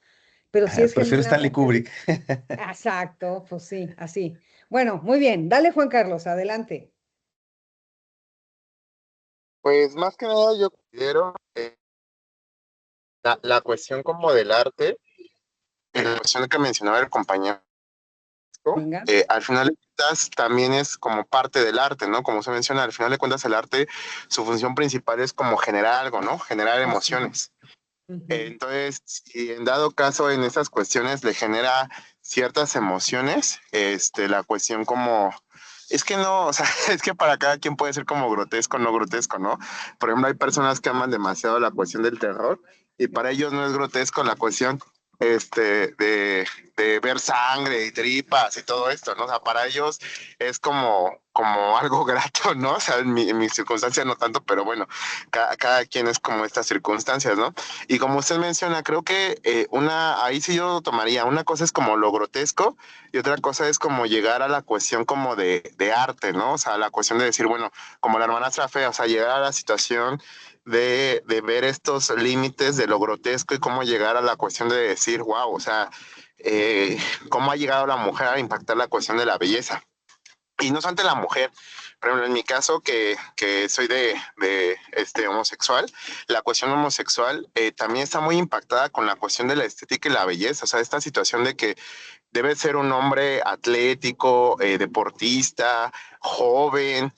Pero si es Prefiero Stanley genuinamente. Kubrick. Exacto, pues sí, así. Bueno, muy bien. Dale, Juan Carlos, adelante. Pues más que nada yo considero la cuestión como del arte, la cuestión que mencionaba el compañero, Venga. al final de cuentas también es como parte del arte, ¿no? Como se menciona, al final de cuentas el arte, su función principal es como generar algo, ¿no? Generar Así. emociones. Ujú. Entonces, si en dado caso en esas cuestiones le genera ciertas emociones, la cuestión como, es que no, o sea, es que para cada quien puede ser como grotesco, no grotesco, ¿no? Por ejemplo, hay personas que aman demasiado la cuestión del terror y para ellos no es grotesco la cuestión de ver sangre y tripas y todo esto, ¿no? O sea, para ellos es como algo grato, ¿no? O sea, en mi circunstancia no tanto, pero bueno, cada quien es como estas circunstancias, ¿no? Y como usted menciona, creo que ahí sí yo tomaría, una cosa es como lo grotesco y otra cosa es como llegar a la cuestión como de arte, ¿no? O sea, la cuestión de decir, bueno, como la hermanastra fea, o sea, llegar a la situación de ver estos límites de lo grotesco y cómo llegar a la cuestión de decir, wow, o sea, cómo ha llegado la mujer a impactar la cuestión de la belleza. Y no solamente la mujer, pero en mi caso que soy de homosexual, la cuestión homosexual también está muy impactada con la cuestión de la estética y la belleza, o sea, esta situación de que debe ser un hombre atlético, deportista, joven,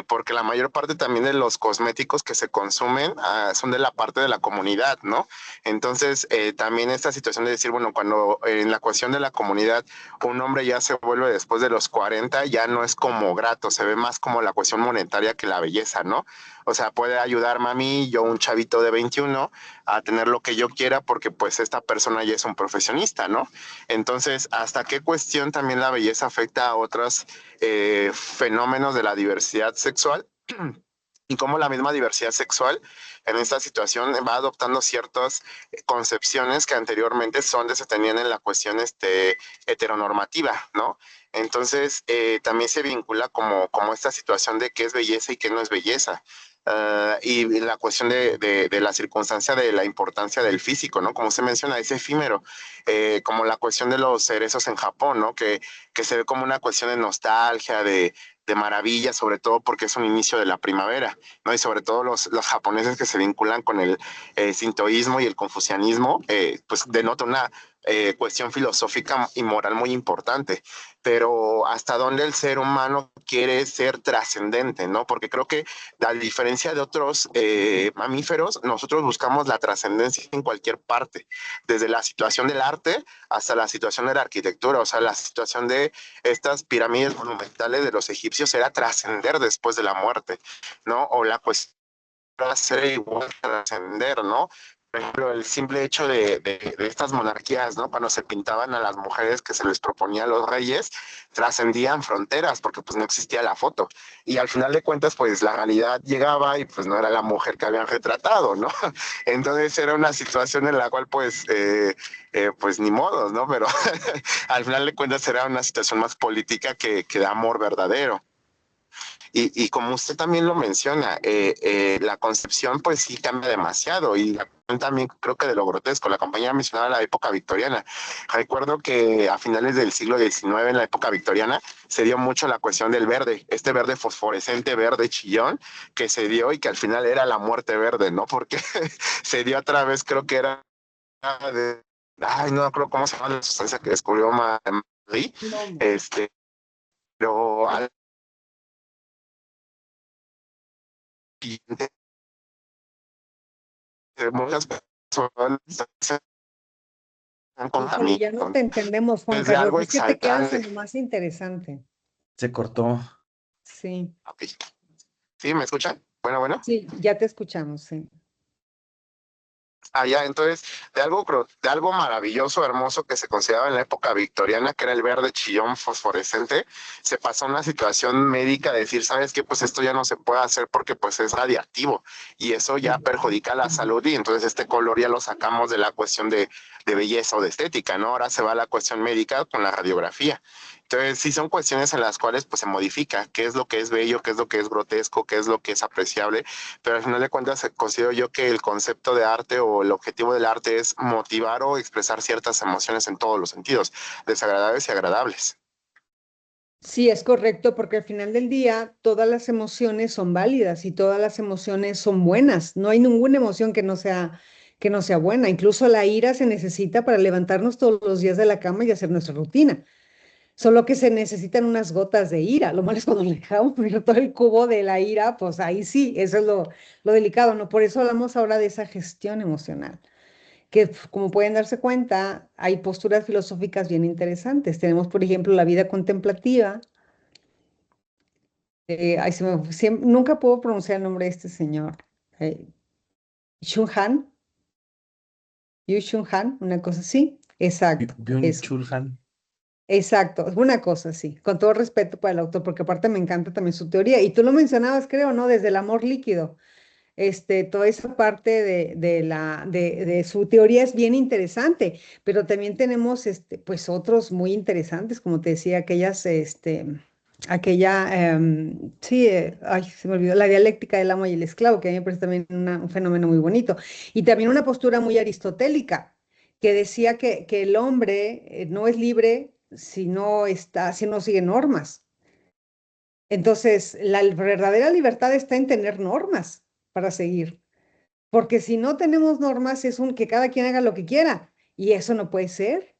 porque la mayor parte también de los cosméticos que se consumen son de la parte de la comunidad, ¿no? Entonces, también esta situación de decir, bueno, cuando en la cuestión de la comunidad un hombre ya se vuelve después de los 40, ya no es como grato, se ve más como la cuestión monetaria que la belleza, ¿no? O sea, puede ayudarme a mí, yo un chavito de 21, a tener lo que yo quiera porque pues esta persona ya es un profesionista, ¿no? Entonces, ¿hasta qué cuestión también la belleza afecta a otros fenómenos de la diversidad sexual? Y cómo la misma diversidad sexual en esta situación va adoptando ciertas concepciones que anteriormente se tenían en la cuestión heteronormativa, ¿no? Entonces, también se vincula como esta situación de qué es belleza y qué no es belleza. Y la cuestión de la circunstancia de la importancia del físico, ¿no? Como usted menciona, es efímero, como la cuestión de los cerezos en Japón, ¿no? Que se ve como una cuestión de nostalgia, de maravilla, sobre todo porque es un inicio de la primavera, ¿no? Y sobre todo los japoneses que se vinculan con el sintoísmo y el confucianismo, pues denota una cuestión filosófica y moral muy importante, pero hasta dónde el ser humano quiere ser trascendente, ¿no? Porque creo que a diferencia de otros mamíferos, nosotros buscamos la trascendencia en cualquier parte, desde la situación del arte hasta la situación de la arquitectura, o sea, la situación de estas pirámides monumentales de los egipcios era trascender después de la muerte, ¿no? O la cuestión de ser igual trascender, ¿no? Por ejemplo, el simple hecho de estas monarquías, ¿no? Cuando se pintaban a las mujeres que se les proponía a los reyes, trascendían fronteras porque pues no existía la foto. Y al final de cuentas, pues la realidad llegaba y pues no era la mujer que habían retratado, ¿no? Entonces era una situación en la cual pues ni modos, ¿no? Pero al final de cuentas era una situación más política que de amor verdadero. Y como usted también lo menciona, la concepción pues sí cambia demasiado y también creo que de lo grotesco. La compañía mencionaba la época victoriana. Recuerdo que a finales del siglo XIX, en la época victoriana, se dio mucho la cuestión del verde, este verde fosforescente, verde chillón, que se dio y que al final era la muerte verde, ¿no? Porque se dio otra vez, creo que era de, ay, no creo cómo se llama la sustancia que descubrió Marie, No, pero al siguiente muchas personas contra híjole, mí, ya no te entendemos, Juan desde Carlos. algo Es que te quedas exaltante. en lo más interesante. Se cortó. Sí, Ok. ¿Sí? ¿Me escuchan? Bueno, bueno. sí, ya te escuchamos, sí. Allá, entonces, de algo maravilloso, hermoso que se consideraba en la época victoriana, que era el verde chillón fosforescente, se pasó a una situación médica de decir, ¿sabes qué? Pues esto ya no se puede hacer porque pues es radiactivo y eso ya perjudica la salud y entonces este color ya lo sacamos de la cuestión de belleza o de estética, ¿no? Ahora se va a la cuestión médica con la radiografía. Entonces, sí son cuestiones en las cuales pues se modifica qué es lo que es bello, qué es lo que es grotesco, qué es lo que es apreciable, pero al final de cuentas considero yo que el concepto de arte o el objetivo del arte es motivar o expresar ciertas emociones en todos los sentidos, desagradables y agradables. Sí, es correcto, porque al final del día todas las emociones son válidas y todas las emociones son buenas. No hay ninguna emoción que no sea buena. Incluso la ira se necesita para levantarnos todos los días de la cama y hacer nuestra rutina. Solo que se necesitan unas gotas de ira. Lo malo es cuando le dejamos poner todo el cubo de la ira, pues ahí sí, eso es lo delicado, ¿no? Por eso hablamos ahora de esa gestión emocional, que como pueden darse cuenta, hay posturas filosóficas bien interesantes. Tenemos, por ejemplo, la vida contemplativa. Ay, nunca puedo pronunciar el nombre de este señor. Eh, Shun Han, Byung-Chul Han, una cosa así. Exacto, eso. Byung-Chul Han. Exacto, una cosa así, con todo respeto para el autor, porque aparte me encanta también su teoría, y tú lo mencionabas, creo, ¿no? Desde el amor líquido, toda esa parte de su teoría es bien interesante, pero también tenemos, pues, otros muy interesantes, como te decía, sí, ay, se me olvidó, la dialéctica del amo y el esclavo, que a mí me parece también un fenómeno muy bonito, y también una postura muy aristotélica, que decía que el hombre no es libre si no sigue normas. Entonces, la verdadera libertad está en tener normas para seguir, porque si no tenemos normas es que cada quien haga lo que quiera, y eso no puede ser,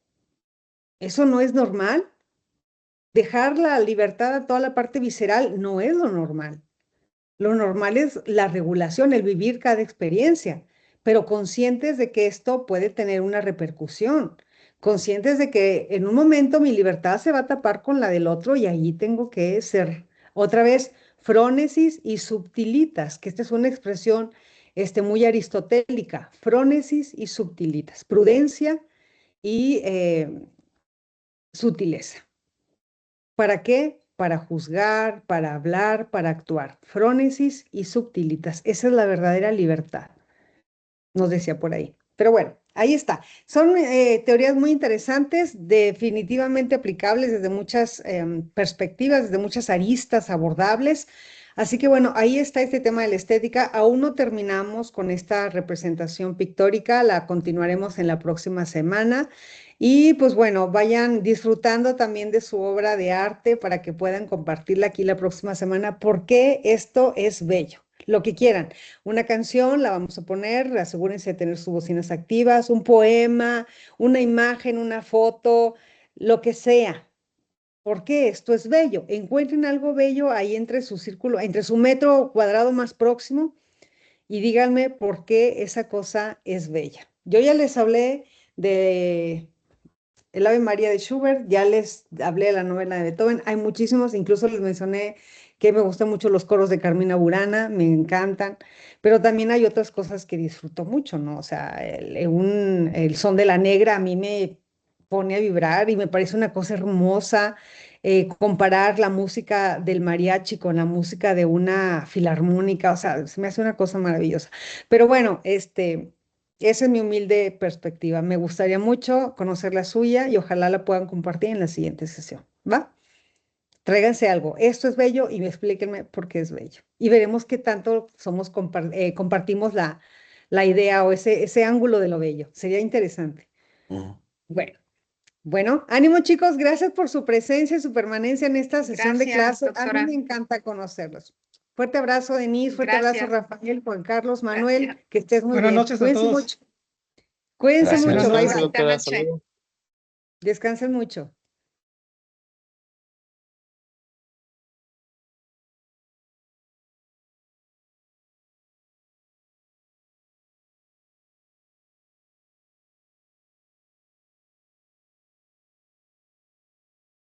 eso no es normal. Dejar la libertad a toda la parte visceral no es lo normal. Lo normal es la regulación, el vivir cada experiencia, pero conscientes de que esto puede tener una repercusión, conscientes de que en un momento mi libertad se va a tapar con la del otro y ahí tengo que ser otra vez frónesis y subtilitas, que esta es una expresión muy aristotélica, frónesis y subtilitas, prudencia y sutileza. ¿Para qué? Para juzgar, para hablar, para actuar. Frónesis y subtilitas. Esa es la verdadera libertad, nos decía por ahí. Pero bueno, ahí está. Son teorías muy interesantes, definitivamente aplicables desde muchas perspectivas, desde muchas aristas abordables. Así que bueno, ahí está este tema de la estética. Aún no terminamos con esta representación pictórica, la continuaremos en la próxima semana. Y pues bueno, vayan disfrutando también de su obra de arte para que puedan compartirla aquí la próxima semana, porque esto es bello. Lo que quieran. Una canción la vamos a poner, asegúrense de tener sus bocinas activas, un poema, una imagen, una foto, lo que sea. Porque esto es bello. Encuentren algo bello ahí entre su círculo, entre su metro cuadrado más próximo y díganme por qué esa cosa es bella. Yo ya les hablé de el Ave María de Schubert, ya les hablé de la novela de Beethoven, hay muchísimos, incluso les mencioné que me gustan mucho los coros de Carmina Burana, me encantan, pero también hay otras cosas que disfruto mucho, ¿no? O sea, el son de la negra a mí me pone a vibrar y me parece una cosa hermosa. Comparar la música del mariachi con la música de una filarmónica, o sea, se me hace una cosa maravillosa. Pero bueno, esa es mi humilde perspectiva. Me gustaría mucho conocer la suya y ojalá la puedan compartir en la siguiente sesión. ¿Va? Tráiganse algo. Esto es bello y explíquenme por qué es bello. Y veremos qué tanto compartimos la idea o ese ángulo de lo bello. Sería interesante. Bueno. Bueno, ánimo chicos, gracias por su presencia y su permanencia en esta sesión de Gracias, clase. A mí doctora. me encanta conocerlos. Fuerte abrazo, Denise, fuerte abrazo, Gracias. Rafael, Juan Carlos, Manuel, Gracias. que estés muy Buenas bien. noches a Cuídense todos. mucho. Cuídense Gracias. mucho, Buenas bye noches. bye. Bonita doctora, noche. saludos. Descansen mucho.